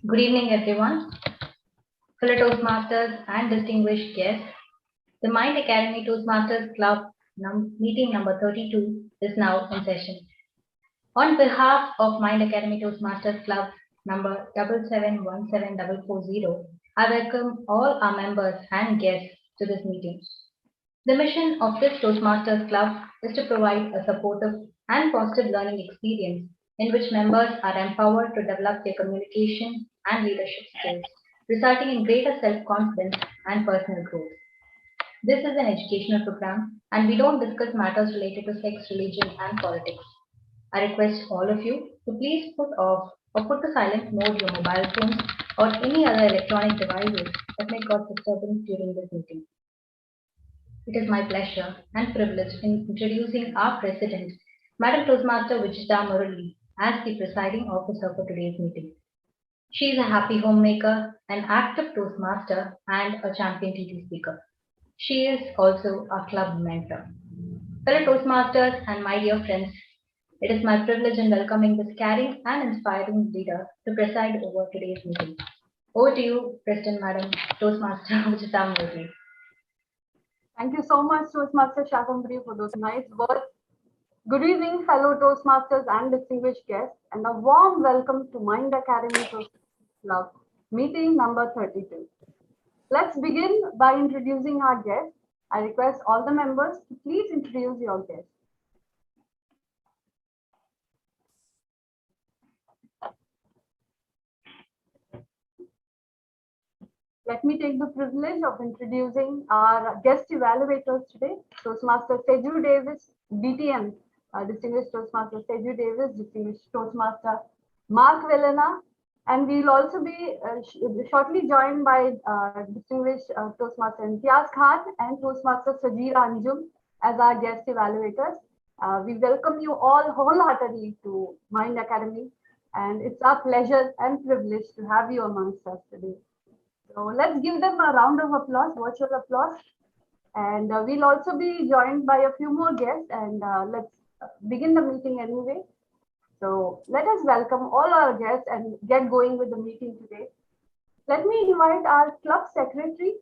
Good evening, everyone. Fellow Toastmasters and distinguished guests. The Mind Academy Toastmasters Club meeting number 32 is now in session. On behalf of Mind Academy Toastmasters Club number 7717440, I welcome all our members and guests to this meeting. The mission of this Toastmasters Club is to provide a supportive and positive learning experience in which members are empowered to develop their communication and leadership skills, resulting in greater self confidence and personal growth. This is an educational program, and we don't discuss matters related to sex, religion, and politics. I request all of you to please put off or put to silent mode your mobile phones or any other electronic devices that may cause disturbance during this meeting. It is my pleasure and privilege in introducing our President, Madam Toastmaster Vijita Murali, as the presiding officer for today's meeting. She is a happy homemaker, an active Toastmaster, and a champion TT speaker. She is also a club mentor. Fellow Toastmasters and my dear friends, it is my privilege in welcoming this caring and inspiring leader to preside over today's meeting. Over to you, President Madam Toastmaster Vijita Murali. Thank you so much, Toastmaster Shakambri, for those nice words. Good evening, fellow Toastmasters and distinguished guests, and a warm welcome to Mind Academy Toastmasters Club, meeting number 32. Let's begin by introducing our guests. I request all the members to please introduce your guests. Let me take the privilege of introducing our guest evaluators today, Toastmaster Seju Davis, DTM, Distinguished Toastmaster Seju Davis, Distinguished Toastmaster Mark Velena, and we'll also be shortly joined by Distinguished Toastmaster Imtiaz Khan and Toastmaster Sajir Anjum as our guest evaluators. We welcome you all wholeheartedly to Mind Academy, and it's our pleasure and privilege to have you amongst us today. So let's give them a round of applause, virtual applause. And we'll also be joined by a few more guests, and let's begin the meeting anyway. So let us welcome all our guests and get going with the meeting today. Let me invite our club secretary,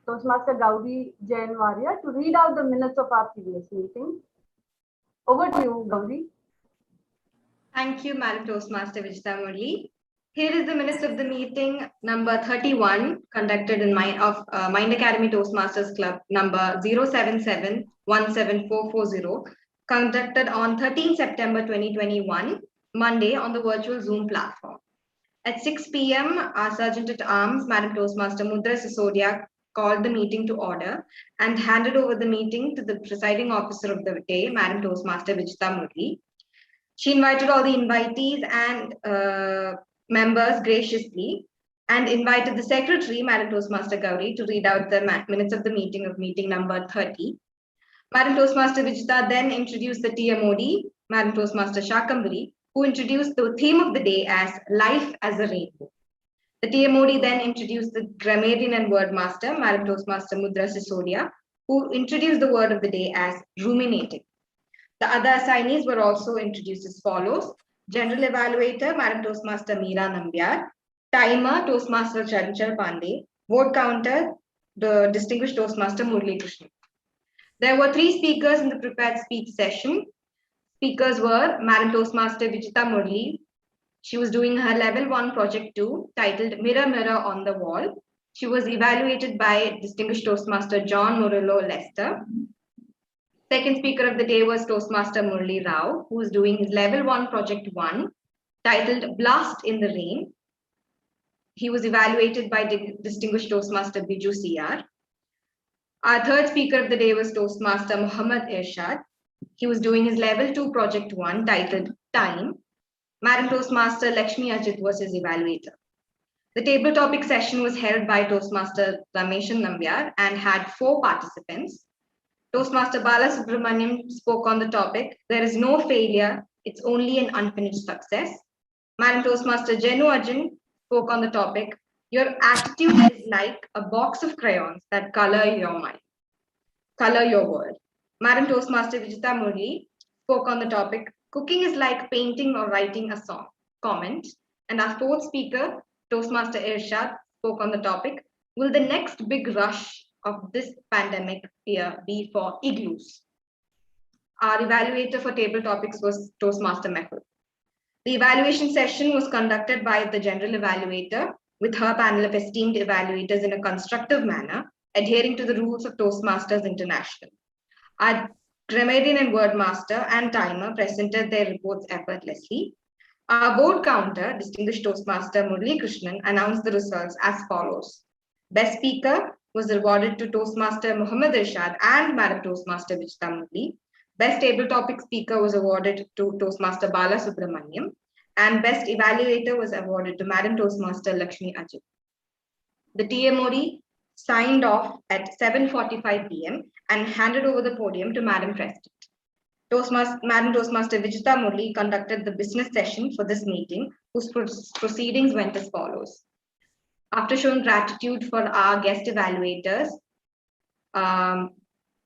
Toastmaster Gauri Jain Waria, to read out the minutes of our previous meeting. Over to you, Gauri. Thank you, Madam Toastmaster Vijita Murali. Here is the minutes of the meeting number 31 conducted in Mind Academy Toastmasters Club number 077-17440 conducted on 13 September 2021, Monday on the virtual Zoom platform. At 6 p.m., our Sergeant at Arms, Madam Toastmaster Mudra Sisodia, called the meeting to order and handed over the meeting to the presiding officer of the day, Madam Toastmaster Vijita Murali. She invited all the invitees and members graciously and invited the secretary, Madam Toastmaster Gauri, to read out the minutes of the meeting number 30. Madam Toastmaster Vijita then introduced the TMOD, Madam Toastmaster Shakambari, who introduced the theme of the day as Life as a Rainbow. The TMOD then introduced the grammarian and word master, Madam Toastmaster Mudra Sisodia, who introduced the word of the day as ruminating. The other assignees were also introduced as follows. General Evaluator, Madam Toastmaster Meera Nambiar. Timer, Toastmaster Charanchal Pandey. Vote Counter, the Distinguished Toastmaster Murli Krishnan. There were 3 speakers in the prepared speech session. Speakers were Madam Toastmaster Vijita Murali. She was doing her level 1 project 2 titled Mirror Mirror on the Wall. She was evaluated by Distinguished Toastmaster John Murillo Lester. Second speaker of the day was Toastmaster Murli Rao, who is doing his level 1 project 1 titled Blast in the Rain. He was evaluated by Distinguished Toastmaster Biju CR. Our third speaker of the day was Toastmaster Muhammad Irshad. He was doing his level 2 project 1 titled Time. Madam Toastmaster Lakshmi Ajit was his evaluator. The table topic session was held by Toastmaster Rameshan Nambiar and had 4 participants. Toastmaster Bala Subramaniam spoke on the topic, there is no failure, it's only an unfinished success. Madam Toastmaster Jenu Arjun spoke on the topic, your attitude is like a box of crayons that color your mind, color your world. Madam Toastmaster Vijita Murali spoke on the topic, cooking is like painting or writing a song, comment. And our fourth speaker, Toastmaster Irshad, spoke on the topic, will the next big rush of this pandemic year be for igloos? Our evaluator for table topics was Toastmaster Mehul. The evaluation session was conducted by the general evaluator with her panel of esteemed evaluators in a constructive manner, adhering to the rules of Toastmasters International. Our grammarian and word master and timer presented their reports effortlessly. Our board counter, distinguished Toastmaster Murli Krishnan, announced the results as follows. Best speaker was awarded to Toastmaster Muhammad Irshad and Madam Toastmaster Vijita Murli. Best table topic speaker was awarded to Toastmaster Bala Subramaniam, and best evaluator was awarded to Madam Toastmaster Lakshmi Ajit. The TMOD signed off at 7:45 p.m. and handed over the podium to Madam President. Madam Toastmaster Vijita Murli conducted the business session for this meeting, whose proceedings went as follows. After showing gratitude for our guest evaluators,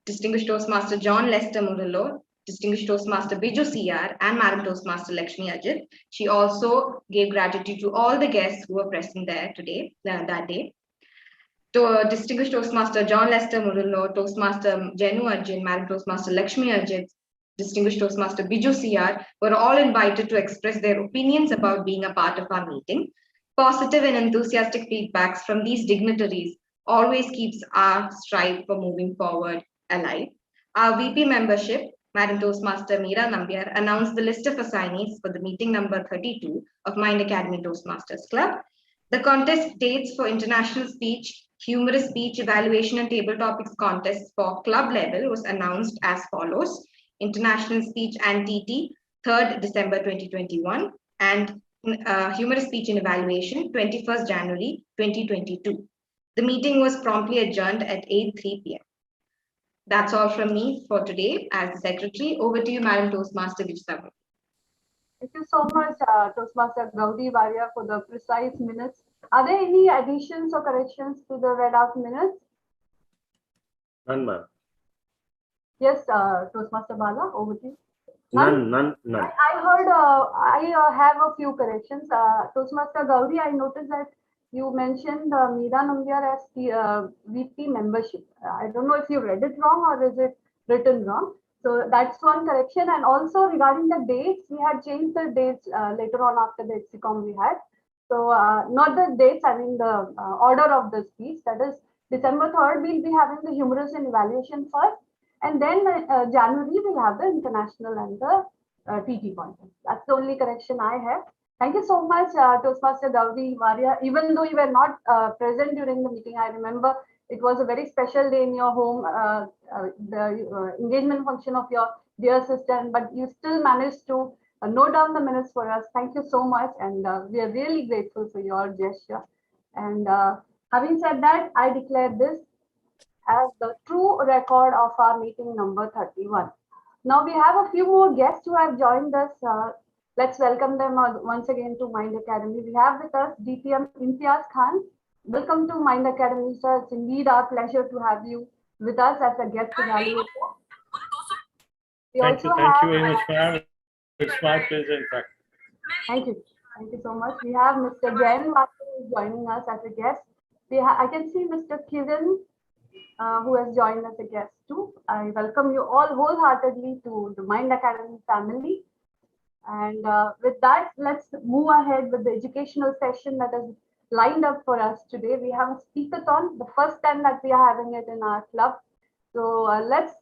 Distinguished Toastmaster John Lester Murillo, Distinguished Toastmaster Biju CR, and Madam Toastmaster Lakshmi Ajit, she also gave gratitude to all the guests who were present there today, that day. To Distinguished Toastmaster John Lester Murillo, Toastmaster Jenu Arjun, Madam Toastmaster Lakshmi Ajit, Distinguished Toastmaster Biju CR were all invited to express their opinions about being a part of our meeting. Positive and enthusiastic feedbacks from these dignitaries always keeps our strive for moving forward alive. Our VP membership, Madam Toastmaster Meera Nambiar, announced the list of assignees for the meeting number 32 of Mind Academy Toastmasters Club. The contest dates for international speech, humorous speech, evaluation, and table topics contests for club level was announced as follows. International speech and TT, 3rd December 2021, and humorous speech and evaluation, 21st January 2022. The meeting was promptly adjourned at 8:03 p.m. That's all from me for today as the secretary. Over to you, Madam Toastmaster Vijita. Thank you so much, Toastmaster Gaudi Varia, for the precise minutes. Are there any additions or corrections to the read out minutes? None, ma'am. Yes, Toastmaster Bala, over to you. None. I heard, I have a few corrections. Toastmaster Gaudi, I noticed that you mentioned Meera Nambiar as the VP membership. I don't know if you read it wrong or is it written wrong. So that's one correction. And also regarding the dates, we had changed the dates later on after the EXICOM we had. So not the dates, I mean the order of the speech. That is December 3rd, we'll be having the humorous and evaluation first. And then January, we'll have the international and the TT contest. That's the only correction I have. Thank you so much, Toastmaster Gaudi Varia. Even though you were not present during the meeting, I remember it was a very special day in your home, the engagement function of your dear sister, but you still managed to note down the minutes for us. Thank you so much. And we are really grateful for your gesture. And having said that, I declare this as the true record of our meeting number 31. Now we have a few more guests who have joined us. Let's welcome them once again to Mind Academy. We have with us DPM Imtiaz Khan. Welcome to Mind Academy, sir. It's indeed our pleasure to have you with us as a guest evaluator. Thank you very much, ma'am. It's my pleasure, in fact. Thank you so much. We have Mr. Jain joining us as a guest. I can see Mr. Kiran, who has joined as a guest too. I welcome you all wholeheartedly to the Mind Academy family. And with that, let's move ahead with the educational session that is lined up for us today. We have a speakathon, the first time that we are having it in our club. So let's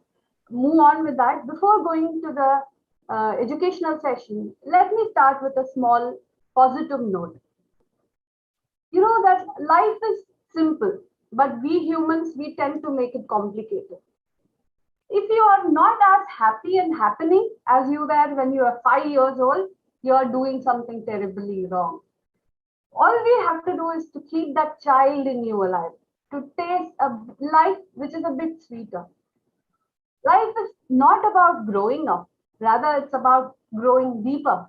move on with that. Before going to the educational session, let me start with a small positive note. You know that life is simple, but we humans, we tend to make it complicated. If you are not as happy and happening as you were when you were 5 years old, you are doing something terribly wrong. All we have to do is to keep that child in you alive, to taste a life which is a bit sweeter. Life is not about growing up, rather it's about growing deeper.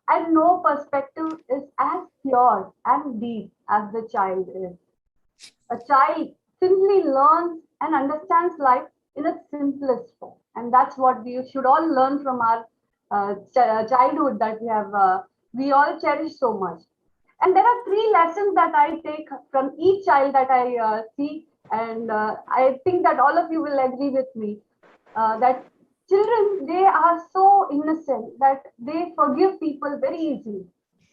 And no perspective is as pure and deep as the child is. A child simply learns and understands life in its simplest form. And that's what we should all learn from our childhood that we all cherish so much. And there are three lessons that I take from each child that I see. And I think that all of you will agree with me that children, they are so innocent that they forgive people very easily.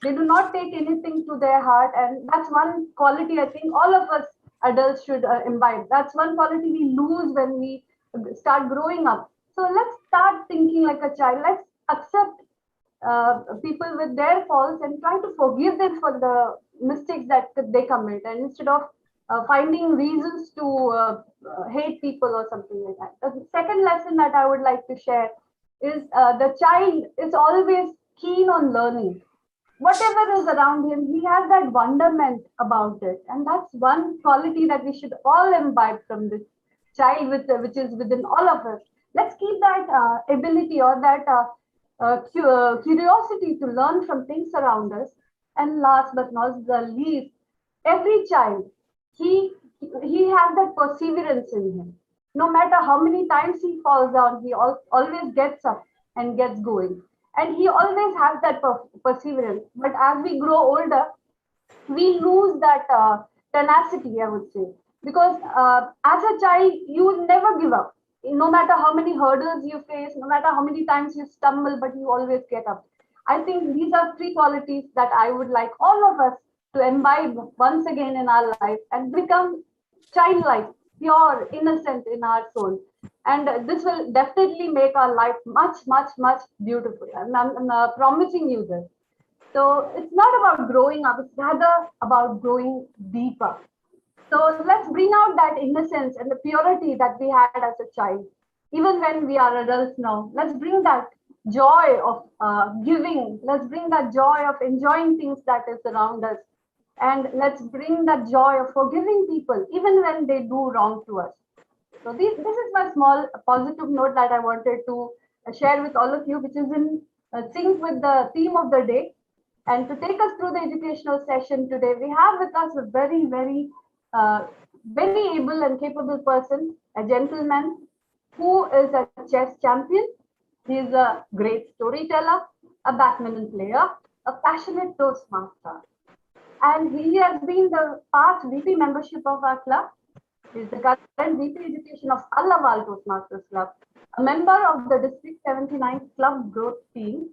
They do not take anything to their heart. And that's one quality I think all of us adults should imbibe. That's one quality we lose when we start growing up. So let's start thinking like a child. Let's accept people with their faults and try to forgive them for the mistakes that they commit, and instead of finding reasons to hate people or something like that. The second lesson that I would like to share is the child is always keen on learning. Whatever is around him, he has that wonderment about it, and that's one quality that we should all imbibe from this child, which is within all of us. Let's keep that ability or that curiosity to learn from things around us. And last but not the least, every child, he has that perseverance in him. No matter how many times he falls down, he always gets up and gets going. And he always has that perseverance. But as we grow older, we lose that tenacity, I would say. Because as a child, you will never give up. No matter how many hurdles you face, no matter how many times you stumble, but you always get up. I think these are three qualities that I would like all of us to imbibe once again in our life and become childlike, pure, innocent in our soul. And this will definitely make our life much, much, much beautiful. And I'm promising you this. So it's not about growing up, it's rather about growing deeper. So let's bring out that innocence and the purity that we had as a child. Even when we are adults now, let's bring that joy of giving. Let's bring that joy of enjoying things that is around us. And let's bring that joy of forgiving people, even when they do wrong to us. So this is my small positive note that I wanted to share with all of you, which is in sync with the theme of the day. And to take us through the educational session today, we have with us a very, very able and capable person, a gentleman who is a chess champion. He is a great storyteller, a badminton player, a passionate Toastmaster. And he has been the past VP membership of our club. He is the current VP Education of Allaval Toastmasters Club, a member of the District 79 Club Growth Team.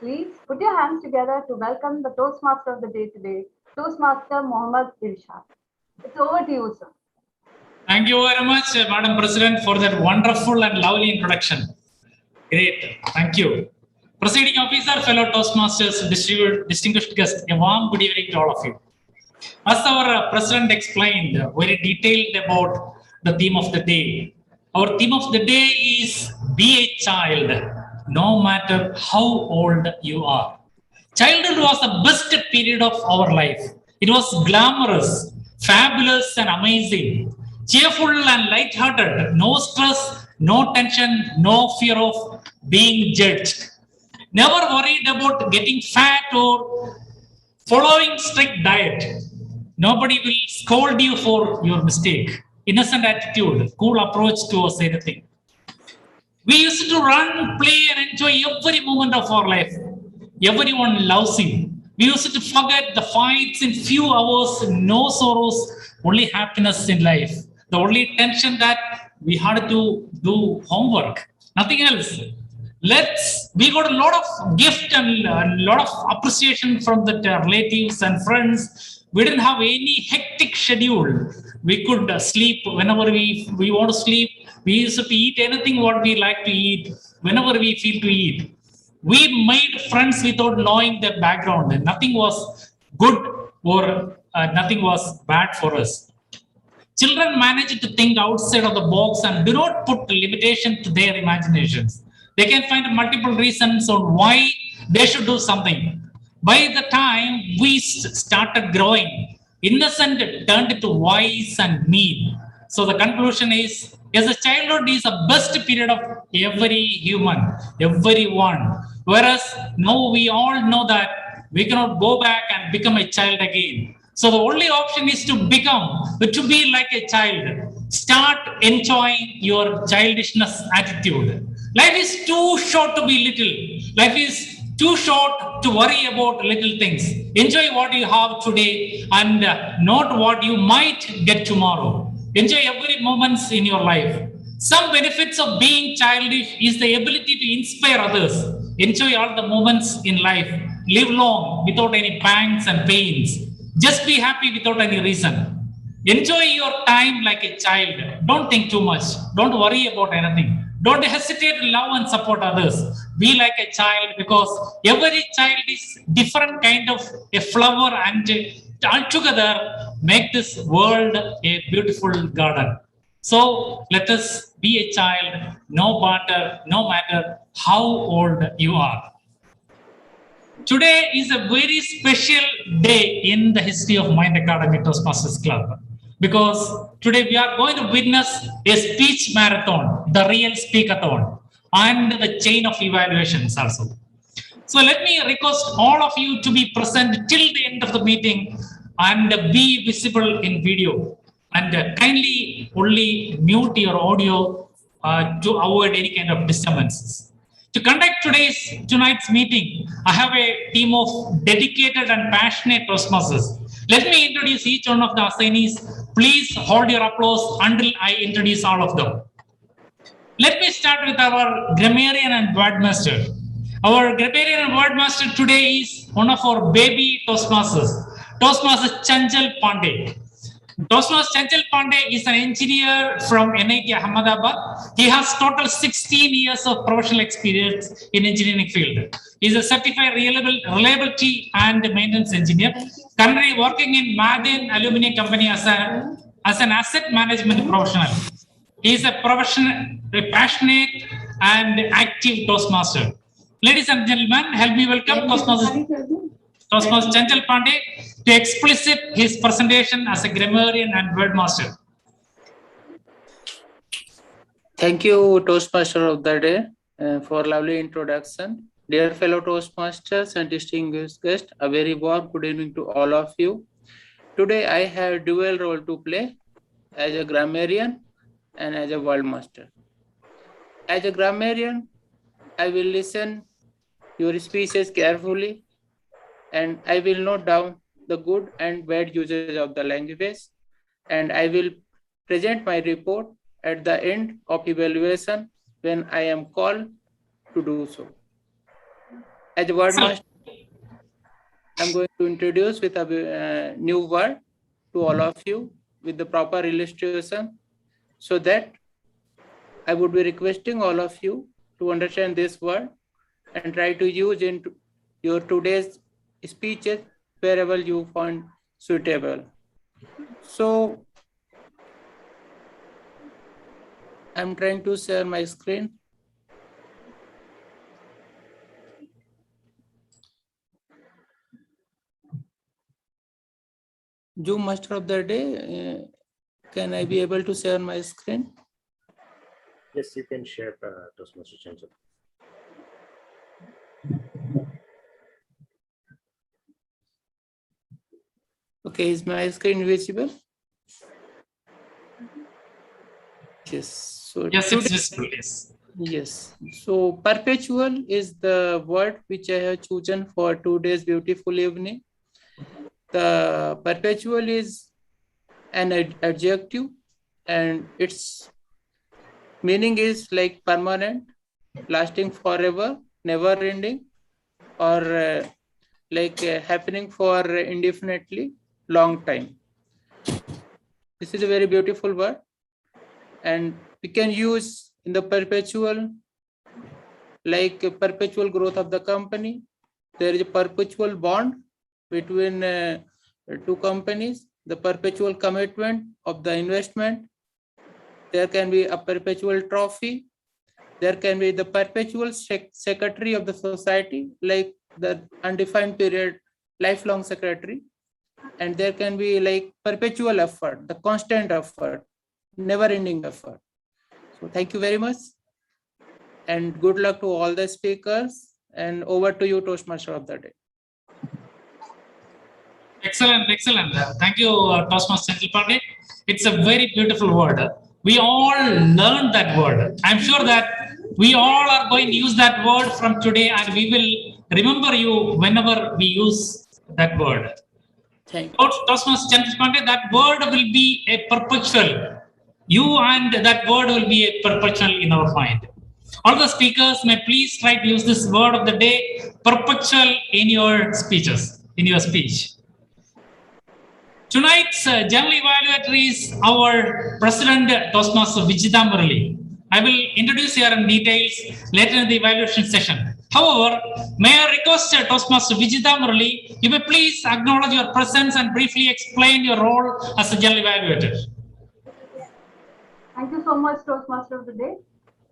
Please put your hands together to welcome the Toastmaster of the day today, Toastmaster Mohammad Irshad. It's over to you, sir. Thank you very much, Madam President, for that wonderful and lovely introduction. Great, thank you. Presiding Officer, fellow Toastmasters, distinguished guests, a warm good evening to all of you. As our President explained very detailed about the theme of the day, our theme of the day is be a child, no matter how old you are. Childhood was the best period of our life. It was glamorous, fabulous and amazing, cheerful and light-hearted, no stress, no tension, no fear of being judged. Never worried about getting fat or following strict diet. Nobody will scold you for your mistake. Innocent attitude, cool approach towards anything. We used to run, play and enjoy every moment of our life. Everyone loves you. We used to forget the fights in few hours, no sorrows, only happiness in life. The only tension that we had to do homework, nothing else. We got a lot of gift and a lot of appreciation from the relatives and friends. We didn't have any hectic schedule. We could sleep whenever we want to sleep. We used to eat anything what we like to eat, whenever we feel to eat. We made friends without knowing their background. And nothing was good or nothing was bad for us. Children manage to think outside of the box and do not put limitation to their imaginations. They can find multiple reasons on why they should do something. By the time we started growing, innocent turned into wise and mean. So the conclusion is, yes, the childhood is the best period of every human, everyone. Whereas now we all know that we cannot go back and become a child again. So the only option is to be like a child. Start enjoying your childishness attitude. Life is too short to be little. Life is Too short to worry about little things. Enjoy what you have today and not what you might get tomorrow. Enjoy every moment in your life. Some benefits of being childish is the ability to inspire others. Enjoy all the moments in life. Live long without any pangs and pains. Just be happy without any reason. Enjoy your time like a child. Don't think too much. Don't worry about anything. Don't hesitate to love and support others. Be like a child because every child is different kind of a flower and altogether make this world a beautiful garden. So let us be a child no matter how old you are. Today is a very special day in the history of Mind Academy Toastmasters Club because today we are going to witness a speech marathon, the real speakathon, and the chain of evaluations also. So let me request all of you to be present till the end of the meeting and be visible in video. And kindly only mute your audio to avoid any kind of disturbances. To conduct tonight's meeting, I have a team of dedicated and passionate Toastmasters. Let me introduce each one of the assignees. Please hold your applause until I introduce all of them. Let me start with our grammarian and wordmaster. Our grammarian and wordmaster today is one of our baby Toastmasters, Toastmaster Chanchal Pandey. Toastmaster Chanchal Pandey is an engineer from NIT Ahmedabad. He has total 16 years of professional experience in engineering field. He is a certified reliability and maintenance engineer. Currently working in Madin Aluminium Company as an asset management professional. He is a passionate and active Toastmaster. Ladies and gentlemen, help me welcome Toastmaster Chanchal Pandey to explicit his presentation as a grammarian and wordmaster. Thank you, Toastmaster of the day, for lovely introduction. Dear fellow Toastmasters and distinguished guests, a very warm good evening to all of you. Today I have dual role to play as a grammarian and as a wordmaster. As a grammarian, I will listen your speeches carefully and I will note down the good and bad usage of the language, and I will present my report at the end of evaluation when I am called to do so. As a wordmaster, I'm going to introduce with a new word to all of you with the proper illustration, so that I would be requesting all of you to understand this word and try to use in your today's speeches wherever you find suitable. So I'm trying to share my screen. Zoom master of the day, can I be able to share my screen? Yes, you can share Toastmaster Chanchal. Okay, is my screen visible? Yes. So yes, it's visible. Yes. Yes. So perpetual is the word which I have chosen for today's beautiful evening. The perpetual is an adjective and its meaning is like permanent, lasting forever, never ending, or happening for indefinitely long time. This is a very beautiful word, and we can use in the perpetual, like a perpetual growth of the company. There is a perpetual bond between two companies, the perpetual commitment of the investment. There can be a perpetual trophy. There can be the perpetual secretary of the society, like the undefined period, lifelong secretary. And there can be like perpetual effort, the constant effort, never ending effort. So thank you very much. And good luck to all the speakers. And over to you, Toastmaster of the day. Excellent, excellent. Thank you, Toastmaster Chanchal Pandey. It's a very beautiful word. We all learned that word. I'm sure that We all are going to use that word from today, and we will remember you whenever we use that word. Thank you. Toastmaster Chandra Pandey, that word will be a perpetual. You and that word will be a perpetual in our mind. All the speakers may please try to use this word of the day, perpetual, in your speeches, in your speech. Tonight's general evaluator is our President Toastmaster Vijita Murali. I will introduce here in details later in the evaluation session. However, may I request Toastmaster Vijita Murali, you may please acknowledge your presence and briefly explain your role as a general evaluator. Thank you so much, Toastmaster of the Day.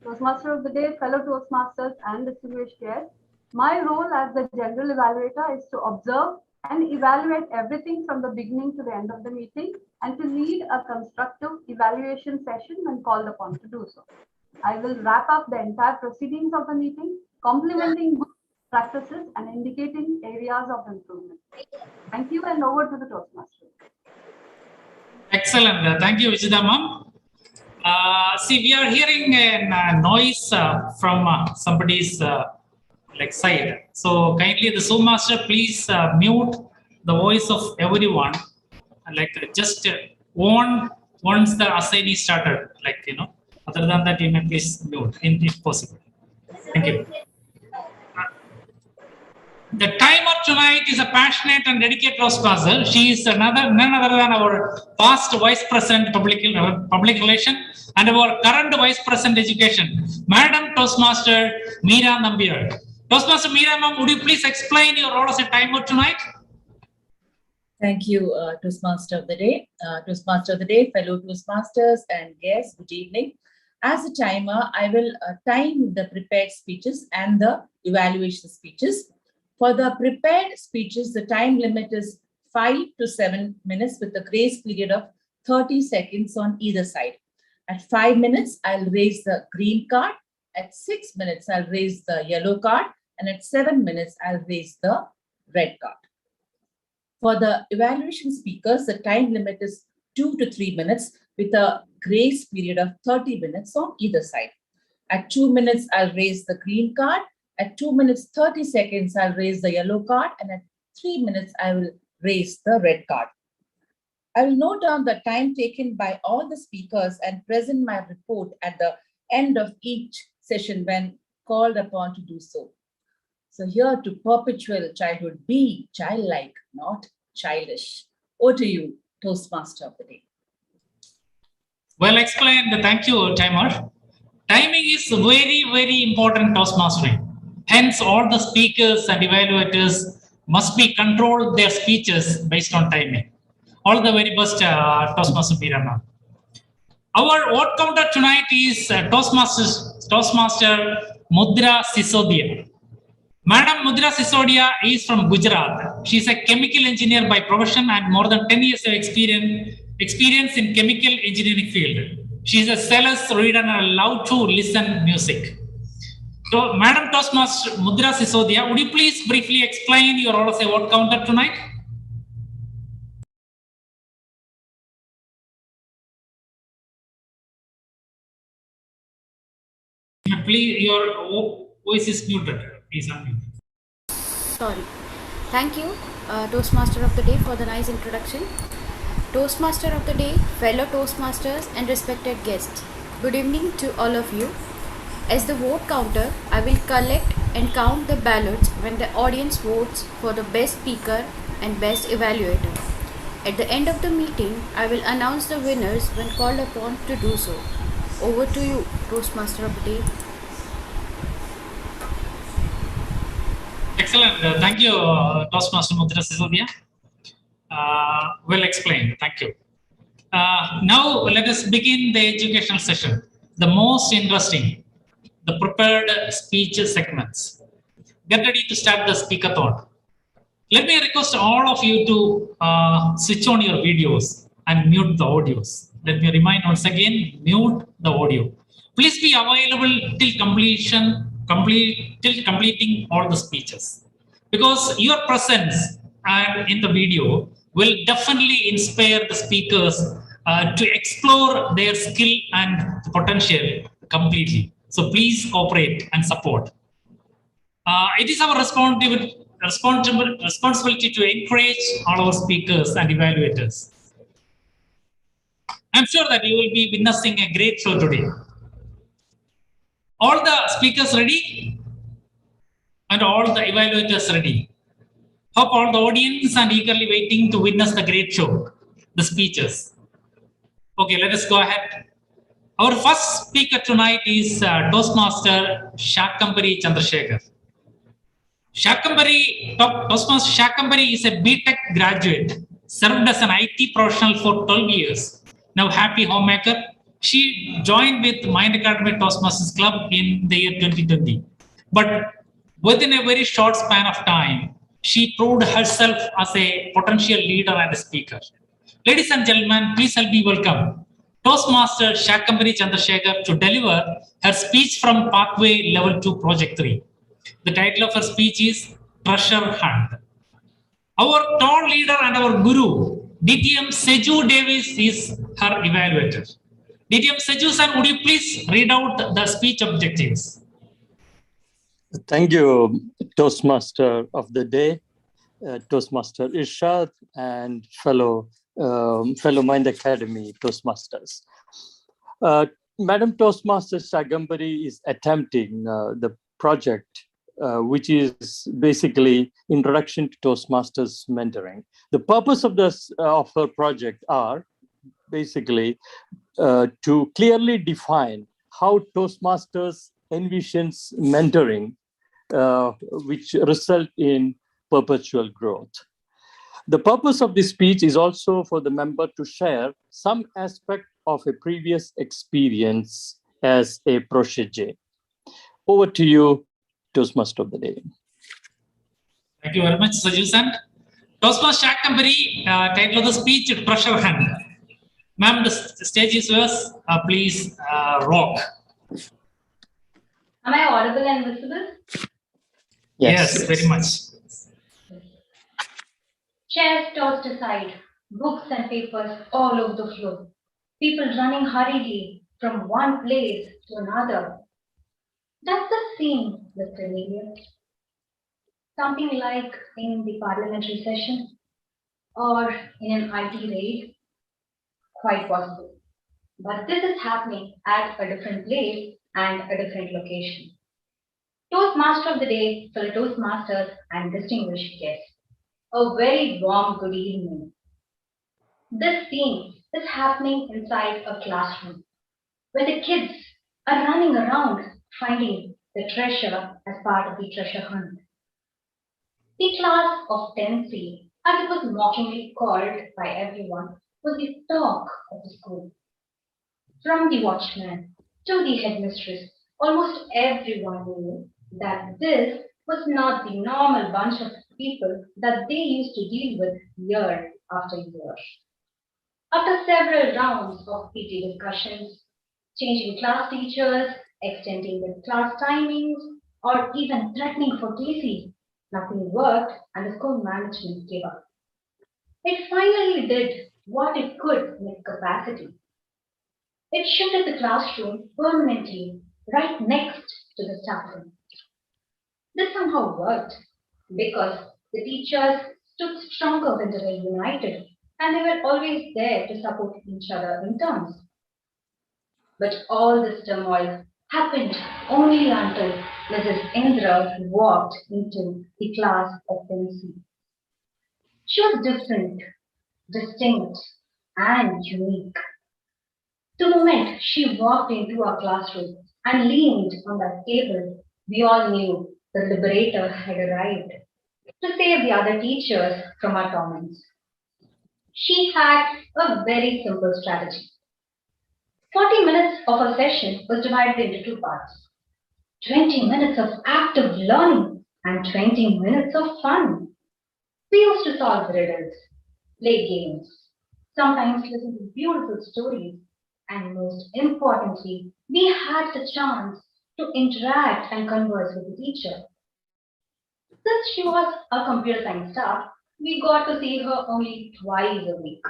Toastmaster of the Day, fellow Toastmasters and distinguished guests. My role as the general evaluator is to observe and evaluate everything from the beginning to the end of the meeting and to lead a constructive evaluation session when called upon to do so. I will wrap up the entire proceedings of the meeting, complementing good practices and indicating areas of improvement. Thank you, and over to the Toastmaster. Excellent. Thank you, Vijita ma'am. See, we are hearing a noise from somebody's side. So kindly, the Zoom master, please mute the voice of everyone. Just on once the assignee started. Other than that, you may please mute if possible. Thank you. The timer tonight is a passionate and dedicated Toastmaster. She is none other than our past Vice President Public Relations and our current Vice President Education, Madam Toastmaster Meera Nambiar. Toastmaster Meera ma'am, would you please explain your role as a timer tonight? Thank you, Toastmaster of the Day. Toastmaster of the Day, fellow Toastmasters and guests, good evening. As a timer, I will time the prepared speeches and the evaluation speeches. For the prepared speeches, the time limit is 5 to 7 minutes with a grace period of 30 seconds on either side. At 5 minutes, I'll raise the green card. At 6 minutes, I'll raise the yellow card. And at 7 minutes, I'll raise the red card. For the evaluation speakers, the time limit is 2 to 3 minutes with a grace period of 30 minutes on either side. At 2 minutes, I'll raise the green card. At 2 minutes, 30 seconds, I'll raise the yellow card. And at 3 minutes, I will raise the red card. I will note down the time taken by all the speakers and present my report at the end of each session when called upon to do so. So here to perpetual childhood, be childlike, not childish. Over to you, Toastmaster of the Day. Well explained. Thank you, timer. Timing is very, very important Toastmastering. Hence, all the speakers and evaluators must be controlled their speeches based on timing. All the very best, Toastmaster Meera ma'am. Our word counter tonight is Toastmaster Mudra Sisodia. Madam Mudra Sisodia is from Gujarat. She is a chemical engineer by profession and more than 10 years of experience in chemical engineering field. She is a zealous reader and love to listen music. So, Madam Toastmaster Mudra Sisodia, would you please briefly explain your role as a word counter tonight? Please, your voice is muted. Please unmute. Sorry. Thank you, Toastmaster of the Day, for the nice introduction. Toastmaster of the Day, fellow Toastmasters and respected guests. Good evening to all of you. As the vote counter, I will collect and count the ballots when the audience votes for the best speaker and best evaluator. At the end of the meeting, I will announce the winners when called upon to do so. Over to you, Toastmaster of the Day. Excellent. Thank you, Toastmaster Mudra Sisodia. Well explained. Thank you. Now, let us begin the educational session. The most interesting, the prepared speech segments. Get ready to start the speakathon. Let me request all of you to switch on your videos and mute the audios. Let me remind once again, mute the audio. Please be available till completing all the speeches. Because your presence in the video will definitely inspire the speakers to explore their skill and potential completely. So please cooperate and support. It is our responsibility to encourage all our speakers and evaluators. I'm sure that you will be witnessing a great show today. All the speakers ready? And all the evaluators ready? Hope all the audience are eagerly waiting to witness the great show, the speeches. Okay, let us go ahead. Our first speaker tonight is Toastmaster Shakambari Chandrasekhar. Toastmaster Shakambari is a BTech graduate, served as an IT professional for 12 years. Now happy homemaker. She joined with Mind Academy Toastmasters Club in the year 2020. But within a very short span of time, she proved herself as a potential leader and a speaker. Ladies and gentlemen, please help me welcome Toastmaster Shakambari Chandrasekhar to deliver her speech from Pathway Level 2 Project 3. The title of her speech is Treasure Hunt. Our tall leader and our guru, DTM Seju Davis, is her evaluator. DTM Seju sir, would you please read out the speech objectives? Thank you, Toastmaster of the day, Toastmaster Irshad, and fellow Mind Academy Toastmasters. Madam Toastmaster Shakambari is attempting the project, which is basically Introduction to Toastmasters Mentoring. The purpose of her project are basically to clearly define how Toastmasters envisions mentoring, which result in perpetual growth. The purpose of this speech is also for the member to share some aspect of a previous experience as a protege. Over to you, Toastmaster of the day. Thank you very much, Sajusan. Toastmaster Shakambari, title of the speech, Treasure Hunt. Ma'am, the stage is yours. Please rock. Am I audible and visible? Yes, very much. Chairs tossed aside, books and papers all over the floor. People running hurriedly from one place to another. Does this seem familiar? Something like in the parliamentary session or in an IT raid? Quite possible. But this is happening at a different place and a different location. Toastmaster of the day, fellow Toastmasters and distinguished guests. A very warm good evening. This scene is happening inside a classroom where the kids are running around finding the treasure as part of the treasure hunt. The class of 10C, as it was mockingly called by everyone, was the talk of the school. From the watchman to the headmistress, almost everyone knew that this was not the normal bunch of people that they used to deal with year after year. After several rounds of PT discussions, changing class teachers, extending the class timings, or even threatening for TC, nothing worked and the school management gave up. It finally did what it could in its capacity. It shuttered the classroom permanently right next to the staff room. This somehow worked because the teachers stood stronger when they were united and they were always there to support each other in turns. But all this turmoil happened only until Mrs. Indra walked into the class of 10C. She was different, distinct, and unique. The moment she walked into our classroom and leaned on that table, we all knew the liberator had arrived to save the other teachers from our torments. She had a very simple strategy. 40 minutes of her session was divided into two parts. 20 minutes of active learning and 20 minutes of fun. We used to solve riddles, play games, sometimes listen to beautiful stories, and most importantly, we had the chance to interact and converse with the teacher. Since she was a computer science staff, we got to see her only twice a week.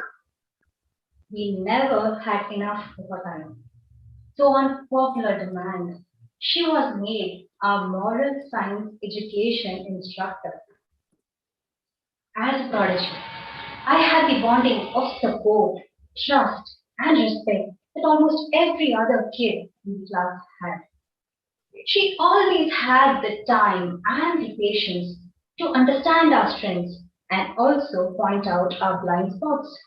We never had enough of her time. So on popular demand, she was made a moral science education instructor. As a prodigy, I had the bonding of support, trust, and respect that almost every other kid in class had. She always had the time and the patience to understand our strengths and also point out our blind spots.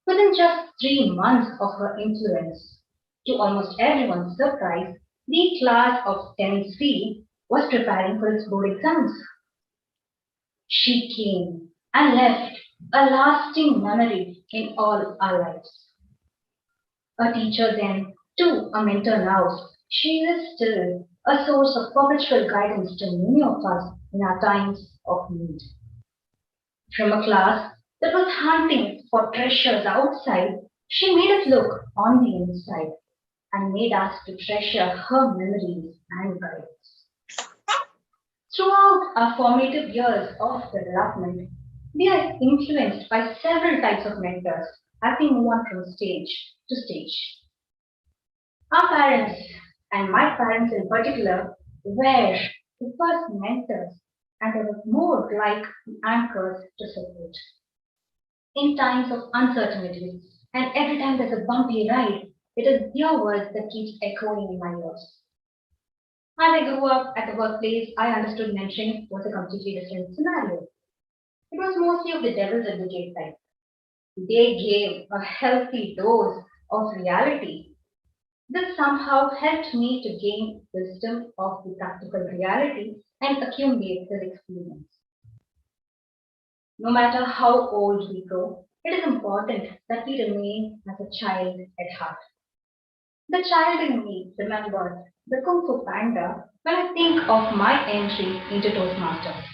Within just 3 months of her influence, to almost everyone's surprise, the class of 10C was preparing for its board exams. She came and left a lasting memory in all our lives. A teacher then, to a mentor now, she is still a source of perpetual guidance to many of us in our times of need. From a class that was hunting for treasures outside, she made us look on the inside and made us to treasure her memories and guidance. Throughout our formative years of development, we are influenced by several types of mentors as we move on from stage to stage. Our parents, and my parents in particular, were the first mentors, and they were more like the anchors to support. In times of uncertainty, and every time there's a bumpy ride, it is their words that keeps echoing in my ears. As I grew up at the workplace, I understood mentoring was a completely different scenario. It was mostly of the devil's advocate type. They gave a healthy dose of reality. This somehow helped me to gain wisdom of the practical reality and accumulate this experience. No matter how old we grow, it is important that we remain as a child at heart. The child in me remembers the Kung Fu Panda when I think of my entry into Toastmasters.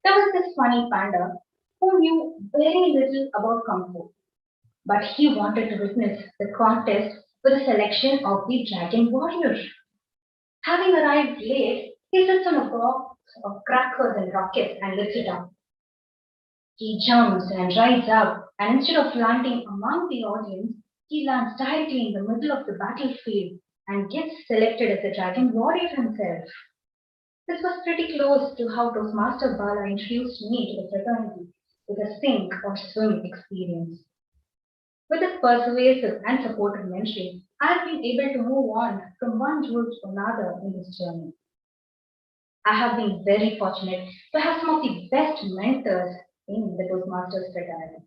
There was this funny panda who knew very little about Kung Fu, but he wanted to witness the contest with a selection of the Dragon Warrior. Having arrived late, he sits on a box of crackers and rockets and lifts it up. He jumps and rides up, and instead of landing among the audience, he lands directly in the middle of the battlefield and gets selected as the Dragon Warrior himself. This was pretty close to how Toastmaster Bala introduced me to the fraternity with a sink or swim experience. With his persuasive and supportive mentoring, I have been able to move on from one route to another in this journey. I have been very fortunate to have some of the best mentors in the Toastmasters fraternity.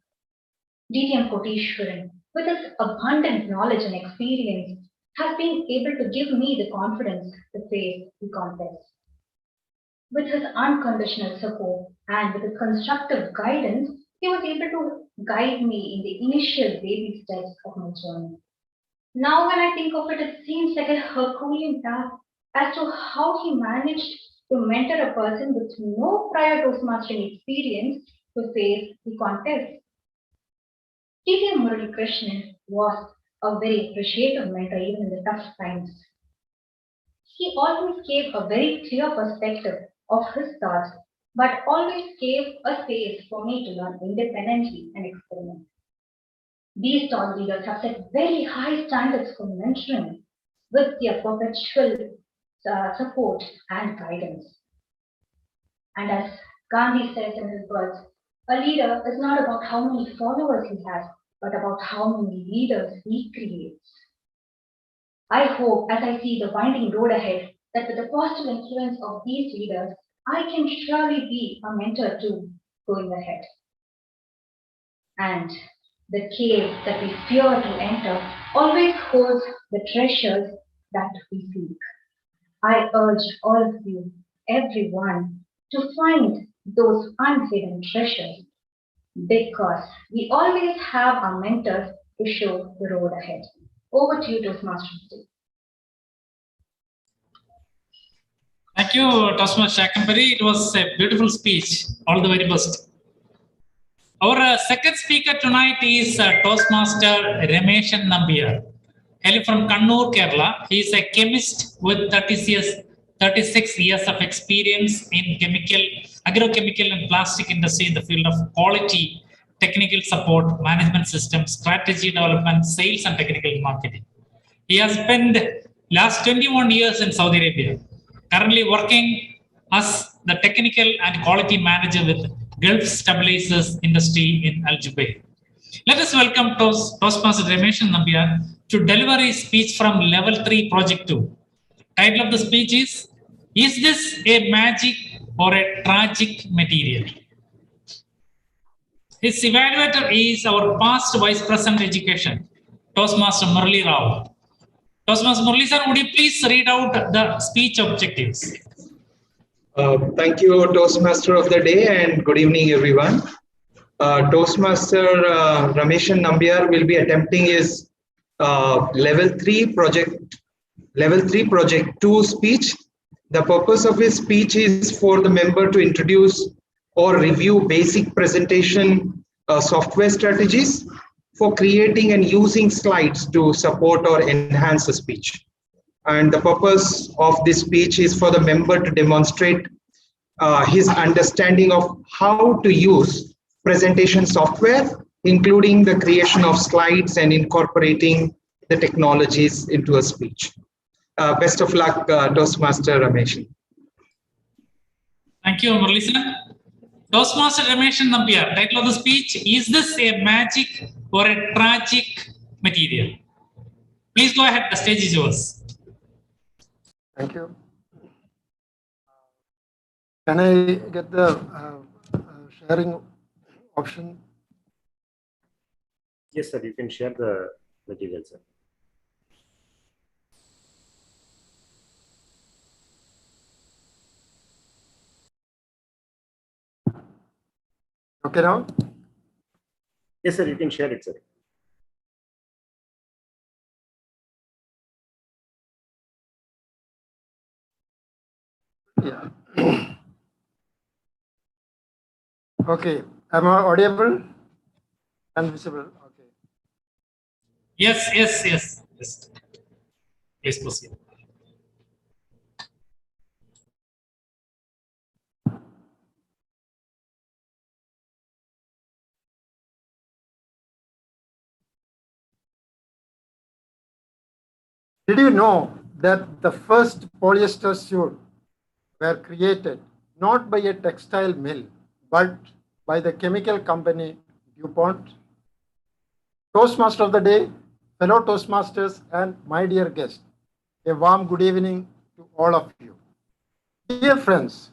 DTM Koteshwaran, with his abundant knowledge and experience, has been able to give me the confidence to face the contest. With his unconditional support and with his constructive guidance, he was able to guide me in the initial baby steps of my journey. Now when I think of it, it seems like a Herculean task as to how he managed to mentor a person with no prior Toastmastering experience to face the contest. T.T. Murali Krishnan was a very appreciative mentor even in the tough times. He always gave a very clear perspective of his thoughts, but always gave a space for me to learn independently and experiment. These thought leaders have set very high standards for mentoring with their perpetual support and guidance. And as Gandhi says in his words, a leader is not about how many followers he has, but about how many leaders he creates. I hope as I see the winding road ahead that with the positive influence of these leaders, I can surely be a mentor too going ahead. And the cave that we fear to enter always holds the treasures that we seek. I urge all of you, everyone, to find those unhidden treasures because we always have our mentors to show the road ahead. Over to you, Toastmasters. Thank you, Toastmaster Shakanpari. It was a beautiful speech. All the very best. Our second speaker tonight is Toastmaster Rameshan Nambiar, hailing from Kannur, Kerala. He is a chemist with 36 years of experience in agrochemical and plastic industry in the field of quality, technical support, management systems, strategy development, sales and technical marketing. He has spent last 21 years in Saudi Arabia, currently working as the technical and quality manager with Gulf Stabilizers Industry in Al Jubair. Let us welcome Toastmaster Ramesh Nambiar to deliver a speech from Level 3 Project 2. Title of the speech is this a magic or a tragic material? His evaluator is our past Vice President Education, Toastmaster Murali Rao. Toastmaster Murali sir, would you please read out the speech objectives? Thank you, Toastmaster of the day, and good evening, everyone. Toastmaster Ramesh Nambiar will be attempting his Level 3 Project 2 speech. The purpose of his speech is for the member to introduce or review basic presentation software strategies for creating and using slides to support or enhance the speech. And the purpose of this speech is for the member to demonstrate his understanding of how to use presentation software, including the creation of slides and incorporating the technologies into a speech. Best of luck, Toastmaster Ramesh. Thank you, Murali sir. Toastmaster Ramesh Nambiar, title of the speech, is this a magic or a tragic material? Please go ahead, the stage is yours. Thank you. Can I get the sharing option? Yes, sir, you can share the material, sir. Okay now? Yes, sir, you can share it, sir. Yeah. Okay. Am I audible and visible? Okay. Yes. Please proceed. Did you know that the first polyester suit were created not by a textile mill, but by the chemical company DuPont? Toastmaster of the day, fellow Toastmasters, and my dear guest, a warm good evening to all of you. Dear friends,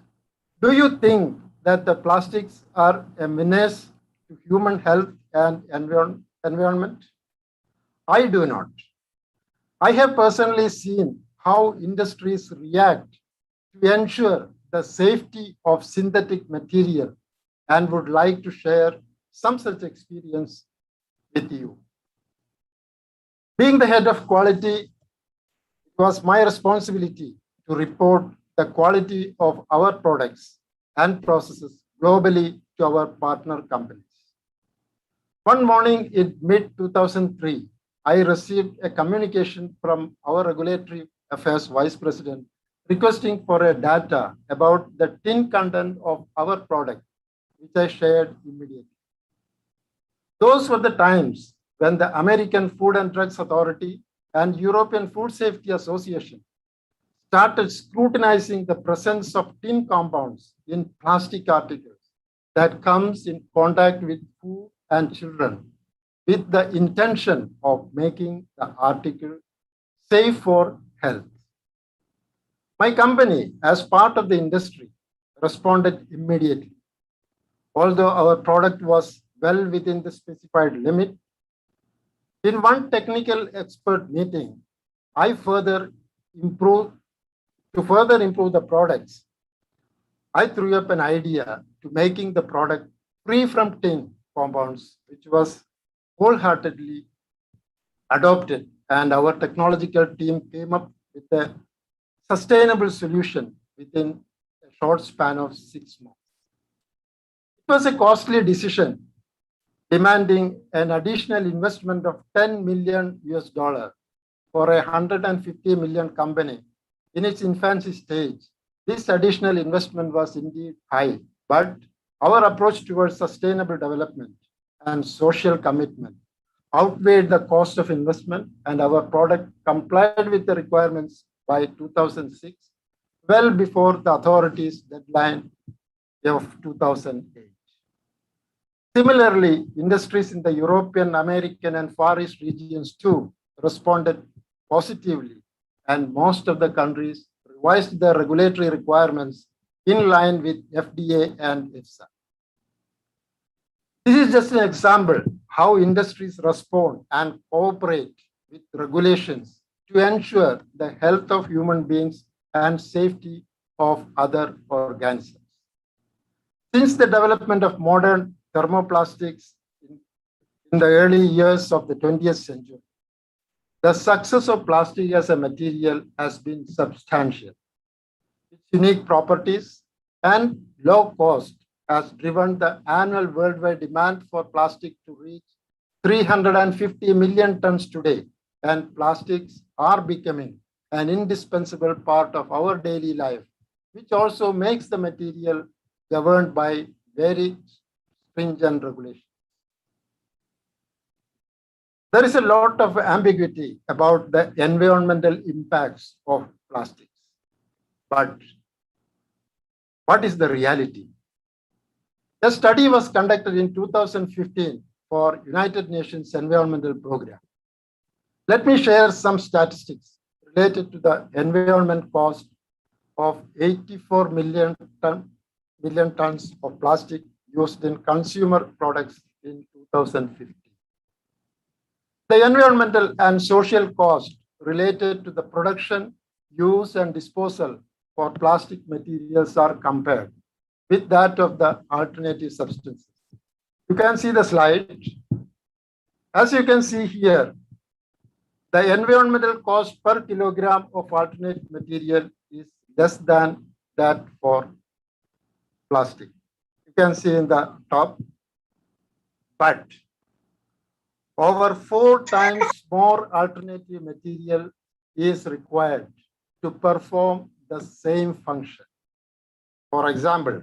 do you think that the plastics are a menace to human health and environment? I do not. I have personally seen how industries react to ensure the safety of synthetic material and would like to share some such experience with you. Being the head of quality, it was my responsibility to report the quality of our products and processes globally to our partner companies. One morning in mid-2003, I received a communication from our regulatory affairs vice president requesting for a data about the tin content of our product, which I shared immediately. Those were the times when the American Food and Drugs Authority and European Food Safety Association started scrutinizing the presence of tin compounds in plastic articles that comes in contact with food and children, with the intention of making the article safe for health. My company, as part of the industry, responded immediately. Although our product was well within the specified limit, in one technical expert meeting, to further improve the products, I threw up an idea to making the product free from tin compounds, which was wholeheartedly adopted, and our technological team came up with a sustainable solution within a short span of 6 months. It was a costly decision, demanding an additional investment of $10 million for a $150 million company in its infancy stage. This additional investment was indeed high, but our approach towards sustainable development and social commitment outweighed the cost of investment, and our product complied with the requirements by 2006, well before the authorities' deadline of 2008. Similarly, industries in the European, American, and Far East regions too responded positively, and most of the countries revised their regulatory requirements in line with FDA and EFSA. This is just an example how industries respond and cooperate with regulations to ensure the health of human beings and safety of other organisms. Since the development of modern thermoplastics in the early years of the 20th century, the success of plastic as a material has been substantial. Its unique properties and low cost has driven the annual worldwide demand for plastic to reach 350 million tons today, and plastics are becoming an indispensable part of our daily life, which also makes the material governed by very stringent regulations. There is a lot of ambiguity about the environmental impacts of plastics. But what is the reality? A study was conducted in 2015 for United Nations Environmental Program. Let me share some statistics related to the environment cost of 84 million tons of plastic used in consumer products in 2015. The environmental and social cost related to the production, use, and disposal for plastic materials are compared with that of the alternative substances. You can see the slide. As you can see here, the environmental cost per kilogram of alternate material is less than that for plastic. You can see in the top, but over 4 times more alternative material is required to perform the same function. For example,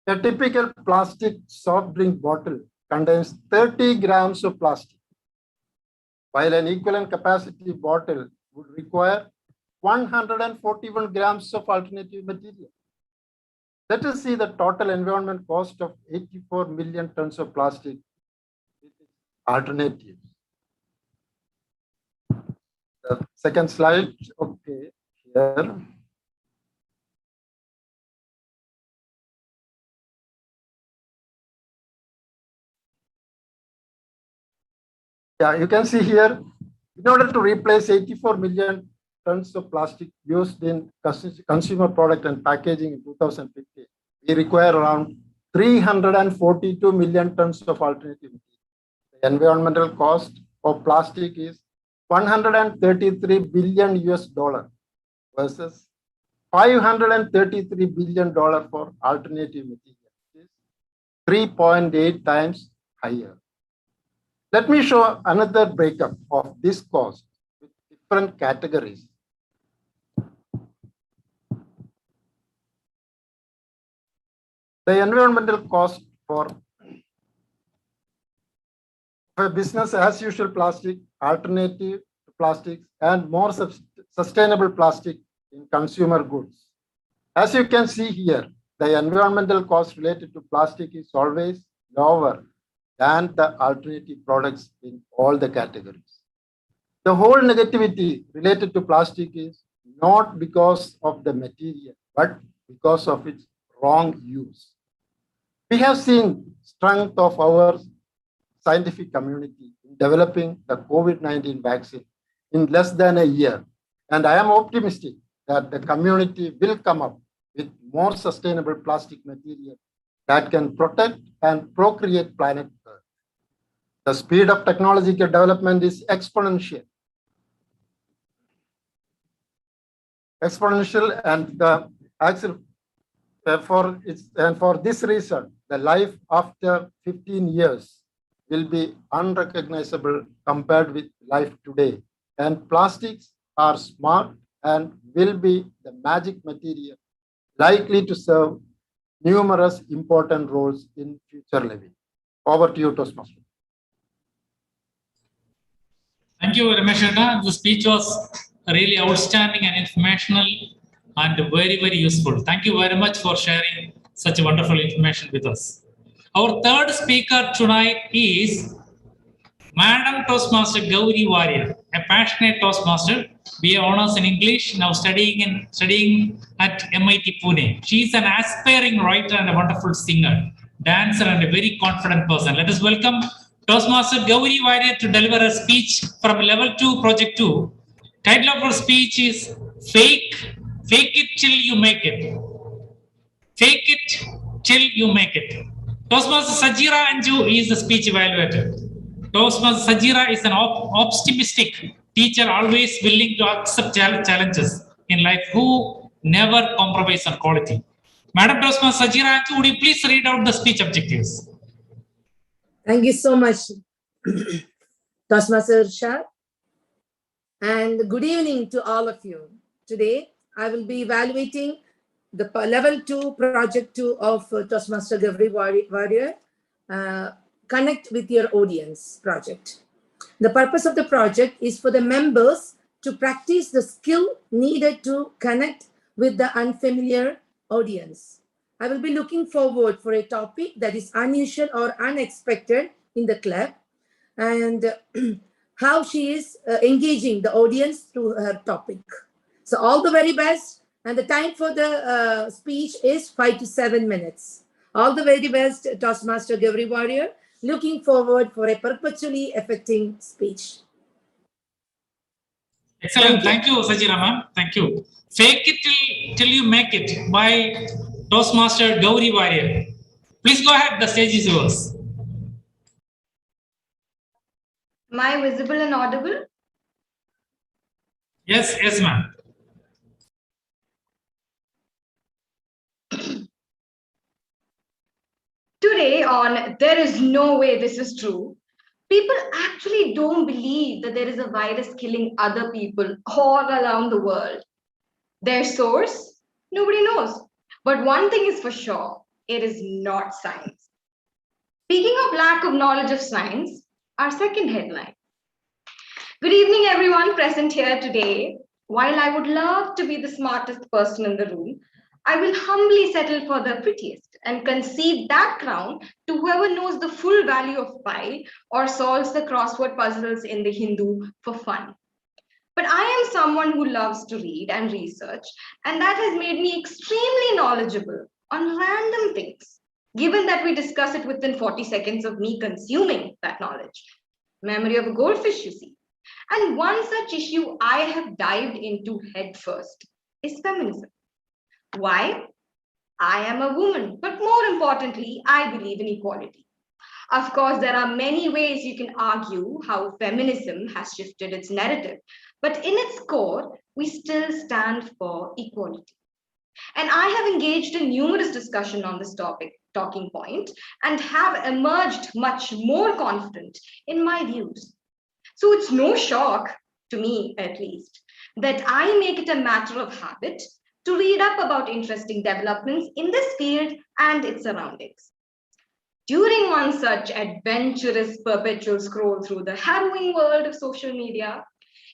a typical plastic soft drink bottle contains 30 grams of plastic, while an equivalent capacity bottle would require 141 grams of alternative material. Let us see the total environment cost of 84 million tons of plastic with alternatives. The second slide, okay, here. Yeah, you can see here, in order to replace 84 million tons of plastic used in consumer product and packaging in 2015, we require around 342 million tons of alternative material. The environmental cost of plastic is $133 billion versus $533 billion for alternative material, which is 3.8 times higher. Let me show another breakup of this cost with different categories. The environmental cost for a business as usual plastic, alternative plastics, and more sustainable plastic in consumer goods. As you can see here, the environmental cost related to plastic is always lower than the alternative products in all the categories. The whole negativity related to plastic is not because of the material, but because of its wrong use. We have seen strength of our scientific community in developing the COVID-19 vaccine in less than a year. And I am optimistic that the community will come up with more sustainable plastic material that can protect and procreate planet Earth. The speed of technological development is exponential. And the actual for this reason, the life after 15 years will be unrecognizable compared with life today. And plastics are smart and will be the magic material likely to serve numerous important roles in future living. Over to you, Toastmaster. Thank you, Rameshana. The speech was really outstanding and informational and very, very useful. Thank you very much for sharing such wonderful information with us. Our third speaker tonight is Madam Toastmaster Gauri Warrior, a passionate Toastmaster, BA Honours in English, now studying at MIT Pune. She is an aspiring writer and a wonderful singer, dancer, and a very confident person. Let us welcome Toastmaster Gauri Warrior to deliver a speech from Level 2, Project 2. Title of her speech is Fake It Till You Make It. Fake it till you make it. Toastmaster Sajira Anju is the speech evaluator. Toastmaster Sajira is an optimistic teacher, always willing to accept challenges in life, who never compromise on quality. Madam Toastmaster Sajira Anju, would you please read out the speech objectives? Thank you so much, Toastmaster Shah. And good evening to all of you. Today, I will be evaluating the Level 2, Project 2 of Toastmaster Gauri Warrior, Connect with Your Audience project. The purpose of the project is for the members to practice the skill needed to connect with the unfamiliar audience. I will be looking forward for a topic that is unusual or unexpected in the club, and how she is engaging the audience through her topic. So all the very best. And the time for the speech is 5 to 7 minutes. All the very best, Toastmaster Gauri Warrior. Looking forward for a perpetually affecting speech. Excellent. Thank you, Sajira ma'am. Thank you. Fake it till you make it by Toastmaster Gauri Warrior. Please go ahead. The stage is yours. Am I visible and audible? Yes, ma'am. Today on There Is No Way This Is True, people actually don't believe that there is a virus killing other people all around the world. Their source? Nobody knows. But one thing is for sure, it is not science. Speaking of lack of knowledge of science, our second headline. Good evening, everyone present here today. While I would love to be the smartest person in the room, I will humbly settle for the prettiest and concede that crown to whoever knows the full value of pi or solves the crossword puzzles in the Hindu for fun. But I am someone who loves to read and research, and that has made me extremely knowledgeable on random things, given that we discuss it within 40 seconds of me consuming that knowledge. Memory of a goldfish, you see. And one such issue I have dived into headfirst is feminism. Why? I am a woman, but more importantly, I believe in equality. Of course, there are many ways you can argue how feminism has shifted its narrative, but in its core, we still stand for equality. And I have engaged in numerous discussion on this talking point, and have emerged much more confident in my views. So it's no shock, to me at least, that I make it a matter of habit to read up about interesting developments in this field and its surroundings. During one such adventurous perpetual scroll through the harrowing world of social media,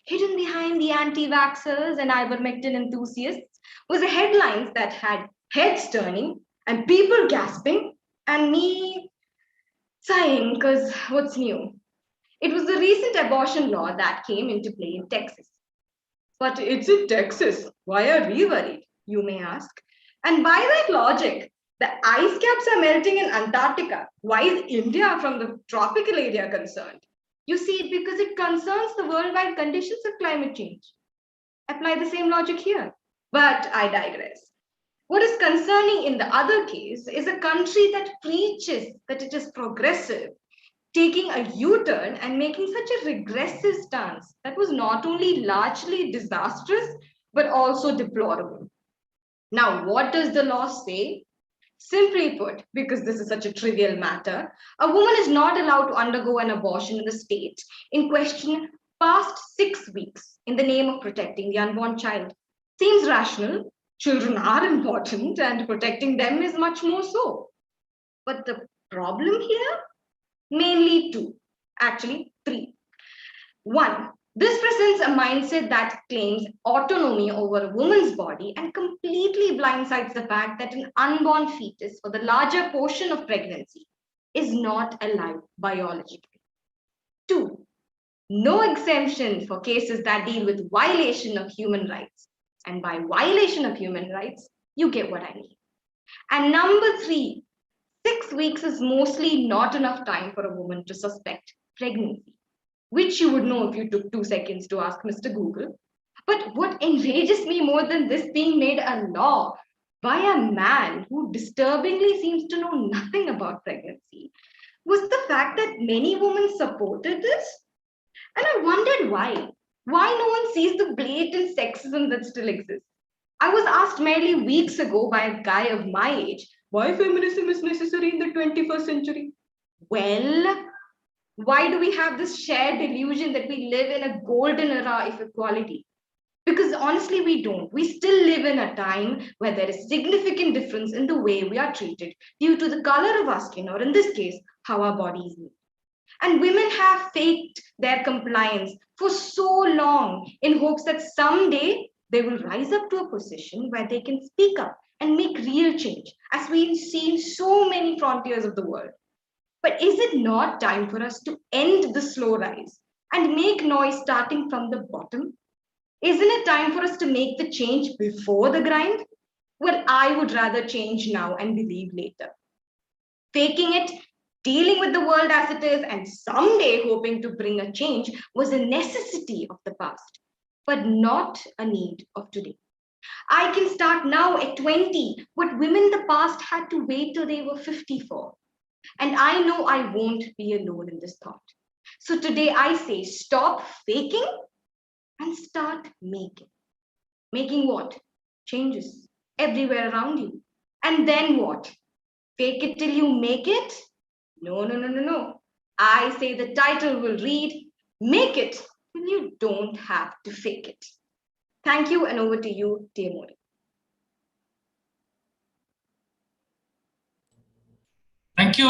hidden behind the anti-vaxxers and ivermectin enthusiasts was a headlines that had heads turning and people gasping and me sighing because what's new? It was the recent abortion law that came into play in Texas. But it's in Texas. Why are we worried, you may ask? And by that logic, the ice caps are melting in Antarctica. Why is India from the tropical area concerned? You see, because it concerns the worldwide conditions of climate change. Apply the same logic here. But I digress. What is concerning in the other case is a country that preaches that it is progressive, taking a U-turn and making such a regressive stance that was not only largely disastrous, but also deplorable. Now, what does the law say? Simply put, because this is such a trivial matter, a woman is not allowed to undergo an abortion in the state in question past 6 weeks in the name of protecting the unborn child. Seems rational. Children are important and protecting them is much more so. But the problem here? Mainly two, actually three. One, This presents a mindset that claims autonomy over a woman's body and completely blindsides the fact that an unborn fetus for the larger portion of pregnancy is not alive biologically. 2. No exemption for cases that deal with violation of human rights. And by violation of human rights, you get what I mean. And number 3, 6 weeks is mostly not enough time for a woman to suspect pregnancy, which you would know if you took 2 seconds to ask Mr. Google. But what enrages me more than this being made a law by a man who disturbingly seems to know nothing about pregnancy was the fact that many women supported this. And I wondered why. Why no one sees the blatant sexism that still exists? I was asked merely weeks ago by a guy of my age, why feminism is necessary in the 21st century? Well, why do we have this shared delusion that we live in a golden era of equality? Because honestly, we don't. We still live in a time where there is significant difference in the way we are treated due to the color of our skin, or in this case, how our bodies move. And women have faked their compliance for so long in hopes that someday they will rise up to a position where they can speak up and make real change, as we've seen so many frontiers of the world. But is it not time for us to end the slow rise and make noise starting from the bottom? Isn't it time for us to make the change before the grind? Well, I would rather change now and believe later. Faking it, dealing with the world as it is, and someday hoping to bring a change was a necessity of the past, but not a need of today. I can start now at 20, what women in the past had to wait till they were 50 for. And I know I won't be alone in this thought. So today I say, stop faking and start making. Making what? Changes everywhere around you. And then what? Fake it till you make it? No. I say the title will read, Make It Till You Don't Have to Fake It. Thank you, and over to you, dear Modi. Thank you,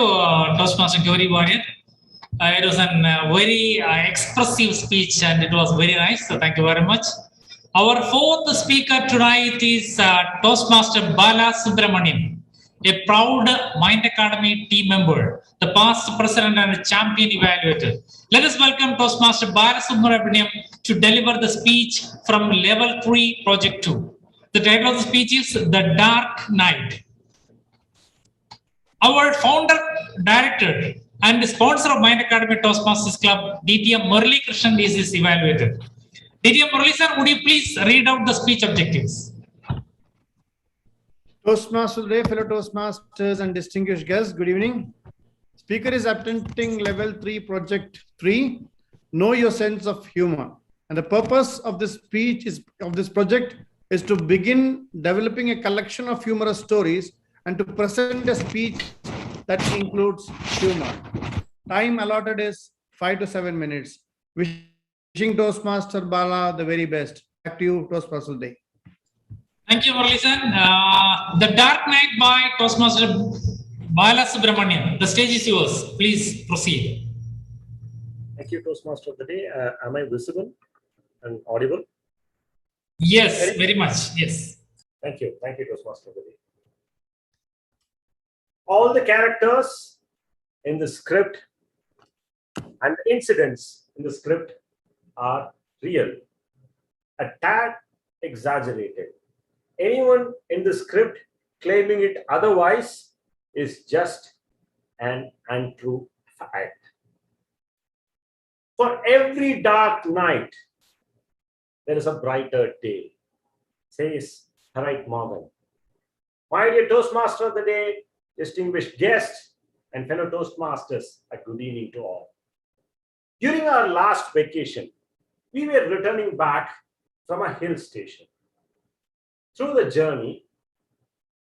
Toastmaster Gauri Warrior. It was a very expressive speech and it was very nice. So thank you very much. Our fourth speaker tonight is Toastmaster Bala Subramaniam, a proud Mind Academy team member, the past president and champion evaluator. Let us welcome Toastmaster Bala Subramaniam to deliver the speech from Level 3, Project 2. The title of the speech is The Dark Night. Our founder, director, and the sponsor of Mind Academy Toastmasters Club, DTM Murali Krishnan, is his evaluator. DTM Murali sir, would you please read out the speech objectives? Toastmasters Day, fellow Toastmasters and distinguished guests, good evening. Speaker is attempting Level 3, Project 3, Know Your Sense of Humor. And the purpose of this speech of this project is to begin developing a collection of humorous stories and to present a speech that includes humor. Time allotted is 5 to 7 minutes. Wishing Toastmaster Bala the very best. Back to you, Toastmaster Day. Thank you, Murali sir. The Dark Night by Toastmaster Bala Subramaniam. The stage is yours. Please proceed. Thank you, Toastmaster of the Day. Am I visible and audible? Yes, very much. Yes. Thank you, Toastmaster of the Day. All the characters in the script and the incidents in the script are real, a tad exaggerated. Anyone in the script claiming it otherwise is just an untrue fact. For every dark night, there is a brighter day, says Harriet Morgan. My dear Toastmaster of the Day, distinguished guests, and fellow Toastmasters, a good evening to all. During our last vacation, we were returning back from a hill station. Through the journey,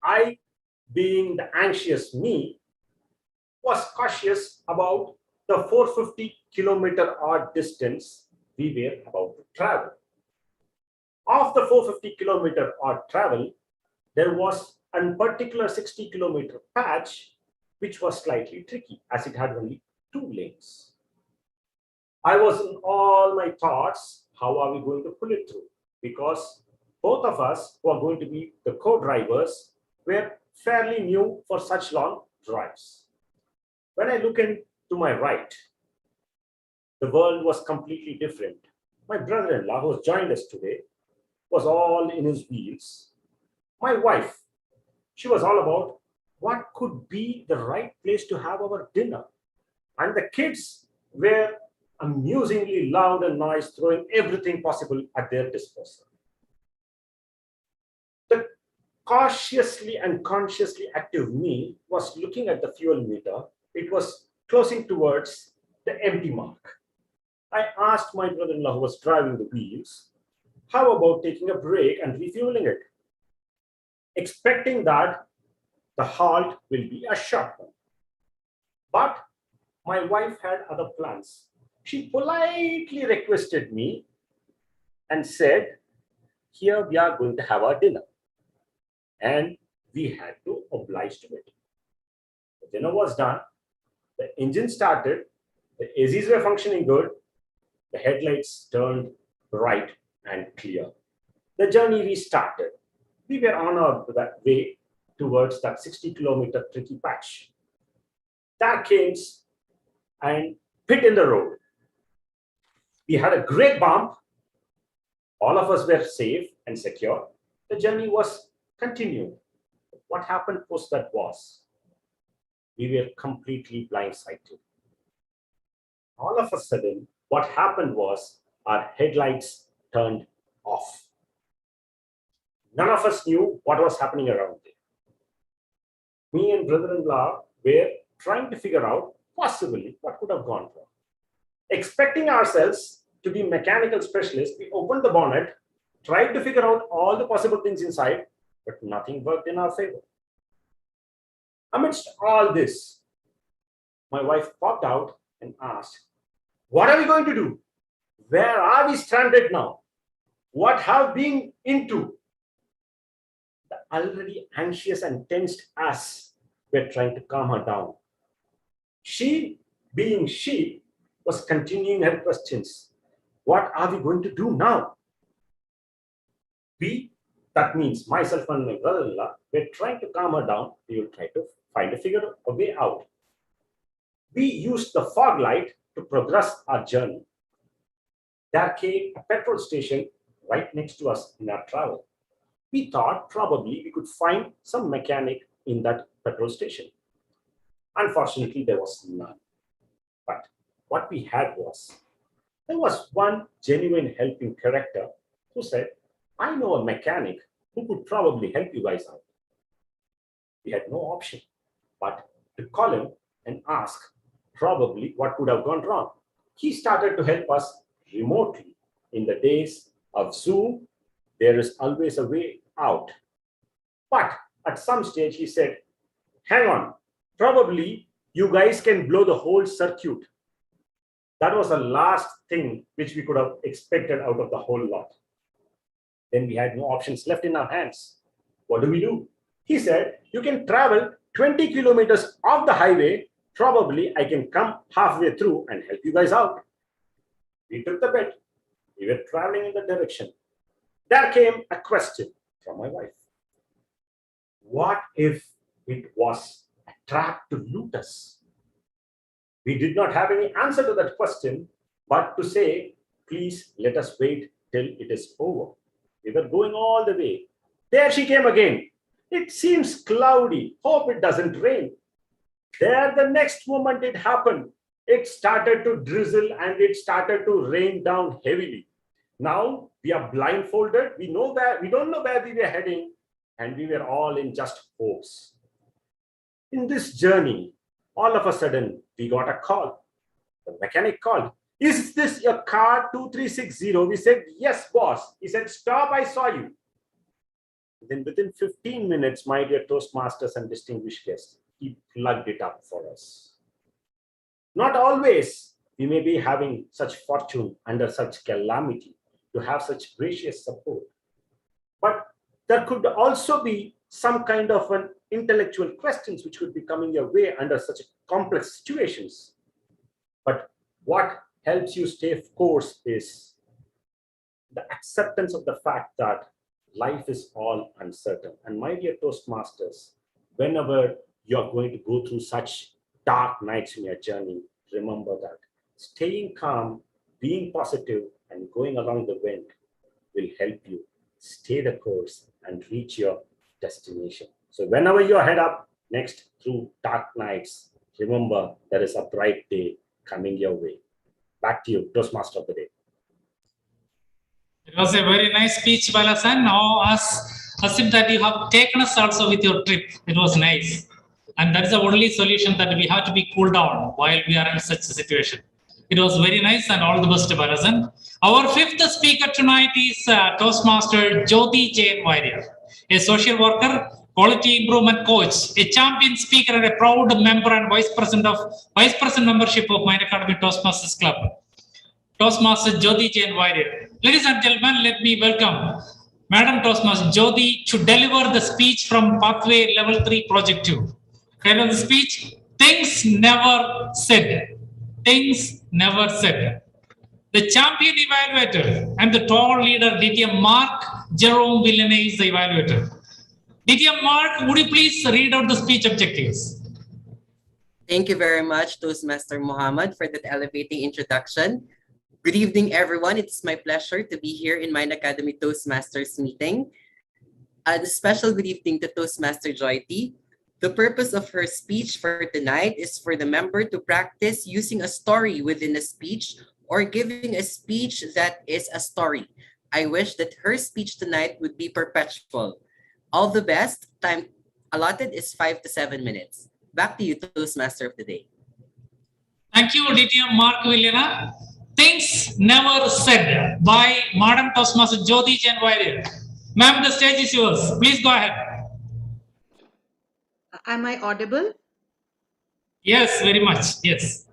I, being the anxious me, was cautious about the 450-kilometer odd distance we were about to travel. Of the 450-kilometer odd travel, there was a particular 60-kilometer patch which was slightly tricky as it had only 2 lanes. I was in all my thoughts, how are we going to pull it through? Because both of us who are going to be the co-drivers were fairly new for such long drives. When I look into my right, the world was completely different. My brother-in-law, who has joined us today, was all in his wheels. My wife, she was all about what could be the right place to have our dinner. And the kids were amusingly loud and noise, throwing everything possible at their disposal. The cautiously and consciously active me was looking at the fuel meter. It was closing towards the empty mark. I asked my brother-in-law, who was driving the wheels, how about taking a break and refueling it? Expecting that the halt will be a short one. But my wife had other plans. She politely requested me and said, here we are going to have our dinner. And we had to oblige to it. The dinner was done. The engine started. The ACs were functioning good. The headlights turned bright and clear. The journey restarted. We were on our way towards that 60-kilometer tricky patch. There came and pit in the road. We had a great bump. All of us were safe and secure. The journey was continued. What happened post that was, we were completely blindsided. All of a sudden, what happened was our headlights turned off. None of us knew what was happening around there. Me and brother-in-law were trying to figure out possibly what could have gone wrong. Expecting ourselves to be mechanical specialists, we opened the bonnet, tried to figure out all the possible things inside, but nothing worked in our favor. Amidst all this, my wife popped out and asked, what are we going to do? Where are we stranded now? What have been into? The already anxious and tensed us were trying to calm her down. She, being she, was continuing her questions. What are we going to do now? We, that means myself and my brother-in-law, were trying to calm her down. We will try to find a way out. We used the fog light to progress our journey. There came a petrol station right next to us in our travel. We thought probably we could find some mechanic in that petrol station. Unfortunately, there was none. But what we had was, there was one genuine helping character who said, I know a mechanic who could probably help you guys out. We had no option but to call him and ask probably what could have gone wrong. He started to help us remotely. In the days of Zoom, there is always a way out. But at some stage, he said, hang on, probably you guys can blow the whole circuit. That was the last thing which we could have expected out of the whole lot. Then we had no options left in our hands. What do? He said, you can travel 20 kilometers off the highway. Probably I can come halfway through and help you guys out. We took the bet. We were traveling in that direction. There came a question from my wife. What if it was a trap to loot us? We did not have any answer to that question, but to say, please let us wait till it is over. We were going all the way. There she came again. It seems cloudy. Hope it doesn't rain. There, the next moment it happened. It started to drizzle and it started to rain down heavily. Now we are blindfolded. We don't know where we were heading, and we were all in just hopes. In this journey, all of a sudden, we got a call. The mechanic called. Is this your car 2360? We said, yes, boss. He said, stop, I saw you. Then within 15 minutes, my dear Toastmasters and distinguished guests, he plugged it up for us. Not always we may be having such fortune under such calamity to have such gracious support. But there could also be some kind of an intellectual questions which could be coming your way under such complex situations. But what helps you stay course is the acceptance of the fact that life is all uncertain. And my dear Toastmasters, whenever you're going to go through such dark nights in your journey, remember that staying calm, being positive, and going along the wind will help you stay the course and reach your destination. So whenever you head up next through dark nights, remember there is a bright day coming your way. Back to you, Toastmaster of the day. It was a very nice speech, Balasan. Now, as if that you have taken us also with your trip. It was nice. And that is the only solution, that we have to be cooled down while we are in such a situation. It was very nice, and all the best, Balasan. Our fifth speaker tonight is Toastmaster Jyoti Jain Vaidya, a social worker, quality improvement coach, a champion speaker, and a proud member and vice president membership of Mind Academy Toastmasters Club. Toastmaster Jyoti Jain Vaidya. Ladies and gentlemen, let me welcome Madam Toastmaster Jyoti to deliver the speech from Pathway Level 3 Project 2. Kind of the speech, Things Never Said. Things Never Said. The champion evaluator and the tall leader, DTM Mark Jerome Villeneuve is the evaluator. DTM Mark, would you please read out the speech objectives? Thank you very much, Toastmaster Muhammad, for that elevating introduction. Good evening, everyone. It's my pleasure to be here in Mind Academy Toastmasters meeting. A special good evening to Toastmaster Jyoti. The purpose of her speech for tonight is for the member to practice using a story within a speech or giving a speech that is a story. I wish that her speech tonight would be perpetual. All the best. Time allotted is 5 to 7 minutes. Back to you, Toastmaster of the day. Thank you, DTM Mark Villena. Things Never Said by Madam Toastmaster Jyoti Jain Vaidya. Ma'am, the stage is yours. Please go ahead. Am I audible? Yes, very much. Yes.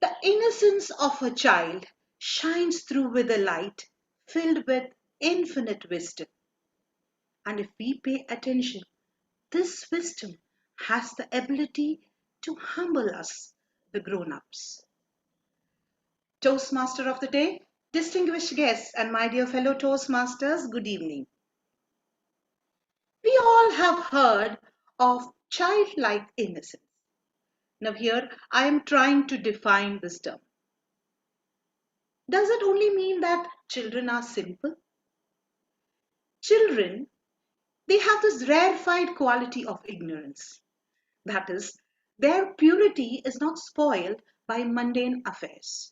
The innocence of a child shines through with a light filled with infinite wisdom. And if we pay attention, this wisdom has the ability to humble us, the grown-ups. Toastmaster of the day, distinguished guests, and my dear fellow Toastmasters, good evening. We all have heard of childlike innocence. Now here I am trying to define this term. Does it only mean that children are simple? Children, they have this rarefied quality of ignorance. That is, their purity is not spoiled by mundane affairs.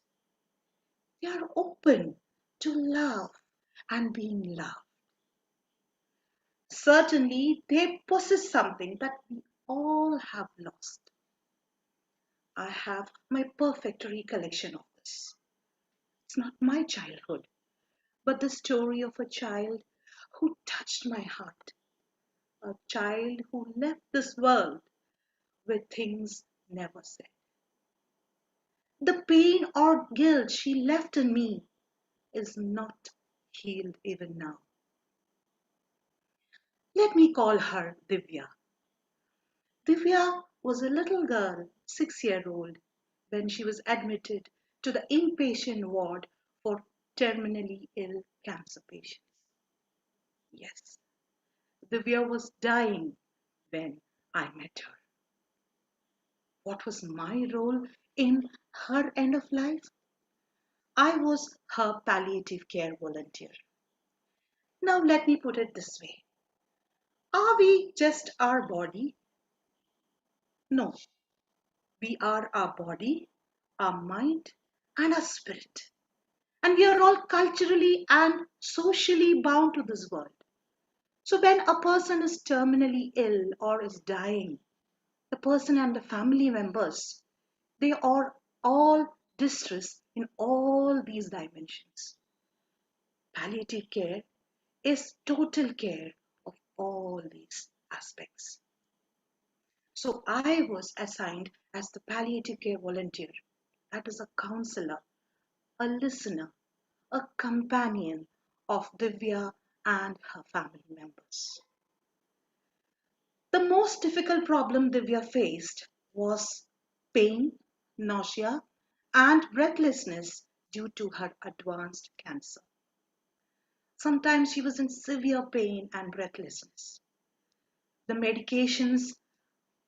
They are open to love and being loved. Certainly, they possess something that we all have lost. I have my perfect recollection of this. It's not my childhood, but the story of a child who touched my heart. A child who left this world with things never said. The pain or guilt she left in me is not healed even now. Let me call her Divya. Divya was a little girl, 6-year-old, when she was admitted to the inpatient ward for terminally ill cancer patients. Yes, Divya was dying when I met her. What was my role in her end of life? I was her palliative care volunteer. Now let me put it this way. Are we just our body? No. We are our body, our mind, and our spirit. And we are all culturally and socially bound to this world. So when a person is terminally ill or is dying, the person and the family members, they are all distressed in all these dimensions. Palliative care is total care of all these aspects. So I was assigned as the palliative care volunteer, that is a counselor, a listener, a companion of Divya and her family members. The most difficult problem Divya faced was pain nausea, and breathlessness due to her advanced cancer. Sometimes she was in severe pain and breathlessness. The medications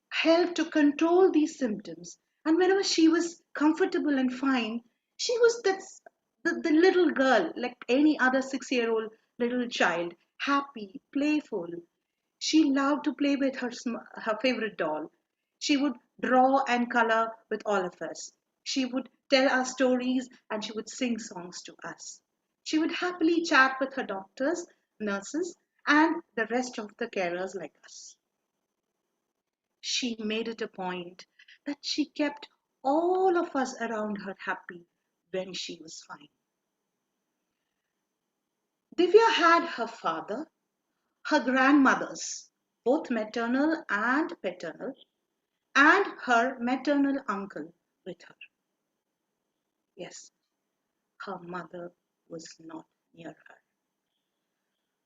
helped to control these symptoms, and whenever she was comfortable and fine, she was the little girl like any other 6-year-old little child, happy, playful. She loved to play with her favorite doll. She would draw and color with all of us. She would tell us stories and she would sing songs to us. She would happily chat with her doctors, nurses, and the rest of the carers like us. She made it a point that she kept all of us around her happy when she was fine. Divya had her father, her grandmothers, both maternal and paternal, and her maternal uncle with her. Yes, her mother was not near her.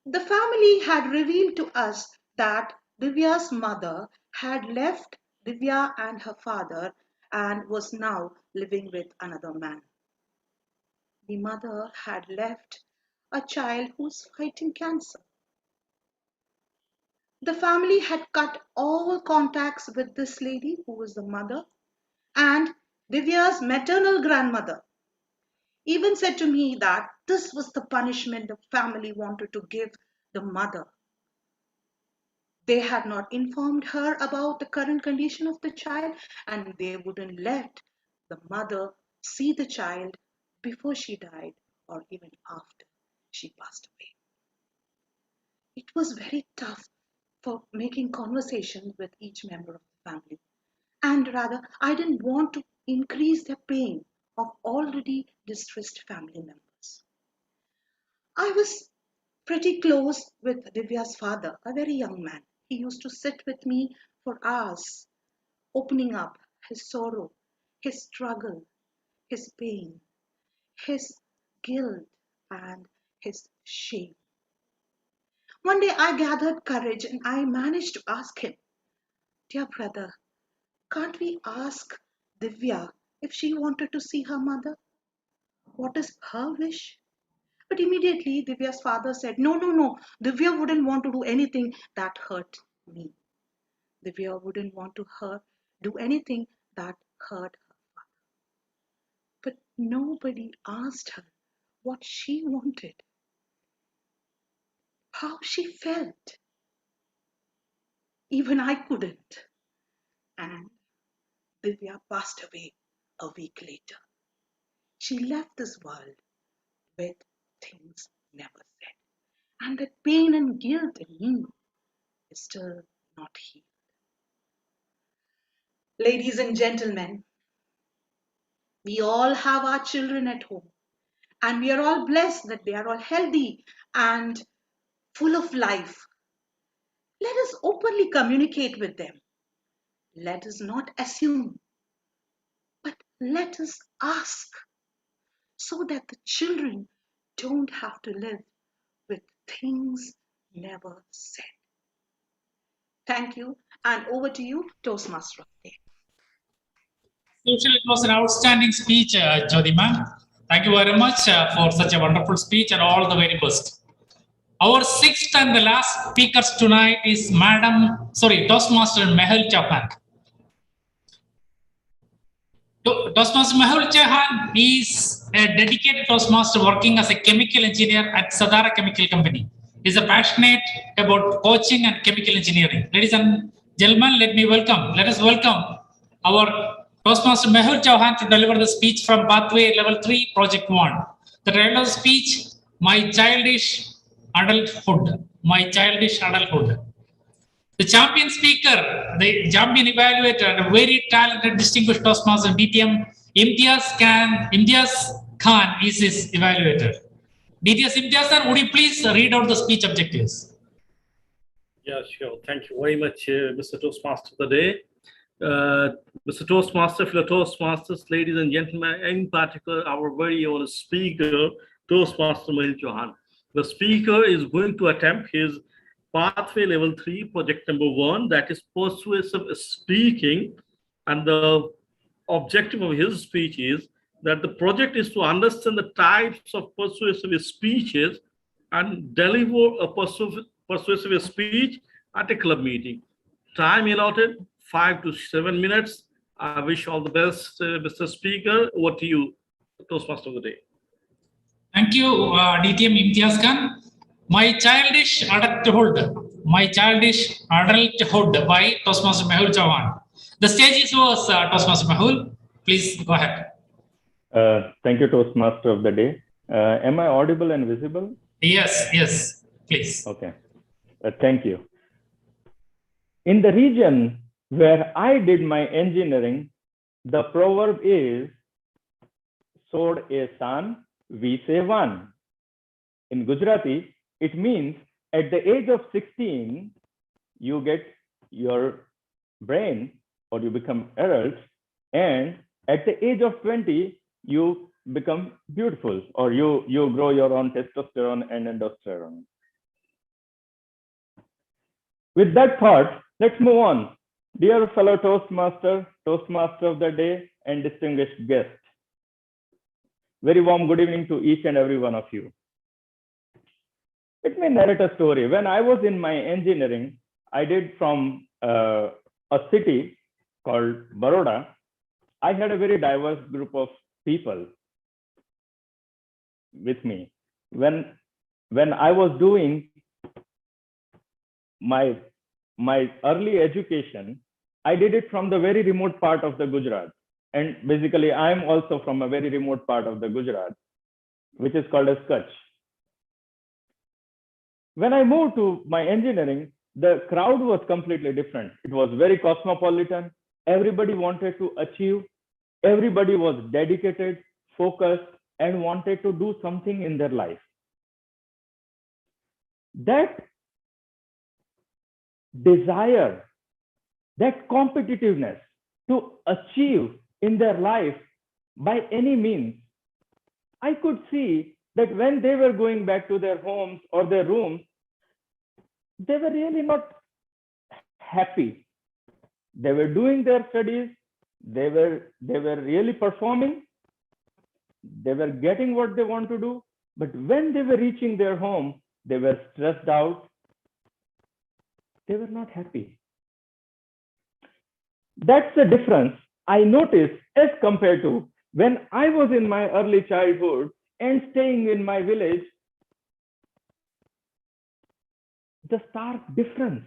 The family had revealed to us that Divya's mother had left Divya and her father and was now living with another man. The mother had left a child who was fighting cancer. The family had cut all contacts with this lady who was the mother, and Divya's maternal grandmother even said to me that this was the punishment the family wanted to give the mother. They had not informed her about the current condition of the child, and they wouldn't let the mother see the child before she died or even after she passed away. It was very tough for making conversation with each member of the family. And rather, I didn't want to increase the pain of already distressed family members. I was pretty close with Divya's father, a very young man. He used to sit with me for hours, opening up his sorrow, his struggle, his pain, his guilt, and his shame. One day I gathered courage and I managed to ask him, "Dear brother, can't we ask Divya if she wanted to see her mother? What is her wish?" But immediately Divya's father said, No, Divya wouldn't want to do anything that hurt me. Divya wouldn't want to do anything that hurt her father. But nobody asked her what she wanted, how she felt. Even I couldn't. And Divya passed away a week later. She left this world with things never said. And that pain and guilt in me is still not healed. Ladies and gentlemen, we all have our children at home, and we are all blessed that they are all healthy and full of life. Let us openly communicate with them. Let us not assume, but let us ask, so that the children don't have to live with things never said. Thank you, and over to you, Toastmaster of the Day. It was an outstanding speech, Jyothiman. Thank you very much for such a wonderful speech and all the very best. Our sixth and the last speakers tonight is Toastmaster Mehul Chauhan. Toastmaster Mehul Chauhan is a dedicated Toastmaster working as a chemical engineer at Sadara Chemical Company. He is passionate about coaching and chemical engineering. Ladies and gentlemen, let us welcome our Toastmaster Mehul Chauhan to deliver the speech from Pathway Level 3, Project 1. The title of the speech, My Childish Adulthood. My Childish Adulthood. The champion speaker, the champion evaluator, and a very talented, distinguished Toastmaster DTM, Imtiaz Khan is his evaluator. DTS Imtiaz Khan, would you please read out the speech objectives? Yeah, sure. Thank you very much, Mr. Toastmaster of the Day. Mr. Toastmaster, fellow Toastmasters, ladies and gentlemen, in particular, our very own speaker, Toastmaster Mehul Chauhan. The speaker is going to attempt his Pathway Level 3, Project number 1, that is persuasive speaking. And the objective of his speech is that the project is to understand the types of persuasive speeches and deliver a persuasive speech at a club meeting. Time allotted 5 to 7 minutes. I wish all the best, Mr. Speaker. Over to you, Toastmaster of the day. Thank you, DTM Imtiaz Khan. My Childish Adulthood by Toastmaster Mehul Chavan. The stage is yours, Toastmaster Mehul. Please go ahead. Thank you, Toastmaster of the day. Am I audible and visible? Yes, please. Okay. Thank you. In the region where I did my engineering, the proverb is, Sod e san, we say one. In Gujarati, it means at the age of 16, you get your brain or you become adult, and at the age of 20, you become beautiful or you grow your own testosterone and endosterone. With that thought, let's move on. Dear fellow Toastmaster, Toastmaster of the day, and distinguished guest, very warm good evening to each and every one of you. Let me narrate a story. When I was in my engineering, I did from a city called Baroda. I had a very diverse group of people with me. When I was doing my early education, I did it from the very remote part of the Gujarat. And basically, I'm also from a very remote part of the Gujarat, which is called as Kutch. When I moved to my engineering, the crowd was completely different. It was very cosmopolitan. Everybody wanted to achieve. Everybody was dedicated, focused, and wanted to do something in their life. That desire, that competitiveness to achieve in their life by any means, I could see that when they were going back to their homes or their rooms, they were really not happy. They were doing their studies. They were really performing. They were getting what they want to do. But when they were reaching their home, they were stressed out. They were not happy. That's the difference I noticed as compared to when I was in my early childhood and staying in my village. The stark difference.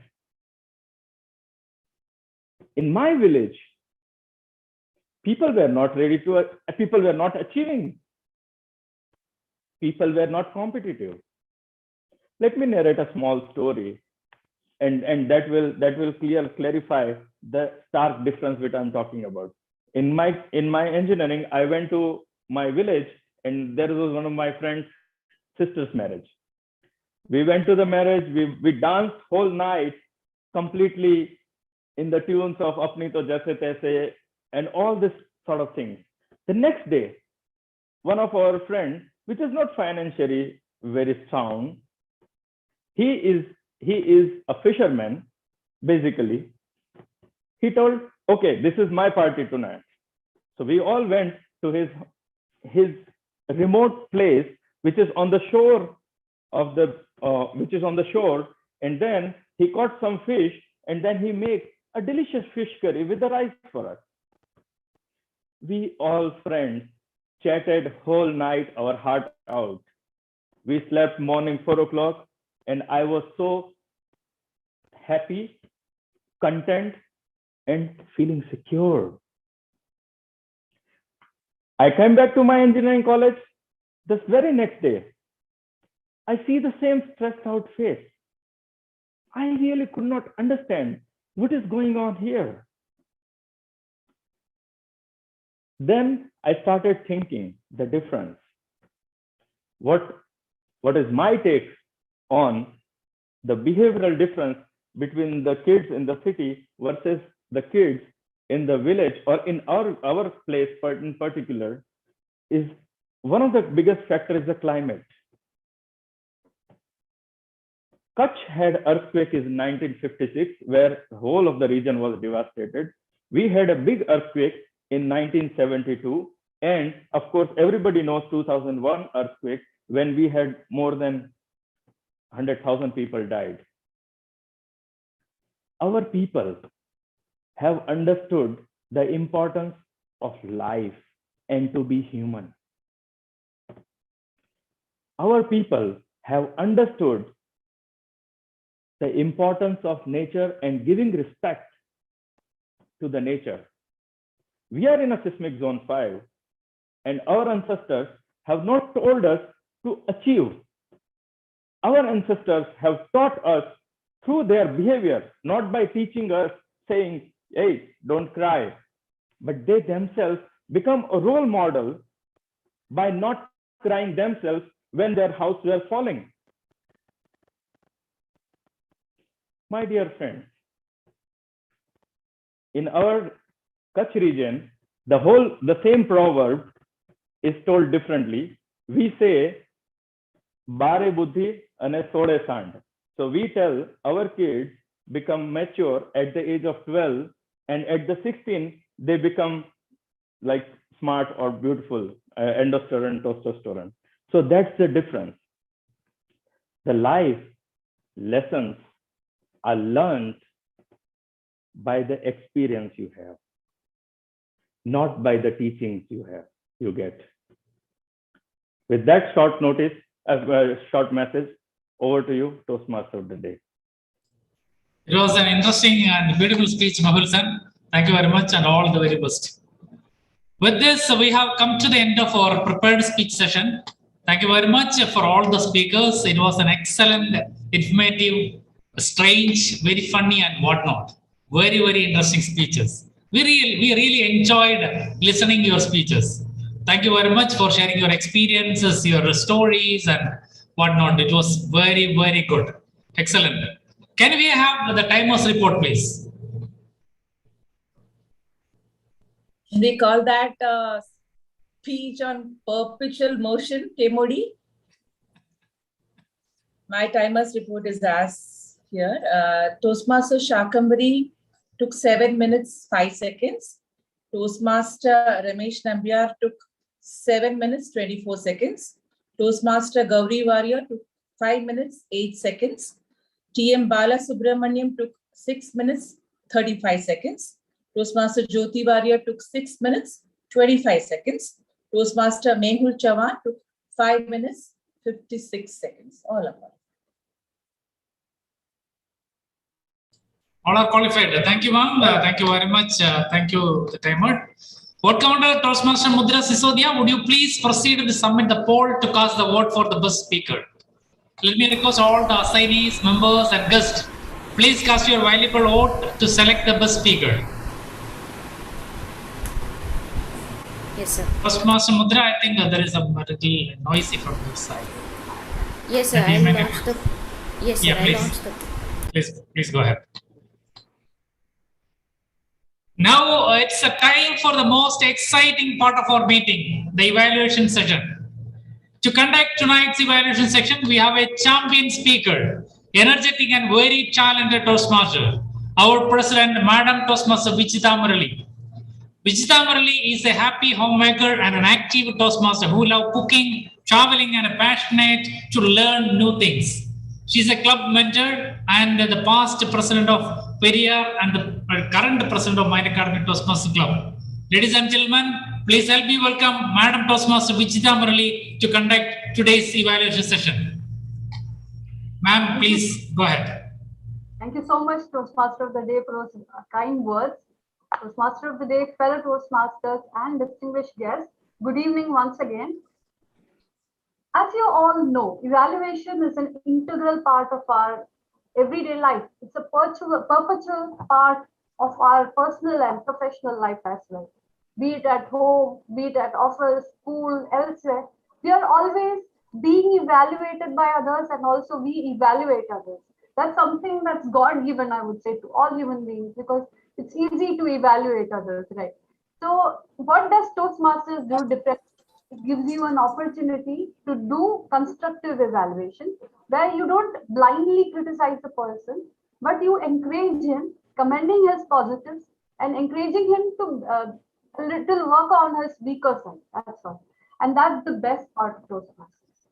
In my village, people were not achieving. People were not competitive. Let me narrate a small story, and that will clarify the stark difference which I'm talking about. In my engineering, I went to my village, and there was one of my friend's sister's marriage. We went to the marriage. We danced whole night, completely in the tunes of Apni To Jaise Taise and all this sort of things. The next day, one of our friends, which is not financially very sound, he is a fisherman, basically. He told, okay, this is my party tonight. So we all went to his remote place, which is on the shore of and then he caught some fish, and then he made a delicious fish curry with the rice for us. We all friends chatted whole night our heart out. We slept morning 4 o'clock, and I was so happy, content, and feeling secure. I came back to my engineering college. This very next day, I see the same stressed out face. I really could not understand what is going on here. Then I started thinking the difference. What is my take on the behavioral difference between the kids in the city versus the kids in the village, or in our place in particular, is one of the biggest factors is the climate. Kutch had earthquake in 1956, where the whole of the region was devastated. We had a big earthquake in 1972. And of course, everybody knows 2001 earthquake, when we had more than 100,000 people died. Our people have understood the importance of life and to be human. Our people have understood the importance of nature and giving respect to the nature. We are in a seismic zone 5, and our ancestors have not told us to achieve. Our ancestors have taught us through their behavior, not by teaching us, saying, hey, don't cry, but they themselves become a role model by not crying themselves when their house were falling. My dear friends, in our Kutch region, the same proverb is told differently. We say, Bare buddhi ane sode sand. So we tell our kids become mature at the age of 12, and at the 16, they become like smart or beautiful, endosterone, testosterone. So that's the difference. The life lessons are learned by the experience you have, not by the teachings you get. With that short notice, short message, over to you, Toastmaster of the Day. It was an interesting and beautiful speech, Mahul-san. Thank you very much and all the very best. With this, we have come to the end of our prepared speech session. Thank you very much for all the speakers. It was an excellent, informative, strange, very funny and whatnot. Very, very interesting speeches. We really enjoyed listening to your speeches. Thank you very much for sharing your experiences, your stories and whatnot. It was very, very good. Excellent. Can we have the timers report, please? We call that speech on perpetual motion, KMOD. My timers report is as here. Toastmaster Shakambari took 7 minutes, 5 seconds. Toastmaster Ramesh Nambiar took 7 minutes, 24 seconds. Toastmaster Gauri Warrior took 5 minutes, 8 seconds. TM Bala Subramaniam took 6 minutes, 35 seconds. Toastmaster Jyoti Warrior took 6 minutes, 25 seconds. Toastmaster Mehul Chavan took 5 minutes, 56 seconds. All of them. All are qualified. Thank you, ma'am. Thank you very much. Thank you, the timer. Vote counter, Toastmaster Mudra Sisodia, would you please proceed to submit the poll to cast the vote for the best speaker? Let me request all the assignees, members, and guests, please cast your valuable vote to select the best speaker. Yes, sir. Toastmaster Mudra, I think there is a little noisy from your side. Yes, sir. I launched the. Yes, sir. Yeah, I please. launched the. Please go ahead. Now it's a time for the most exciting part of our meeting, the evaluation session. To conduct tonight's evaluation section, we have a champion speaker, energetic and very talented Toastmaster, our President, Madam Toastmaster Vichita Murali. Vichita Murali is a happy homemaker and an active Toastmaster who loves cooking, traveling, and passionate to learn new things. She is a club mentor and the past president of Periyar and the current president of Minor Academy Toastmaster Club. Ladies and gentlemen, please help me welcome Madam Toastmaster Vichita Murali to conduct today's evaluation session. Ma'am, please go ahead. Thank you so much, Toastmaster of the Day, for those kind words. Toastmaster of the Day, fellow Toastmasters and distinguished guests, good evening once again. As you all know, evaluation is an integral part of our everyday life. It's a perpetual part of our personal and professional life as well. Be it at home, be it at office, school, elsewhere, we are always being evaluated by others and also we evaluate others. That's something that's God-given, I would say, to all human beings because it's easy to evaluate others, right? So what does Toastmasters do differently? It gives you an opportunity to do constructive evaluation where you don't blindly criticize the person, but you encourage him, commending his positives and encouraging him to a little work on his weaker side. That's all. And that's the best part of Toastmasters.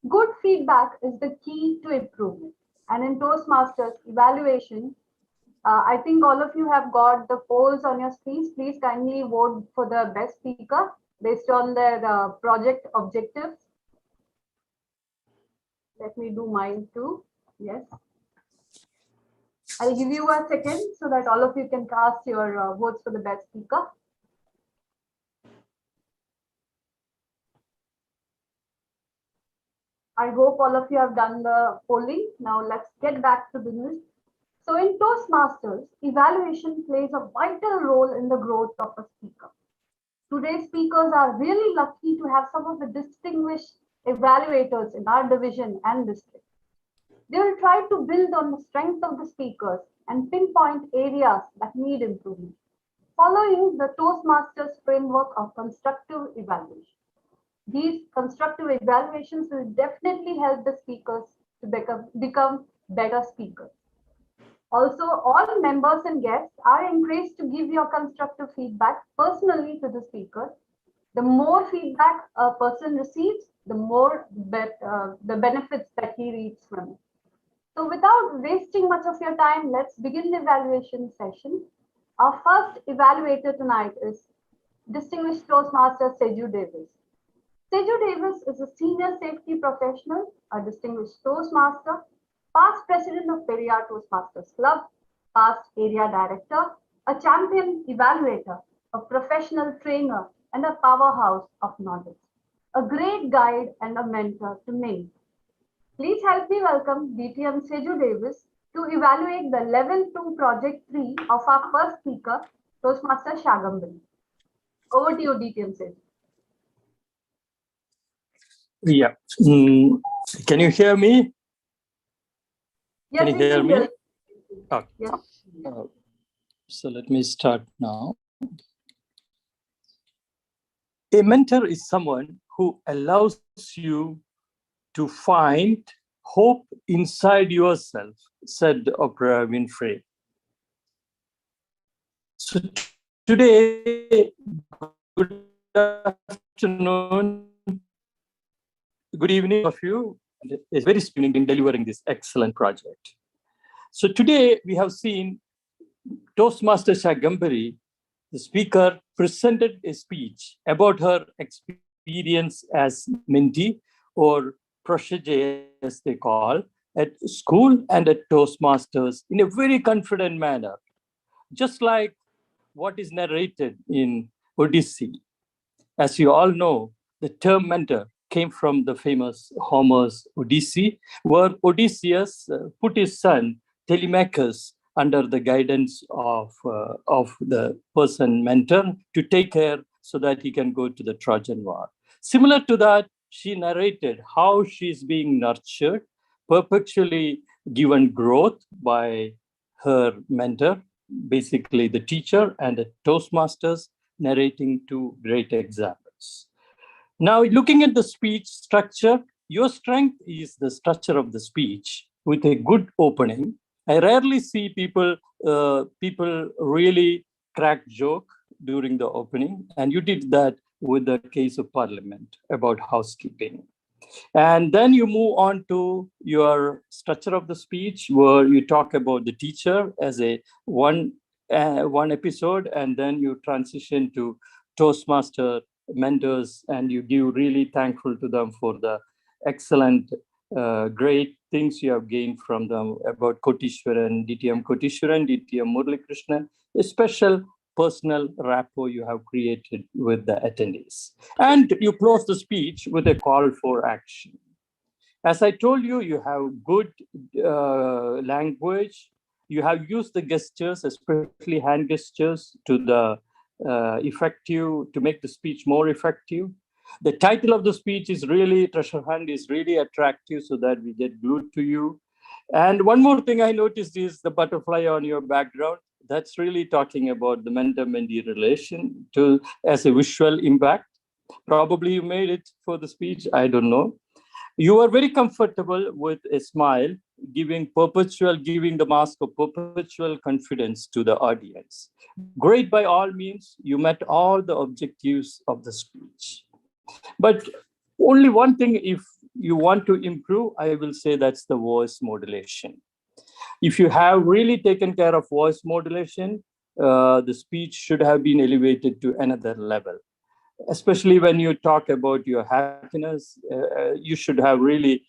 Good feedback is the key to improvement. And in Toastmasters evaluation, I think all of you have got the polls on your screens. Please kindly vote for the best speaker based on their project objectives. Let me do mine too. Yes. I'll give you a second so that all of you can cast your votes for the best speaker. I hope all of you have done the polling. Now let's get back to business. So in Toastmasters, evaluation plays a vital role in the growth of a speaker. Today's speakers are really lucky to have some of the distinguished evaluators in our division and district. They will try to build on the strength of the speakers and pinpoint areas that need improvement, following the Toastmasters framework of constructive evaluation. These constructive evaluations will definitely help the speakers to become better speakers. Also, all members and guests are encouraged to give your constructive feedback personally to the speaker. The more feedback a person receives, the more the benefits that he reaps from it. So without wasting much of your time, let's begin the evaluation session. Our first evaluator tonight is Distinguished Toastmaster Seju Davis. Seju Davis is a senior safety professional, a distinguished Toastmaster, past president of Periyar Toastmasters Club, past area director, a champion evaluator, a professional trainer, and a powerhouse of knowledge, a great guide and a mentor to many. Please help me welcome DTM Seju Davis to evaluate the Level 2 Project 3 of our first speaker, Toastmaster Shagambari. Over to you, DTM Seju. Yeah. Can you hear me? Yes, Can you hear me? Okay. Yes. So let me start now. A mentor is someone who allows you to find hope inside yourself, said Oprah Winfrey. So today, good afternoon, good evening of you. It's very spinning in delivering this excellent project. So today we have seen Toastmaster Shagambari, the speaker, presented a speech about her experience as mentee or protégé, as they call, at school and at Toastmasters in a very confident manner, just like what is narrated in Odyssey. As you all know, the term mentor came from the famous Homer's Odyssey, where Odysseus put his son Telemachus under the guidance of the person mentor to take care so that he can go to the Trojan War. Similar to that, she narrated how she's being nurtured, perpetually given growth by her mentor, basically the teacher and the Toastmasters, narrating two great examples. Now, looking at the speech structure, your strength is the structure of the speech with a good opening. I rarely see people really crack joke during the opening, and you did that with the case of Parliament about housekeeping. And then you move on to your structure of the speech, where you talk about the teacher as a one episode, and then you transition to Toastmaster mentors, and you give really thankful to them for the excellent, great things you have gained from them about Kotishwaran, DTM Kotishwaran, DTM Murali Krishnan, a special personal rapport you have created with the attendees. And you close the speech with a call for action. As I told you, you have good language. You have used the gestures, especially hand gestures, to the to make the speech more effective. The title of the speech is really, Treasure Hunt, is really attractive so that we get glued to you. And one more thing I noticed is the butterfly on your background. That's really talking about the mentor-mentee relation as a visual impact. Probably you made it for the speech, I don't know. You are very comfortable with a smile, giving the mask of perpetual confidence to the audience. Great by all means, you met all the objectives of the speech. But only one thing, if you want to improve, I will say that's the voice modulation. If you have really taken care of voice modulation, the speech should have been elevated to another level. Especially when you talk about your happiness, you should have really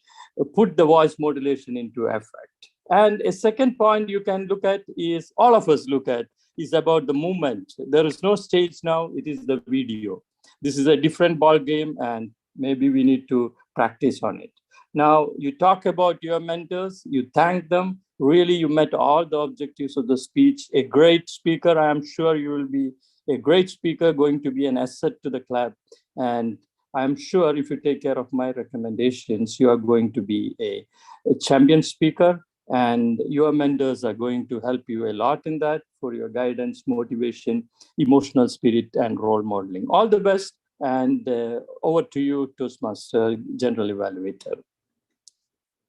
put the voice modulation into effect. And a second point you can look at is, all of us look at, is about the movement. There is no stage now, it is the video. This is a different ball game, and maybe we need to practice on it. Now, you talk about your mentors, you thank them. Really, you met all the objectives of the speech. A great speaker, I am sure you will be a great speaker, going to be an asset to the club. And I'm sure if you take care of my recommendations, you are going to be a champion speaker, and your mentors are going to help you a lot in that for your guidance, motivation, emotional spirit, and role modeling. All the best, and over to you, Toastmaster General Evaluator.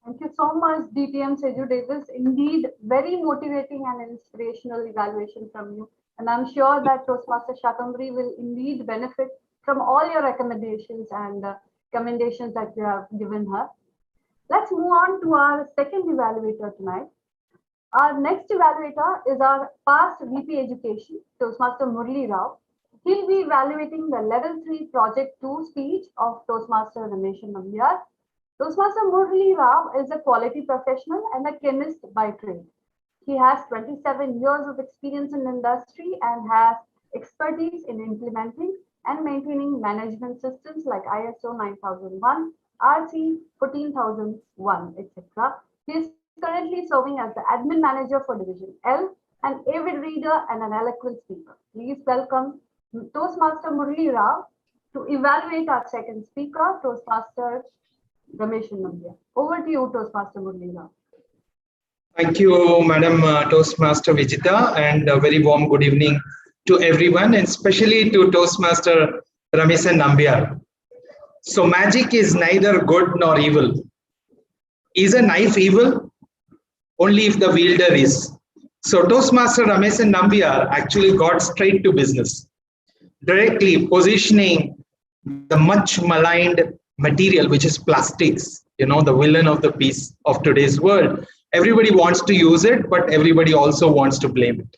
Thank you so much, DTM Seju Davis. Indeed, very motivating and inspirational evaluation from you. And I'm sure that Toastmaster Shakambri will indeed benefit from all your recommendations and commendations that you have given her. Let's move on to our second evaluator tonight. Our next evaluator is our past VP Education, Toastmaster Murli Rao. He'll be evaluating the Level 3 Project 2 speech of Toastmaster Ramesh Nambiar. Toastmaster Murli Rao is a quality professional and a chemist by trade. He has 27 years of experience in the industry and has expertise in implementing and maintaining management systems like ISO 9001, RC 14001, etc. He is currently serving as the admin manager for Division L, an avid reader and an eloquent speaker. Please welcome Toastmaster Murli Rao to evaluate our second speaker, Toastmaster Ramesh Nambiar. Over to you, Toastmaster Murli Rao. Thank you, Madam Toastmaster Vijita, and a very warm good evening to everyone, and especially to Toastmaster Ramesh Nambiar. So magic is neither good nor evil. Is a knife evil? Only if the wielder is. So Toastmaster Ramesh Nambiar actually got straight to business, directly positioning the much maligned material, which is plastics, you know, the villain of the piece of today's world. Everybody wants to use it, but everybody also wants to blame it.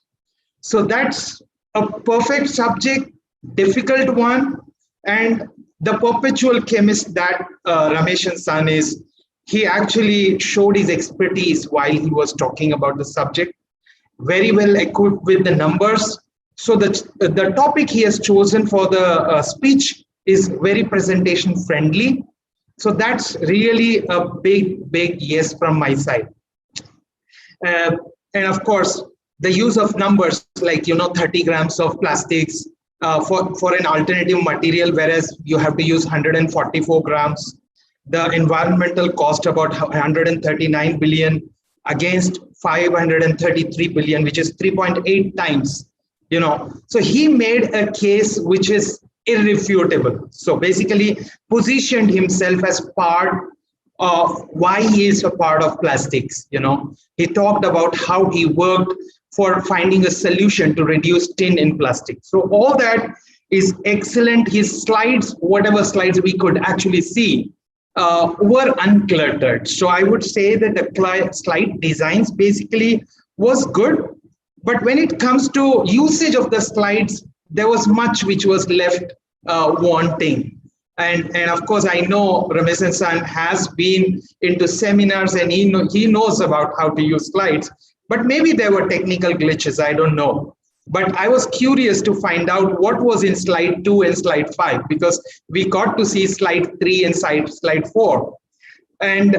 So that's a perfect subject, difficult one. And the perpetual chemist that Rameshan San is, he actually showed his expertise while he was talking about the subject, very well equipped with the numbers. So the topic he has chosen for the speech is very presentation friendly. So that's really a big yes from my side. And of course, the use of numbers like, 30 grams of plastics for an alternative material, whereas you have to use 144 grams. The environmental cost about 139 billion against 533 billion, which is 3.8 times, So he made a case which is irrefutable. So basically positioned himself as part of why he is a part of plastics. He talked about how he worked for finding a solution to reduce tin in plastic. So all that is excellent. His slides, whatever slides we could actually see, were uncluttered. So I would say that the slide designs basically was good, but when it comes to usage of the slides, there was much which was left wanting. And of course, I know Ramesh San has been into seminars and he knows about how to use slides, but maybe there were technical glitches, I don't know. But I was curious to find out what was in slide 2 and slide 5, because we got to see slide 3 and slide 4. And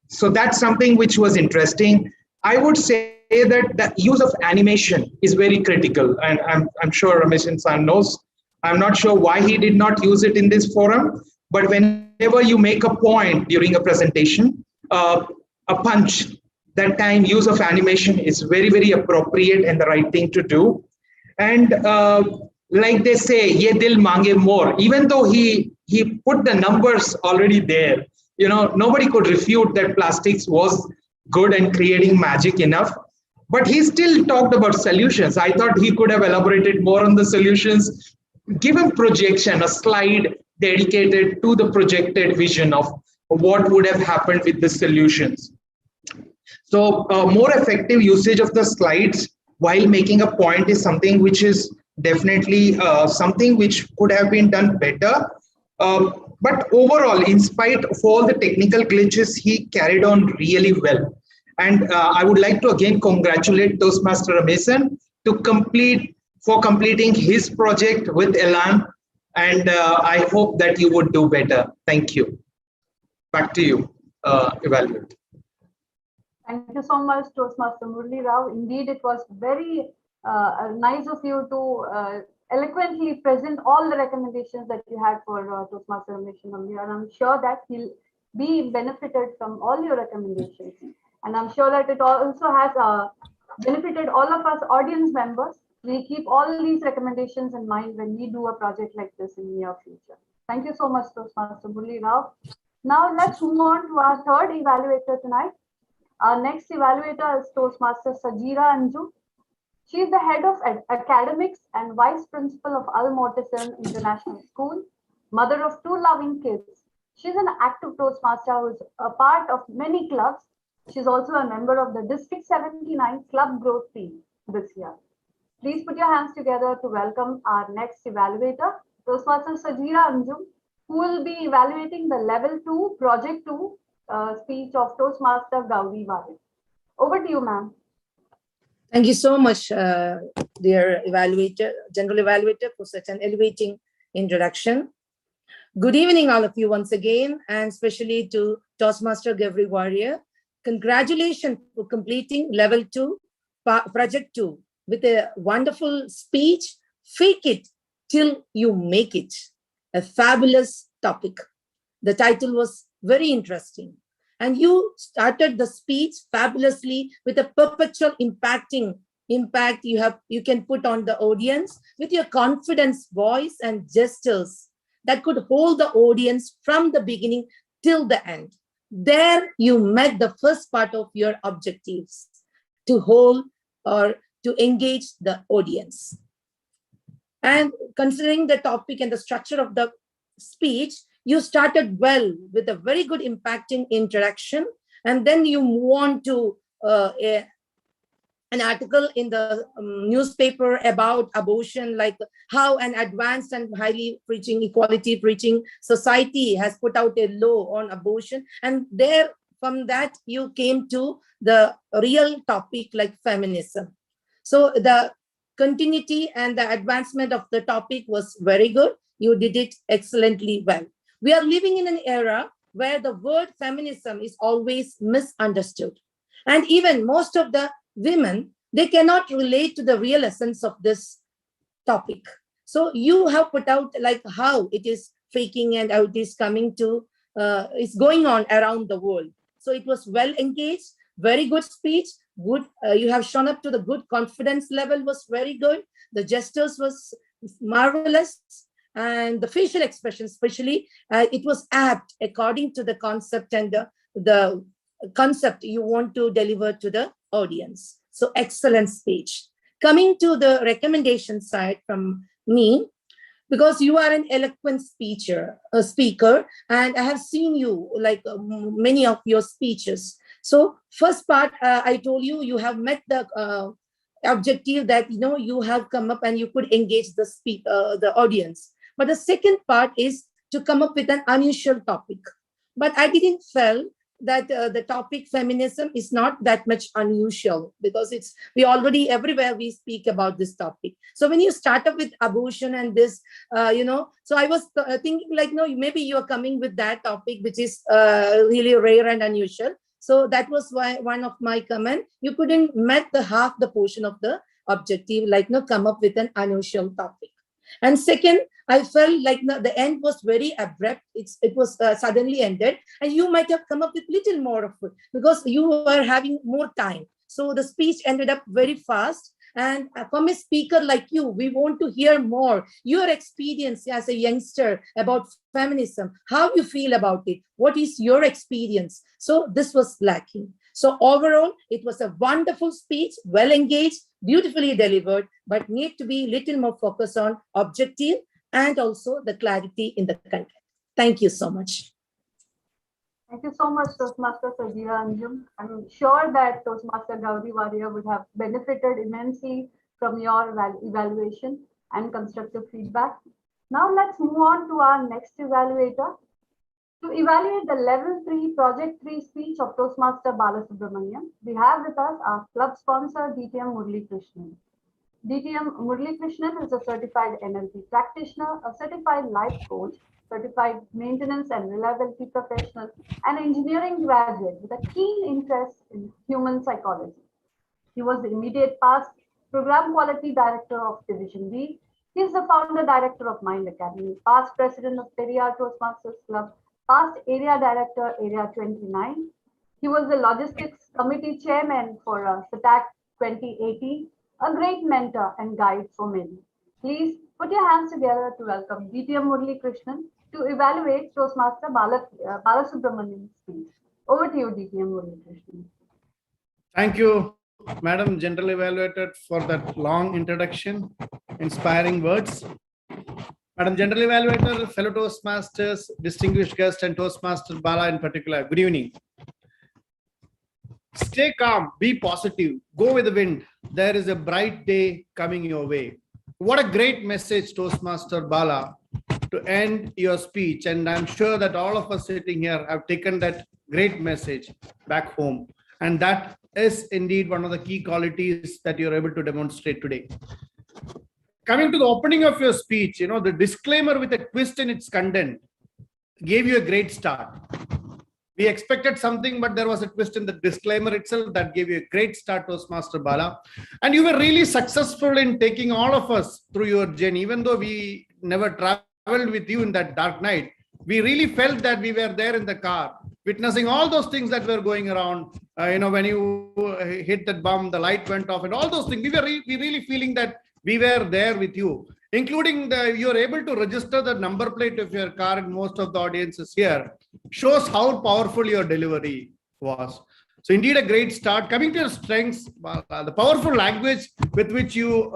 so that's something which was interesting. I would say that the use of animation is very critical. And I'm sure Ramesh San knows. I'm not sure why he did not use it in this forum, but whenever you make a point during a presentation, a punch, that time use of animation is very, very appropriate and the right thing to do. And like they say, ye dil mange more, even though he put the numbers already there, nobody could refute that plastics was good and creating magic enough. But he still talked about solutions. I thought he could have elaborated more on the solutions, given projection, a slide dedicated to the projected vision of what would have happened with the solutions. So more effective usage of the slides while making a point is something which is definitely something which could have been done better. But overall, in spite of all the technical glitches, he carried on really well. And I would like to again congratulate Toastmaster Amason for completing his project with Elan. And I hope that you would do better. Thank you. Back to you, Evaluate. Thank you so much, Toastmaster Murli Rao. Indeed, it was very nice of you to eloquently present all the recommendations that you had for Toastmaster Amason, and I'm sure that he'll be benefited from all your recommendations. And I'm sure that it also has benefited all of us audience members. We keep all these recommendations in mind when we do a project like this in the near future. Thank you so much, Toastmaster Murli Rao. Now let's move on to our third evaluator tonight. Our next evaluator is Toastmaster Sajira Anjum. She is the head of academics and vice principal of Al Mortison International School, mother of 2 loving kids. She's an active Toastmaster who is a part of many clubs. She's also a member of the District 79 Club Growth Team this year. Please put your hands together to welcome our next evaluator, Toastmaster Sajira Anjum, who will be evaluating the Level 2, Project 2 speech of Toastmaster Gauri Varid. Over to you, ma'am. Thank you so much, dear evaluator, general evaluator, for such an elevating introduction. Good evening, all of you once again, and especially to Toastmaster Gauri Warrior. Congratulations for completing Level 2, Project 2, with a wonderful speech, Fake It Till You Make It, a fabulous topic. The title was very interesting. And you started the speech fabulously with a perpetual impact you can put on the audience with your confidence, voice, and gestures that could hold the audience from the beginning till the end. There you met the first part of your objectives, to hold or to engage the audience. And considering the topic and the structure of the speech, you started well with a very good impacting introduction, and then you move on to an article in the newspaper about abortion, like how an advanced and highly equality preaching society has put out a law on abortion. And there, from that, you came to the real topic like feminism. So the continuity and the advancement of the topic was very good. You did it excellently well. We are living in an era where the word feminism is always misunderstood. And even most of the women, they cannot relate to the real essence of this topic. So you have put out like how it is faking and how it is coming to, it's going on around the world. So it was well engaged, very good speech, good. You have shown up to the good confidence level was very good. The gestures was marvelous. And the facial expression, especially, it was apt according to the concept and the concept you want to deliver to the audience. So excellent speech. Coming to the recommendation side from me, because you are an eloquent speaker, and I have seen you like many of your speeches. So first part, I told you, you have met the objective that, you have come up and you could engage the audience. But the second part is to come up with an unusual topic. But I didn't feel that the topic feminism is not that much unusual, because we already everywhere we speak about this topic. So when you start up with abortion and this, so I was thinking like, no, maybe you are coming with that topic, which is really rare and unusual. So that was why one of my comment, you couldn't met the half the portion of the objective, like come up with an unusual topic. And second, I felt like the end was very abrupt. It was suddenly ended, and you might have come up with little more of it because you were having more time. So the speech ended up very fast, And from a speaker like you, we want to hear more your experience as a youngster about feminism, how you feel about it, what is your experience. So this was lacking. So overall, it was a wonderful speech, well engaged, beautifully delivered, but need to be little more focused on objective and also the clarity in the content. Thank you so much. Thank you so much, Toastmaster Sajeera Anjum. I'm sure that Toastmaster Gauri Warrior would have benefited immensely from your evaluation and constructive feedback. Now let's move on to our next evaluator. To evaluate the Level 3 Project 3 speech of Toastmaster Balasubramaniam, we have with us our club sponsor, DTM Murli Krishnan. DTM Murli Krishnan is a certified NLP practitioner, a certified life coach, certified maintenance and reliability professional, and engineering graduate with a keen interest in human psychology. He was the immediate past Program Quality Director of Division B. He is the founder director of Mind Academy, past president of Periyar Toastmasters Club, past area director, Area 29. He was the logistics committee chairman for SATAC 2018, a great mentor and guide for many. Please put your hands together to welcome DTM Murli Krishnan to evaluate Toastmaster Balasubramanian's speech. Over to you, DTM Murli Krishnan. Thank you, Madam General Evaluator, for that long introduction, inspiring words. Madam General Evaluator, fellow Toastmasters, distinguished guest, and Toastmaster Bala in particular, good evening. Stay calm, be positive, go with the wind. There is a bright day coming your way. What a great message, Toastmaster Bala, to end your speech. And I'm sure that all of us sitting here have taken that great message back home. And that is indeed one of the key qualities that you're able to demonstrate today. Coming to the opening of your speech, the disclaimer with a twist in its content gave you a great start. We expected something, but there was a twist in the disclaimer itself that gave you a great start, Toastmaster Bala. And you were really successful in taking all of us through your journey. Even though we never traveled with you in that dark night, we really felt that we were there in the car, witnessing all those things that were going around. When you hit that bomb, the light went off and all those things. We really feeling that we were there with you, including you're able to register the number plate of your car, and most of the audiences here shows how powerful your delivery was. So indeed a great start. Coming to your strengths, the powerful language with which you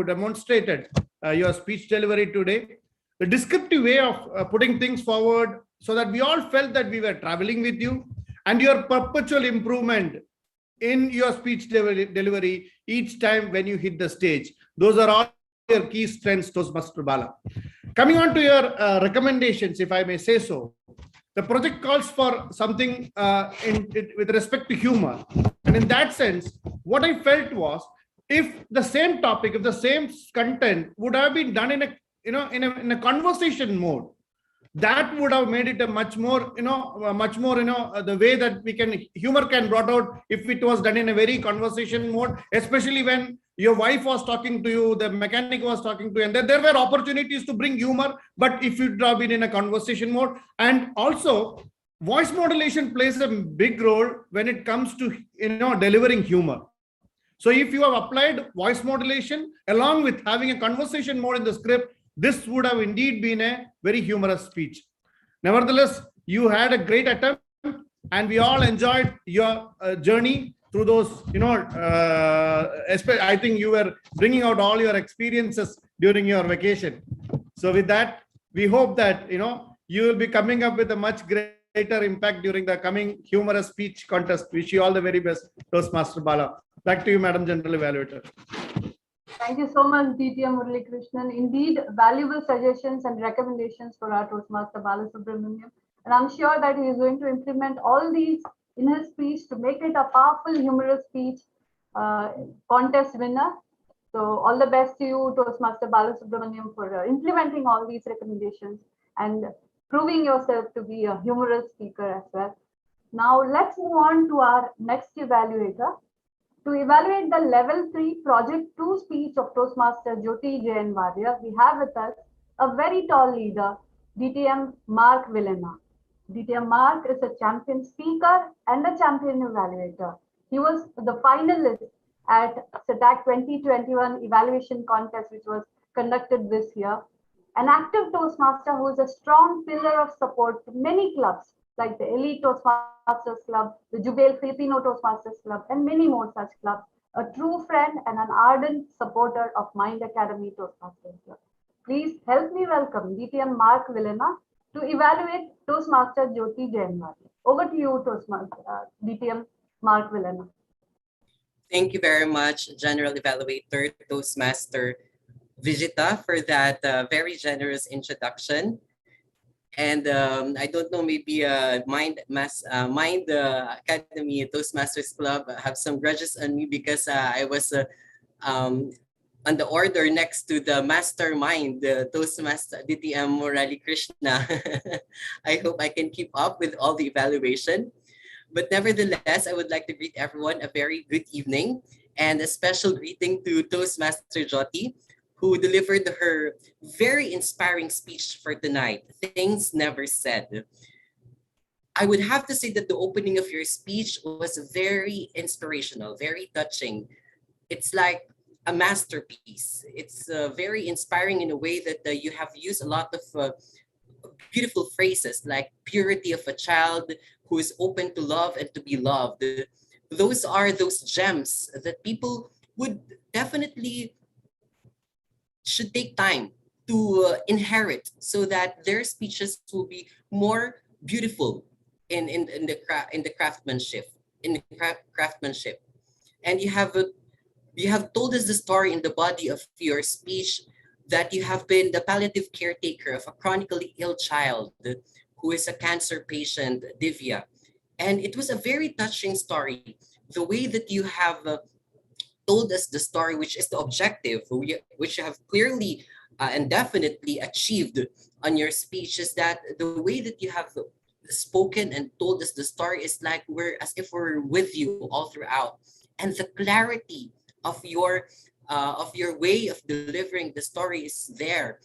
demonstrated your speech delivery today, the descriptive way of putting things forward so that we all felt that we were traveling with you, and your perpetual improvement in your speech delivery each time when you hit the stage. Those are all your key strengths, Toastmaster Bala. Coming on to your recommendations, if I may say so, the project calls for something with respect to humor. And in that sense, what I felt was, if the same topic, if the same content would have been done in a conversation mode, that would have made it a much more, the way that humor can brought out if it was done in a very conversation mode, especially when your wife was talking to you, the mechanic was talking to you, and there were opportunities to bring humor, but if it would have been in a conversation mode. And also, voice modulation plays a big role when it comes to, delivering humor. So if you have applied voice modulation along with having a conversation mode in the script, this would have indeed been a very humorous speech. Nevertheless, you had a great attempt, and we all enjoyed your journey through those, I think you were bringing out all your experiences during your vacation. So with that, we hope that, you will be coming up with a much greater impact during the coming humorous speech contest. Wish you all the very best, Toastmaster Bala. Back to you, Madam General Evaluator. Thank you so much, DTM Murli Krishnan. Indeed, valuable suggestions and recommendations for our Toastmaster Balasubramaniam. And I'm sure that he is going to implement all these in his speech to make it a powerful, humorous speech contest winner. So all the best to you, Toastmaster Balasubramaniam, for implementing all these recommendations and proving yourself to be a humorous speaker as well. Now let's move on to our next evaluator. To evaluate the Level 3 Project 2 speech of Toastmaster Jyoti Jain Warrior, we have with us a very tall leader, DTM Mark Villena. DTM Mark is a champion speaker and a champion evaluator. He was the finalist at SETAC 2021 evaluation contest, which was conducted this year. An active Toastmaster who is a strong pillar of support to many clubs like the Elite Toastmasters Club, the Jubail Filipino Toastmasters Club, and many more such clubs. A true friend and an ardent supporter of Mind Academy Toastmasters Club. Please help me welcome DTM Mark Villena to evaluate Toastmaster Jyoti Jainwari. Over to you, Toastmaster DTM Mark Villena. Thank you very much, General Evaluator Toastmaster Vijita, for that very generous introduction. And I don't know, maybe Mind Academy Toastmasters Club have some grudges on me because I was on the order next to the mastermind, the Toastmaster DTM Murali Krishna. I hope I can keep up with all the evaluation. But nevertheless, I would like to greet everyone a very good evening, and a special greeting to Toastmaster Jyoti, who delivered her very inspiring speech for tonight, Things Never Said. I would have to say that the opening of your speech was very inspirational, very touching. It's like a masterpiece. It's very inspiring in a way that you have used a lot of beautiful phrases like purity of a child who is open to love and to be loved. Those are those gems that people would definitely should take time to inherit so that their speeches will be more beautiful in the craftsmanship. And you have told us the story in the body of your speech that you have been the palliative caretaker of a chronically ill child who is a cancer patient, Divya. And it was a very touching story. The way that you have told us the story, which is the objective, which you have clearly and definitely achieved on your speech, is that the way that you have spoken and told us the story is like we're as if we're with you all throughout. And the clarity of your way of delivering the story is there.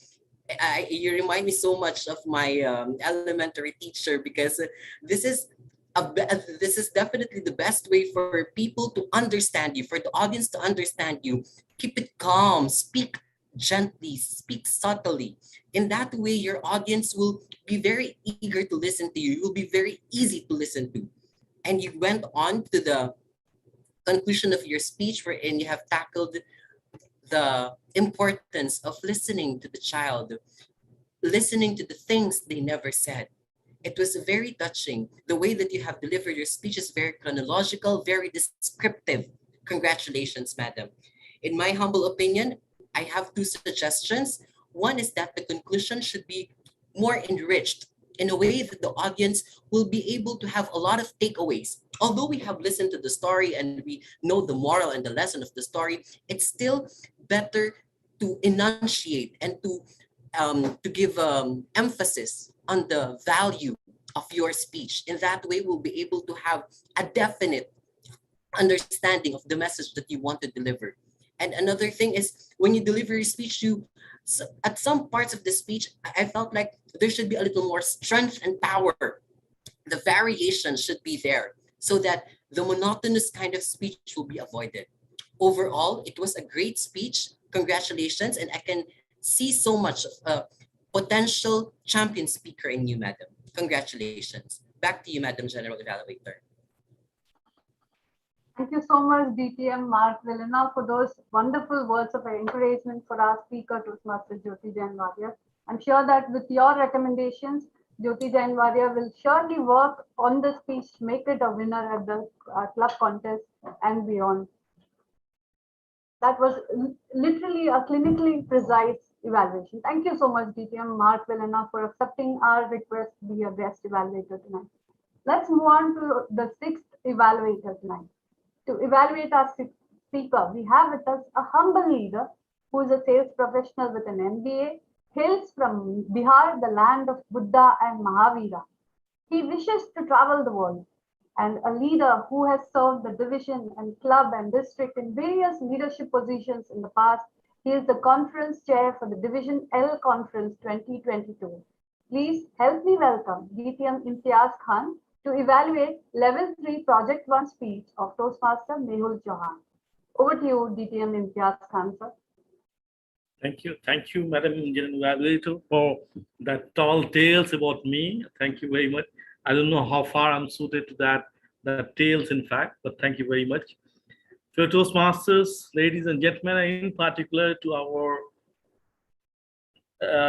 You remind me so much of my elementary teacher, because this is definitely the best way for people to understand you, for the audience to understand you. Keep it calm, speak gently, speak subtly. In that way, your audience will be very eager to listen to you. You will be very easy to listen to. And you went on to the conclusion of your speech, wherein you have tackled the importance of listening to the child, listening to the things they never said. It was very touching. The way that you have delivered your speech is very chronological, very descriptive. Congratulations, madam. In my humble opinion, I have two suggestions. One is that the conclusion should be more enriched in a way that the audience will be able to have a lot of takeaways. Although we have listened to the story and we know the moral and the lesson of the story, it's still better to enunciate and to give emphasis on the value of your speech. In that way, we'll be able to have a definite understanding of the message that you want to deliver. And another thing is, when you deliver your speech, at some parts of the speech, I felt like there should be a little more strength and power. The variation should be there so that the monotonous kind of speech will be avoided. Overall, it was a great speech. Congratulations. And I can see so much of a potential champion speaker in you, madam. Congratulations. Back to you, Madam General Evaluator. Thank you so much, DTM Mark Villena, for those wonderful words of encouragement for our speaker, Toastmaster Jyoti Jainwari. I'm sure that with your recommendations, Jyoti Jainwari will surely work on the speech, make it a winner at the club contest and beyond. That was literally a clinically precise evaluation. Thank you so much, DTM Mark Villena, for accepting our request to be a guest evaluator tonight. Let's move on to the sixth evaluator tonight. To evaluate our speaker, we have with us a humble leader who is a sales professional with an MBA, hails from Bihar, the land of Buddha and Mahavira. He wishes to travel the world, and a leader who has served the division and club and district in various leadership positions in the past. He is the conference chair for the Division L Conference 2022. Please help me welcome DTM Imtiaz Khan to evaluate Level 3 Project 1 speech of Toastmaster Mehul Chauhan. Over to you, DTM Imtiaz Khan, sir. Thank you, Madam General Evaluator, for that tall tales about me. Thank you very much. I don't know how far I'm suited to that tales, in fact, but thank you very much. To Toastmasters, ladies and gentlemen, in particular to our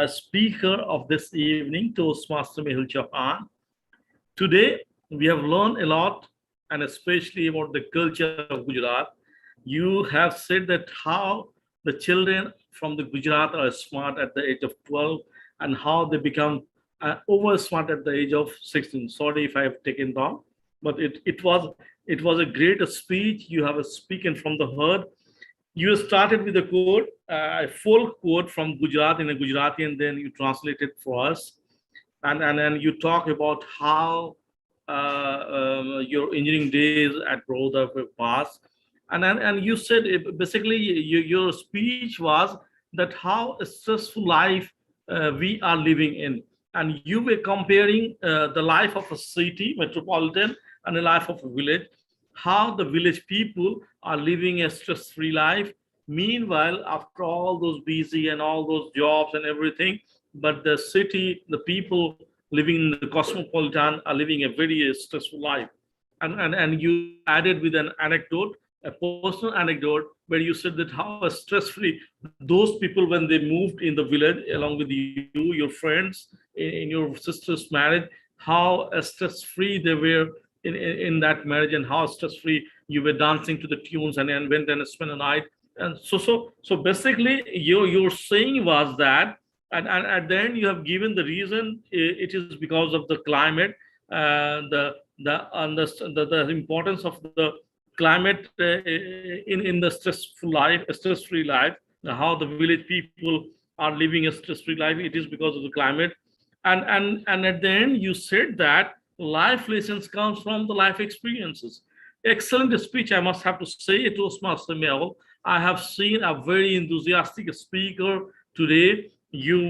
speaker of this evening, Toastmaster Mehul Chauhan. Today, we have learned a lot, and especially about the culture of Gujarat. You have said that how the children from the Gujarat are smart at the age of 12 and how they become over smart at the age of 16. Sorry if I have taken wrong, but it was a great speech. You have spoken from the heart. You started with a quote, a full quote from Gujarat in a Gujarati, and then you translated for us. And you talk about how your engineering days at Baroda were passed. And you said basically your speech was that how a stressful life we are living in. And you were comparing the life of a city, metropolitan, and the life of a village, how the village people are living a stress-free life. Meanwhile, after all those busy and all those jobs and everything, but the city, the people living in the cosmopolitan are living a very stressful life. And you added with an anecdote, a personal anecdote, where you said that how stress-free those people when they moved in the village along with you, your friends, in your sister's marriage, how stress-free they were in that marriage, and how stress-free you were dancing to the tunes and went and spent a night. And so basically your saying was that, and at the end you have given the reason. It is because of the climate, the importance of the climate in the stress-free life, how the village people are living a stress-free life. It is because of the climate. And at the end you said that life lessons comes from the life experiences. Excellent speech, I must have to say. Toastmaster Mehul, I have seen a very enthusiastic speaker today. You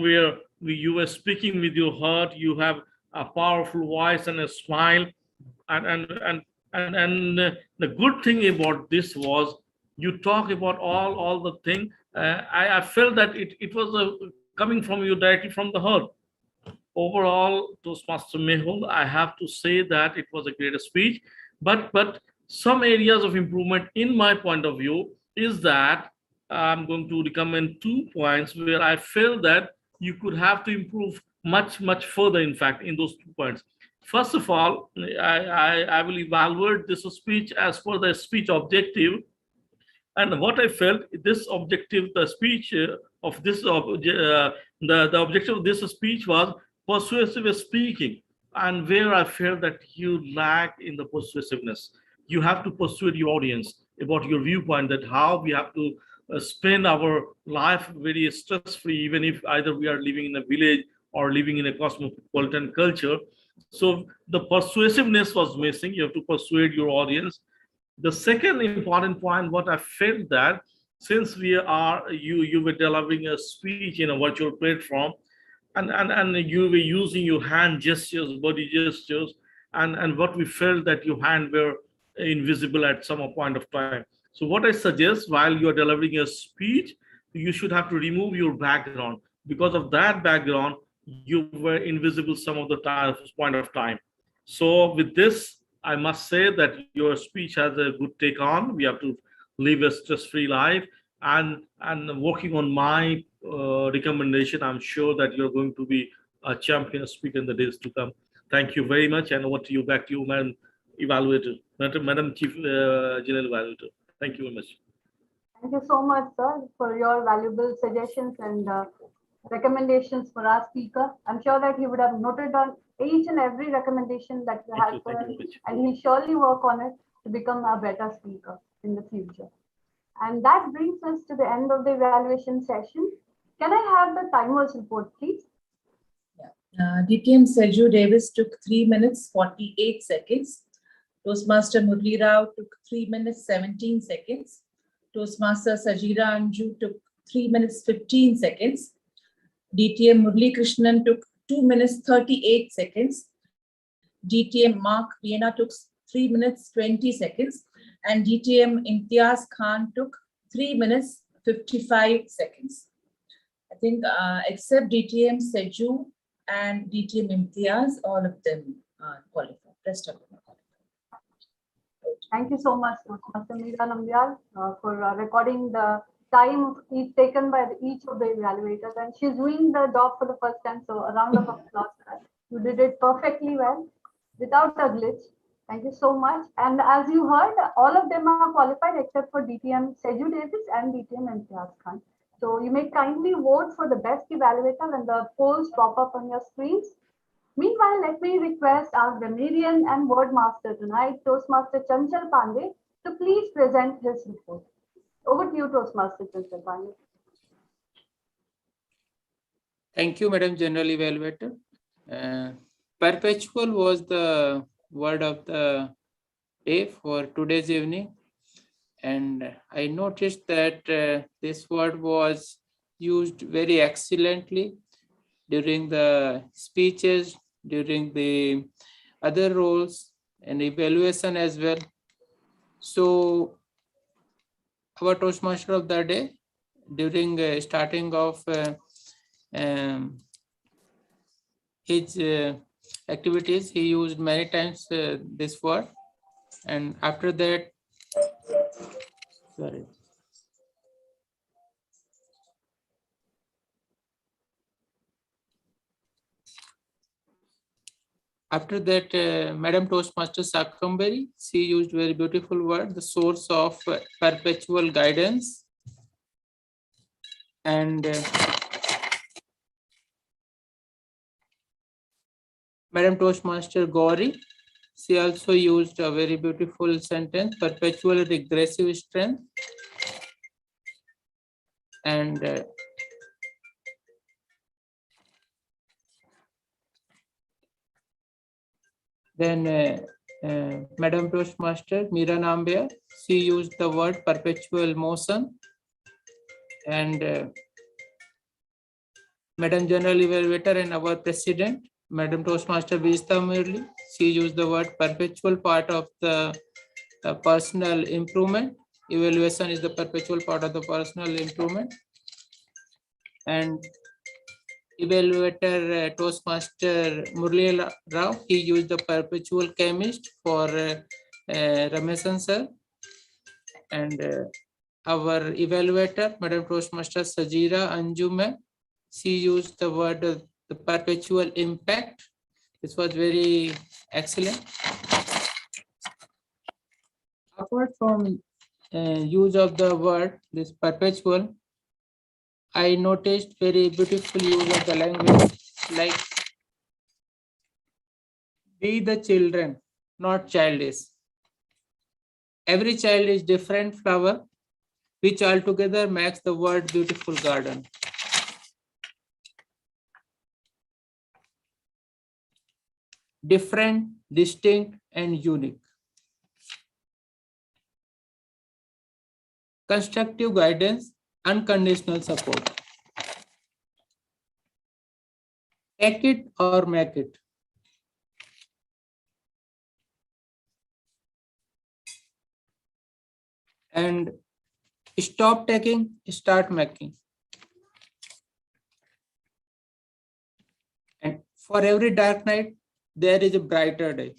were speaking with your heart. You have a powerful voice and a smile. And the good thing about this was you talk about all the thing. I felt that it was coming from you directly from the heart. Overall, Toastmaster Mehul, I have to say that it was a great speech, but some areas of improvement in my point of view is that I'm going to recommend 2 points where I feel that you could have to improve much further, in fact, in those 2 points. First of all, I will evaluate this speech as per the speech objective. And what I felt, this objective, the speech of this, the objective of this speech was persuasive speaking. And where I felt that you lack in the persuasiveness. You have to persuade your audience about your viewpoint, that how we have to spend our life very stress-free, even if either we are living in a village or living in a cosmopolitan culture. So the persuasiveness was missing. You have to persuade your audience. The second important point, what I felt that since you were delivering a speech in a virtual platform, and you were using your hand gestures, body gestures, and what we felt that your hand were invisible at some point of time. So what I suggest, while you are delivering a speech, you should have to remove your background. Because of that background, you were invisible some of the point of time. So with this, I must say that your speech has a good take on. We have to live a stress-free life, and working on my recommendation, I'm sure that you're going to be a champion speaker in the days to come. Thank you very much, and over to you, back to you, Madam Evaluator, Madam Chief General Evaluator. Thank you very much. Thank you so much, sir, for your valuable suggestions and recommendations for our speaker. I'm sure that he would have noted on each and every recommendation that you have for us, and he'll surely work on it to become a better speaker in the future. And that brings us to the end of the evaluation session. Can I have the timers report, please? DTM Seju Davis took 3 minutes 48 seconds. Toastmaster Murli Rao took 3 minutes 17 seconds. Toastmaster Sajira Anju took 3 minutes 15 seconds. DTM Murli Krishnan took 2 minutes 38 seconds. DTM Mark Vienna took 3 minutes 20 seconds, and DTM Imtiaz Khan took 3 minutes 55 seconds. I think except DTM Seju and DTM Imtiaz, all of them qualified. Rest of them are qualified. Thank you so much, Toastmaster Meera Nambiar, for recording the time each taken by each of the evaluators. And she's doing the job for the first time, so a round of applause. You did it perfectly well, without a glitch. Thank you so much. And as you heard, all of them are qualified except for DTM Seju Davis and DTM Imtiaz Khan. So you may kindly vote for the best evaluator when the polls pop up on your screens. Meanwhile, let me request our grammarian and word master tonight, Toastmaster Chanchal Pandey, to please present his report. Over to you, Toastmaster Chanchal Pandey. Thank you, Madam General Evaluator. Perpetual was the word of the day for today's evening. And I noticed that this word was used very excellently during the speeches, during the other roles and evaluation as well. So our Toastmaster of the day, during starting of his activities, he used many times this word, and after that, sorry. After that, Madam Toastmaster Sakambari, she used very beautiful word, the source of perpetual guidance. And Madam Toastmaster Gauri, she also used a very beautiful sentence, perpetual regressive strength. And then Madam Toastmaster Meera Nambiar, she used the word perpetual motion. And Madam General Evaluator and our President, Madam Toastmaster Vijita Murli, she used the word perpetual part of the personal improvement. Evaluation is the perpetual part of the personal improvement. And Evaluator Toastmaster Murli Rao, he used the perpetual chemist for Ramesan sir. And our evaluator, Madam Toastmaster Sajira Anjume, she used the word the perpetual impact. This was very excellent. Apart from use of the word, this perpetual, I noticed very beautiful use of the language, like be the children, not childish. Every child is different flower, which altogether makes the world beautiful garden. Different, distinct, and unique. Constructive guidance, unconditional support. Take it or make it. And stop taking, start making. And for every dark night, there is a brighter day.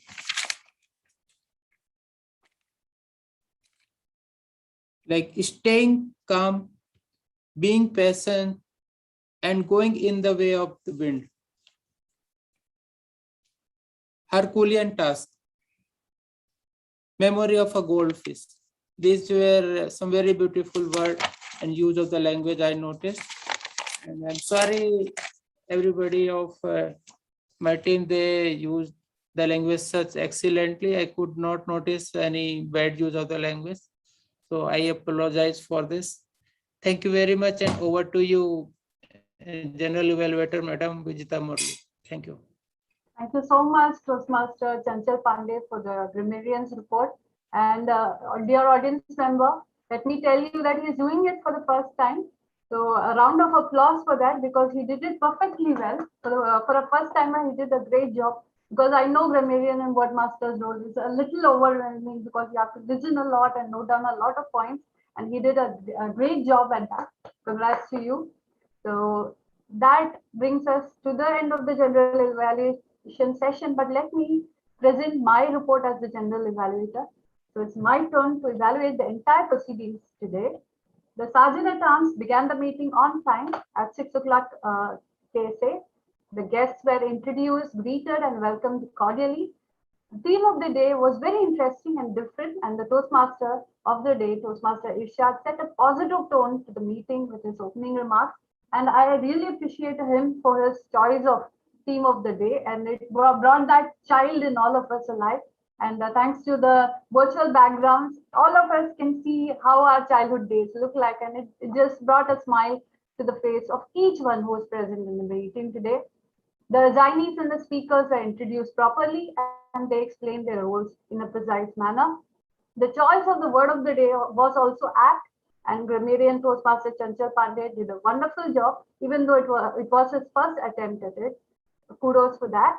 Like staying calm, being patient, and going in the way of the wind. Herculean task. Memory of a goldfish. These were some very beautiful words and use of the language I noticed. And I'm sorry, everybody of my team, they used the language such excellently. I could not notice any bad use of the language. So I apologize for this. Thank you very much, and over to you, General Evaluator, Madam Vijita Murli. Thank you. Thank you so much, Toastmaster Chanchal Pandey, for the grammarian's report. And dear audience member, let me tell you that he's doing it for the first time. So a round of applause for that, because he did it perfectly well. For a first timer, he did a great job because I know grammarian and word master's role is a little overwhelming because you have to listen a lot and note down a lot of points. And he did a great job at that. Congrats to you. So that brings us to the end of the general evaluation session. But let me present my report as the general evaluator. So it's my turn to evaluate the entire proceedings today. The Sergeant at Arms began the meeting on time at 6 o'clock KSA. The guests were introduced, greeted, and welcomed cordially. The theme of the day was very interesting and different, and the Toastmaster of the day, Toastmaster Irshad, set a positive tone to the meeting with his opening remarks. And I really appreciate him for his choice of theme of the day, and it brought that child in all of us alive. And thanks to the virtual backgrounds, all of us can see how our childhood days look like, and it just brought a smile to the face of each one who was present in the meeting today. The assignees and the speakers were introduced properly, and they explained their roles in a precise manner. The choice of the word of the day was also apt, and grammarian Toastmaster Chanchal Pandey did a wonderful job, even though it was his first attempt at it. Kudos for that.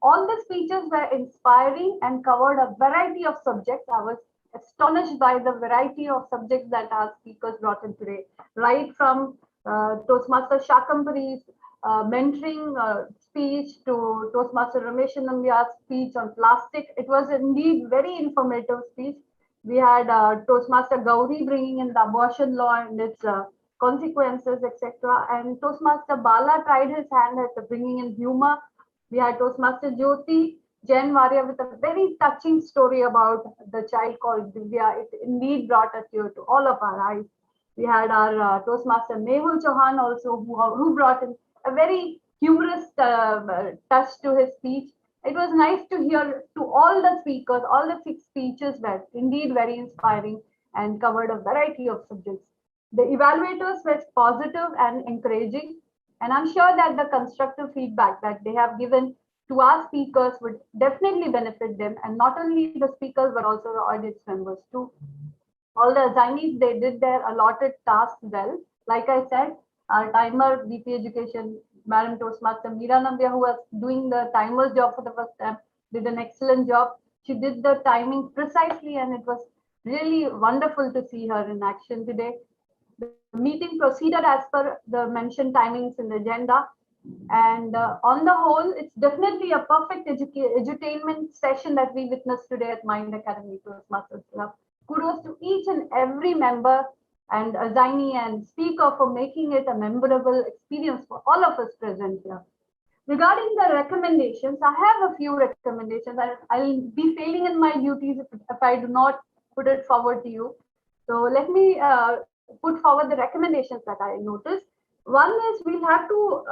All the speeches were inspiring and covered a variety of subjects. I was astonished by the variety of subjects that our speakers brought in today, right from Toastmaster Shakampari's mentoring speech to Toastmaster Ramesh Nambiar's speech on plastic. It was indeed very informative speech. We had Toastmaster Gauri bringing in the abortion law and its consequences, etc. And Toastmaster Bala tried his hand at bringing in humor. We had Toastmaster Jyoti Jain Varia with a very touching story about the child called Divya. It indeed brought a tear to all of our eyes. We had our Toastmaster Mehul Chauhan also, who brought in a very humorous touch to his speech. It was nice to hear to all the speakers, all the 6 speeches were indeed very inspiring and covered a variety of subjects. The evaluators were positive and encouraging, and I'm sure that the constructive feedback that they have given to our speakers would definitely benefit them, and not only the speakers but also the audience members too. All the assignees, they did their allotted tasks well. Like I said, our timer, VP Education, Madam Toastmaster Meera Nambiar, who was doing the timer's job for the first time, did an excellent job. She did the timing precisely, and it was really wonderful to see her in action today. The meeting proceeded as per the mentioned timings in the agenda. And on the whole, it's definitely a perfect edutainment session that we witnessed today at Mind Academy Toastmasters Club. Kudos to each and every member and assignee and speaker for making it a memorable experience for all of us present here. Regarding the recommendations, I have a few recommendations. I'll be failing in my duties if I do not put it forward to you. So let me put forward the recommendations that I noticed. One is we'll have to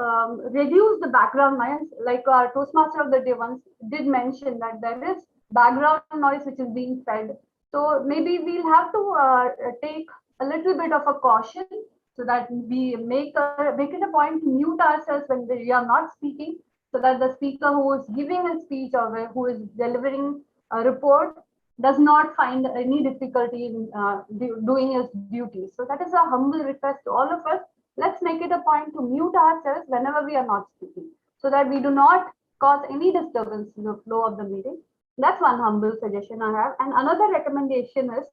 reduce the background noise, like our Toastmaster of the Day once did mention that there is background noise which is being fed. So maybe we'll have to take a little bit of a caution so that we make it a point to mute ourselves when we are not speaking, so that the speaker who is giving a speech or who is delivering a report does not find any difficulty in doing his duties. So that is a humble request to all of us. Let's make it a point to mute ourselves whenever we are not speaking, so that we do not cause any disturbance in the flow of the meeting. That's one humble suggestion I have. And another recommendation is,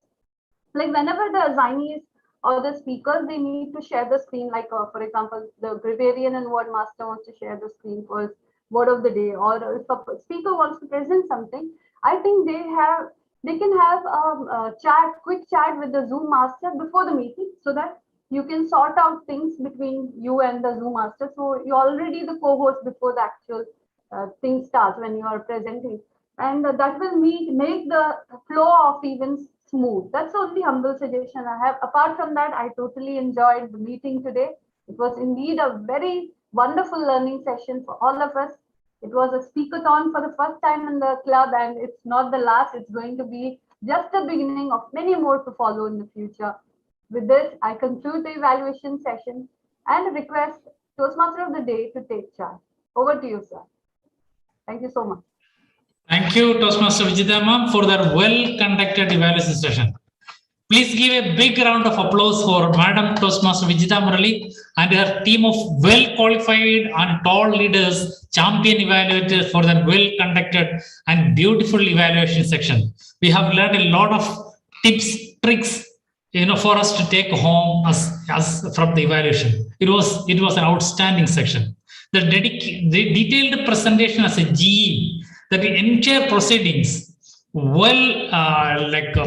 like whenever the assignees or the speakers, they need to share the screen, like for example, the grammarian and word master wants to share the screen for his word of the day, or if a speaker wants to present something, I think they can have a quick chat with the Zoom master before the meeting, so that you can sort out things between you and the Zoom master. So you're already the co-host before the actual thing starts when you are presenting. And that will make the flow of events smooth. That's the only humble suggestion I have. Apart from that, I totally enjoyed the meeting today. It was indeed a very wonderful learning session for all of us. It was a speakathon for the first time in the club, and it's not the last. It's going to be just the beginning of many more to follow in the future. With this, I conclude the evaluation session and request Toastmaster of the Day to take charge. Over to you, sir. Thank you so much. Thank you, Toastmaster Vijitha ma'am, for that well-conducted evaluation session. Please give a big round of applause for Madam Toastmaster Vijita Murali and her team of well-qualified and tall leaders, champion evaluators for the well-conducted and beautiful evaluation section. We have learned a lot of tips, tricks, for us to take home as from the evaluation. It was an outstanding section. The detailed presentation as a GE, that the entire proceedings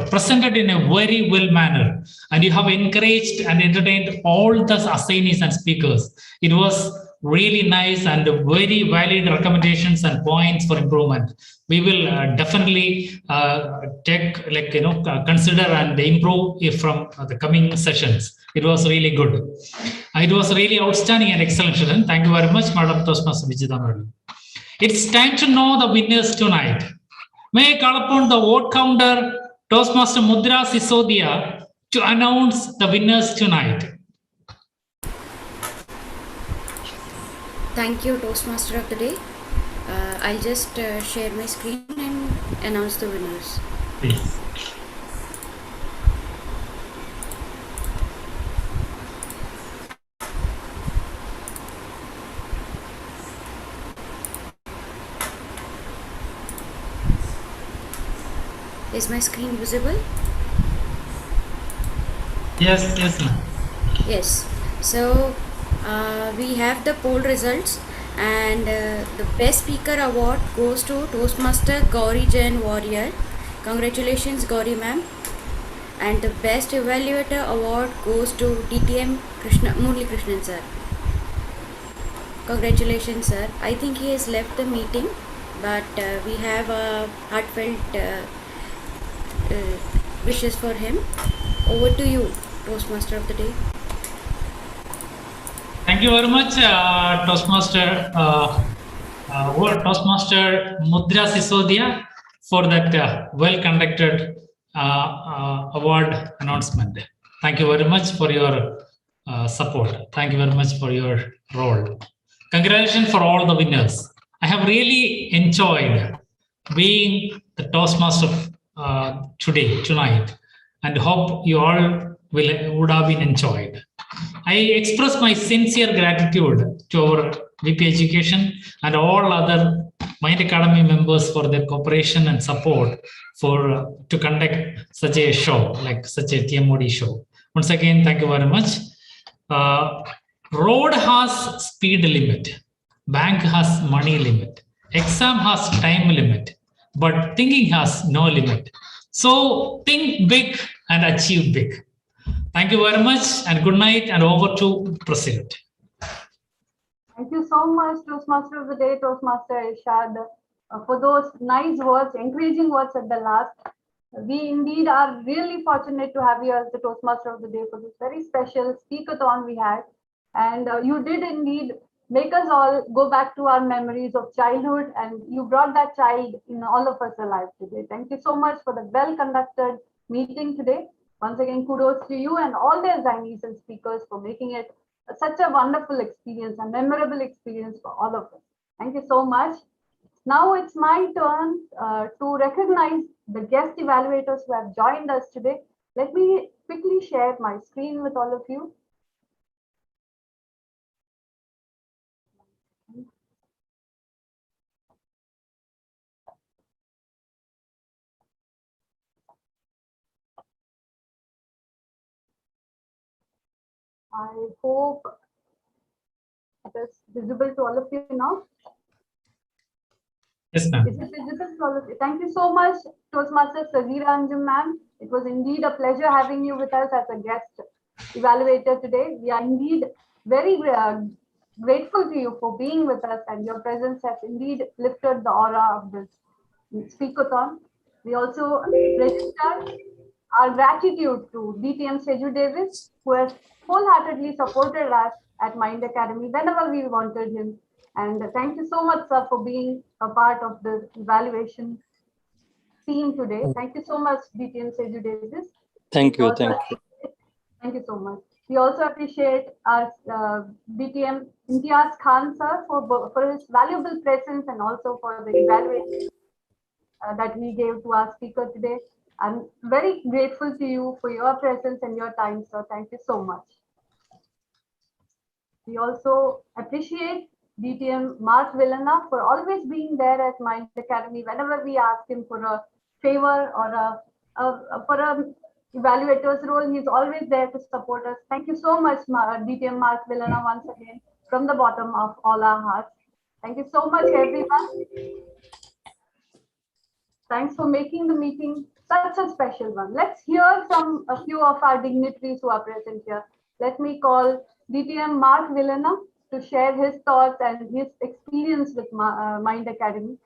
presented in a very well manner, and you have encouraged and entertained all the assignees and speakers. It was really nice and very valid recommendations and points for improvement. We will definitely consider and improve it from the coming sessions. It was really good. It was really outstanding and excellent. Thank you very much, Madam Toastmaster Vijita Murali. It's time to know the winners tonight. May I call upon the vote counter, Toastmaster Mudra Sisodia, to announce the winners tonight. Thank you, Toastmaster of the Day. I'll just share my screen and announce the winners. Please. Is my screen visible? Yes, ma'am. Yes. So we have the poll results, and the best speaker award goes to Toastmaster Gauri Jain Warrior. Congratulations, Gauri ma'am. And the best evaluator award goes to DTM Murali Krishnan sir. Congratulations, sir. I think he has left the meeting, but we have a heartfelt wishes for him. Over to you, Toastmaster of the Day. Thank you very much, Toastmaster Mudra Sisodia, for that well-conducted award announcement. Thank you very much for your support. Thank you very much for your role. Congratulations for all the winners. I have really enjoyed being the Toastmaster tonight, and hope you all would have been enjoyed. I express my sincere gratitude to our VP Education and all other Mind Academy members for their cooperation and support to conduct such a show, like such a TMOD show. Once again, thank you very much. Road has speed limit, bank has money limit, exam has time limit, but thinking has no limit. So think big and achieve big. Thank you very much, and good night, and over to President. Thank you so much, Toastmaster of the Day, Toastmaster Irshad, for those nice words, encouraging words at the last. We indeed are really fortunate to have you as the Toastmaster of the Day for this very special speakathon we had. And you did indeed make us all go back to our memories of childhood, and you brought that child in all of us alive today. Thank you so much for the well-conducted meeting today. Once again, kudos to you and all the assignees and speakers for making it such a wonderful experience, a memorable experience for all of us. Thank you so much. Now it's my turn to recognize the guest evaluators who have joined us today. Let me quickly share my screen with all of you. I hope it is visible to all of you now. Yes, ma'am. Is it visible to all of you? Thank you so much, Toastmaster Sazeera Anjum ma'am. It was indeed a pleasure having you with us as a guest evaluator today. We are indeed very grateful to you for being with us, and your presence has indeed lifted the aura of this speakathon. We also register our gratitude to DTM Seju Davis, who has wholeheartedly supported us at Mind Academy whenever we wanted him. And thank you so much, sir, for being a part of the evaluation team today. Thank you so much, DTM Seju Davis. Thank you. Thank you. Thank you so much. We also appreciate our DTM Imtiaz Khan, sir, for his valuable presence and also for the evaluation that he gave to our speaker today. I'm very grateful to you for your presence and your time, sir. Thank you so much. We also appreciate DTM Mark Villana for always being there at Mind Academy whenever we ask him for a favor or for a evaluator's role. He's always there to support us. Thank you so much, DTM Mark Villana, once again, from the bottom of all our hearts. Thank you so much, everyone. Thanks for making the meeting such a special one. Let's hear a few of our dignitaries who are present here. Let me call DTM Mark Villana to share his thoughts and his experience with Mind Academy.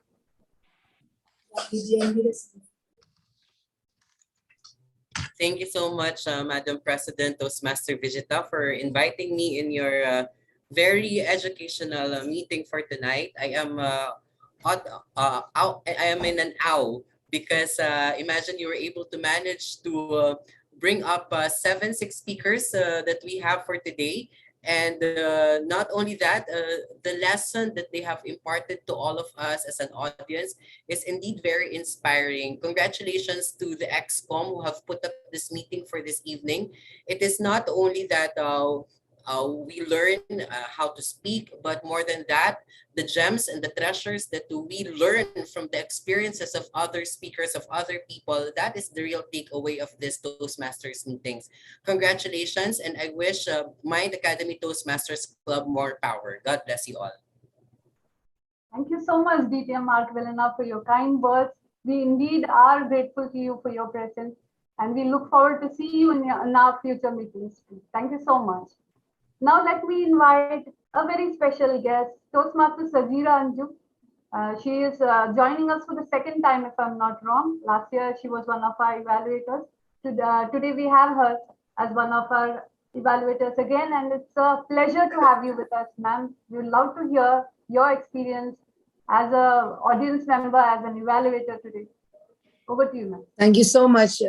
Thank you so much, Madam President Toastmaster Vijita, for inviting me in your very educational meeting for tonight. I am in an awe because imagine you were able to manage to bring up 7 speakers that we have for today. And not only that, the lesson that they have imparted to all of us as an audience is indeed very inspiring. Congratulations to the ExCom who have put up this meeting for this evening. It is not only that we learn how to speak, but more than that, the gems and the treasures that we learn from the experiences of other speakers, of other people, that is the real takeaway of this Toastmasters meetings. Congratulations, and I wish Mind Academy Toastmasters Club more power. God bless you all. Thank you so much, DTM Mark Villana, for your kind words. We indeed are grateful to you for your presence, and we look forward to see you in our future meetings. Thank you so much. Now let me invite a very special guest, Toastmaster Sajira Anju. She is joining us for the second time, if I'm not wrong. Last year, she was one of our evaluators. Today, we have her as one of our evaluators again, and it's a pleasure to have you with us, ma'am. We would love to hear your experience as an audience member, as an evaluator today. Over to you, ma'am. Thank you so much,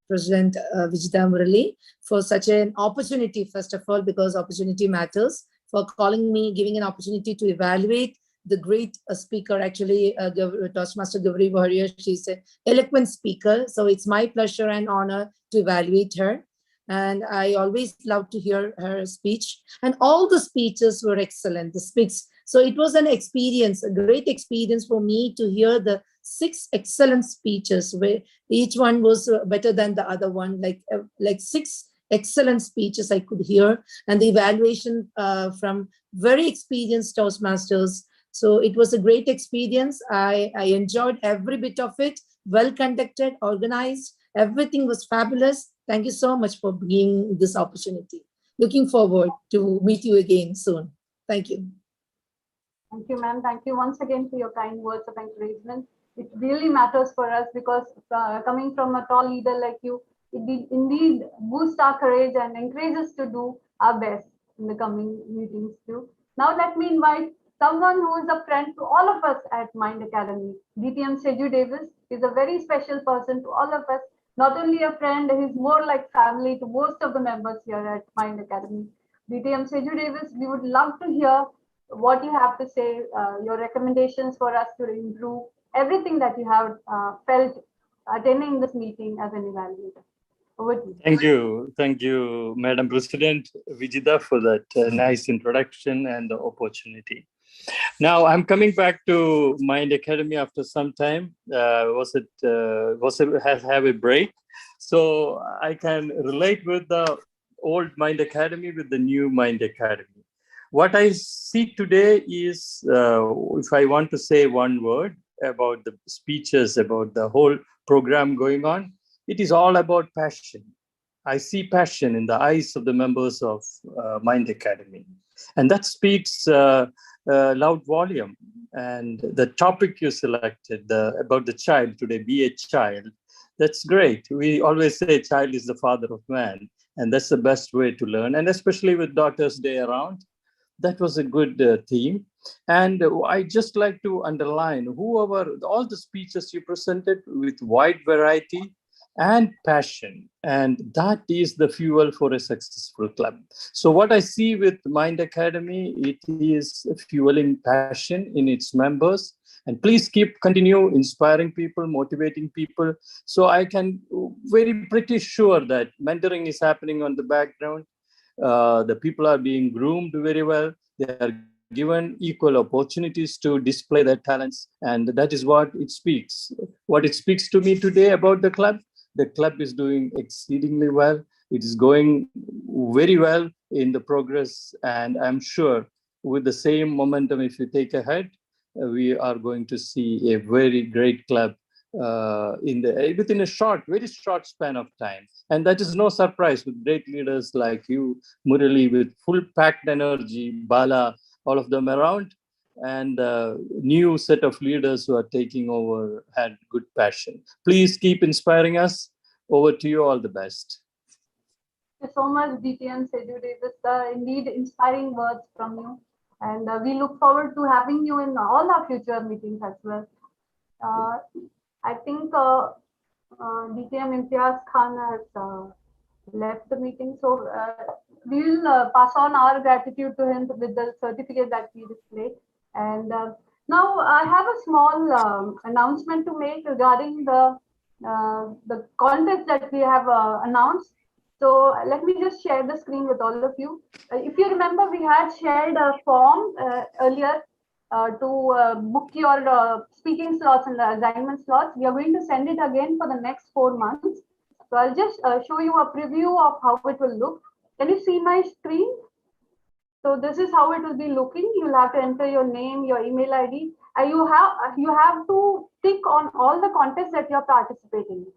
President Vijita Murali, for such an opportunity, first of all, because opportunity matters, for calling me, giving an opportunity to evaluate the great speaker, actually, Toastmaster Gowri Warrior. She's an eloquent speaker. So it's my pleasure and honor to evaluate her. And I always love to hear her speech. And all the speeches were excellent. So it was an experience, a great experience for me to hear the 6 excellent speeches, where each one was better than the other one, like 6 excellent speeches I could hear, and the evaluation from very experienced Toastmasters. So it was a great experience. I enjoyed every bit of it, well conducted, organized. Everything was fabulous. Thank you so much for bringing this opportunity. Looking forward to meet you again soon. Thank you. Thank you, ma'am. Thank you once again for your kind words of encouragement. It really matters for us because coming from a tall leader like you, it indeed boosts our courage and encourages us to do our best in the coming meetings too. Now let me invite someone who is a friend to all of us at Mind Academy. DTM Seju Davis is a very special person to all of us. Not only a friend, he's more like family to most of the members here at Mind Academy. DTM Seju Davis, we would love to hear what you have to say, your recommendations for us to improve, everything that you have felt attending this meeting as an evaluator. Over to you. Thank you, Madam President Vijita, for that nice introduction and the opportunity. Now I'm coming back to Mind Academy after some time. Have a break, so I can relate with the old Mind Academy with the new Mind Academy. What I see today is, if I want to say one word about the speeches, about the whole program going on, it is all about passion. I see passion in the eyes of the members of Mind Academy. And that speaks loud volume. And the topic you selected about the child today, be a child, that's great. We always say child is the father of man. And that's the best way to learn. And especially with Daughter's Day around, that was a good theme. And I just like to underline all the speeches you presented with wide variety and passion. And that is the fuel for a successful club. So what I see with Mind Academy, it is fueling passion in its members. And please continue inspiring people, motivating people. So I can very pretty sure that mentoring is happening on the background. The people are being groomed very well. They are given equal opportunities to display their talents. And that is what it speaks. What it speaks to me today about the club is doing exceedingly well. It is going very well in the progress. And I'm sure with the same momentum, if you take ahead, we are going to see a very great club within a very short span of time. And that is no surprise with great leaders like you, Murali, with full packed energy, Bala, all of them around, and new set of leaders who are taking over had good passion. Please keep inspiring us. Over to you. All the best. Thank you so much, DTM Seju Davis. Indeed, inspiring words from you. And we look forward to having you in all our future meetings as well. I think DTM Imtiaz Khan has left the meeting. So we will pass on our gratitude to him with the certificate that we displayed. And now I have a small announcement to make regarding the contest that we have announced. So let me just share the screen with all of you. If you remember, we had shared a form earlier to book your speaking slots and the assignment slots. We are going to send it again for the next 4 months. So I'll just show you a preview of how it will look. Can you see my screen? So this is how it will be looking. You'll have to enter your name, your email ID, and you have to tick on all the contests that you're participating in.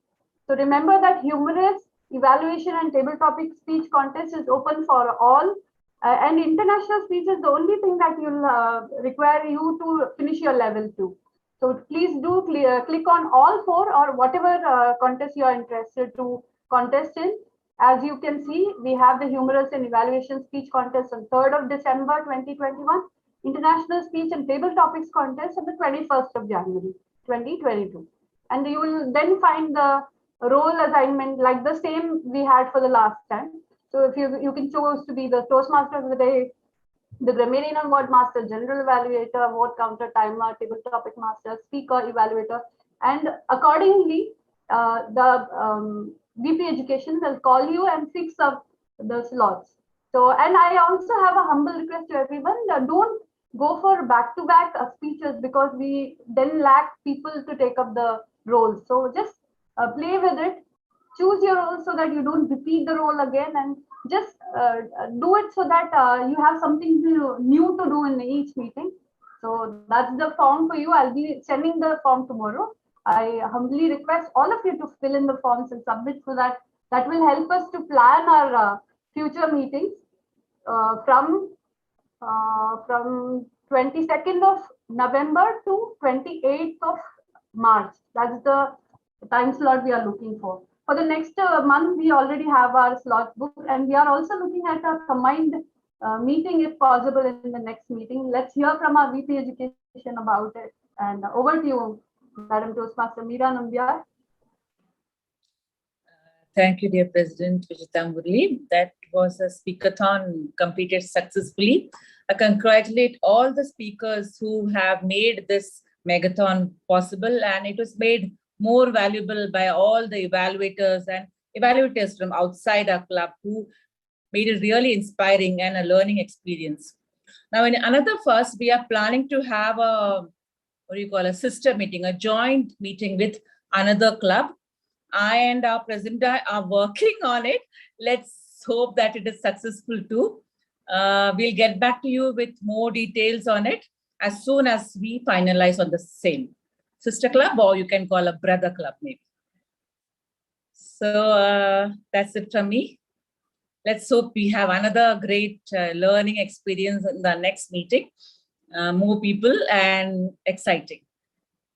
So remember that humorous, evaluation, and table topic speech contest is open for all. And international speech is the only thing that will require you to finish your level 2. So please do click on all 4 or whatever contest you are interested to contest in. As you can see, we have the humorous and evaluation speech contest on 3rd of December 2021, international speech and table topics contest on the 21st of January 2022. And you will then find the role assignment like the same we had for the last time. So if you can choose to be the Toastmaster of the day, the grammarian and word master, general evaluator, word counter, timer, table topic master, speaker, evaluator, and accordingly, the VP Education will call you and fix up the slots. So, and I also have a humble request to everyone: don't go for back-to-back speeches because we then lack people to take up the roles. So just play with it. Choose your role so that you don't repeat the role again, and just do it so that you have something new to do in each meeting. So that's the form for you. I'll be sending the form tomorrow. I humbly request all of you to fill in the forms and submit, so that will help us to plan our future meetings from 22nd of November to 28th of March. That's the time slot we are looking for. For the next month, we already have our slot booked, and we are also looking at a combined meeting if possible in the next meeting. Let's hear from our VP Education about it. And over to you, Madam Toastmaster Meera Nambiar. Thank you, dear President Vijita Murali. That was a speakerthon completed successfully. I congratulate all the speakers who have made this megathon possible, and it was made more valuable by all the evaluators and evaluators from outside our club who made it really inspiring and a learning experience. Now, in another first, we are planning to have a sister meeting, a joint meeting with another club. I and our president are working on it. Let's hope that it is successful too. We'll get back to you with more details on it as soon as we finalize on the same. Sister club, or you can call a brother club maybe. So that's it from me. Let's hope we have another great learning experience in the next meeting. More people and exciting.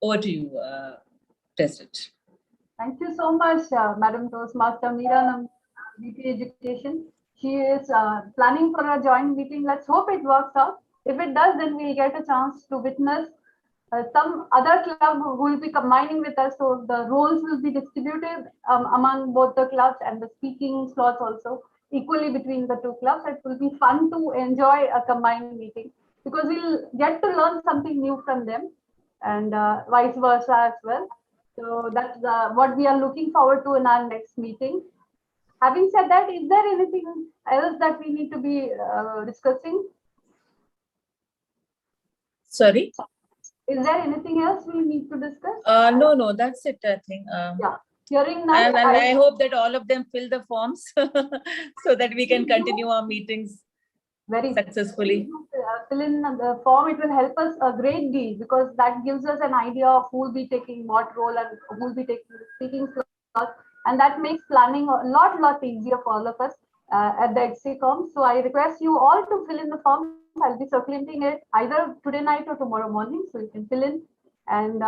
Over to you, President. Thank you so much, Madam Toastmaster Meera Nambiar, VP Education. She is planning for a joint meeting. Let's hope it works out. If it does, then we'll get a chance to witness some other club who will be combining with us. So the roles will be distributed among both the clubs, and the speaking slots also equally between the two clubs. It will be fun to enjoy a combined meeting because we'll get to learn something new from them. and vice versa as well. So that's what we are looking forward to in our next meeting. Having said that, is there anything else that we need to be discussing? Sorry? Is there anything else we need to discuss? No, that's it, I think. Yeah. Hearing none, And I hope that all of them fill the forms so that we can continue our meetings very successfully. Fill in the form. It will help us a great deal because that gives us an idea of who will be taking what role and who will be taking the speaking slot, and that makes planning a lot easier for all of us at the HCCom. So I request you all to fill in the form. I'll be circulating it either today night or tomorrow morning, so you can fill in. And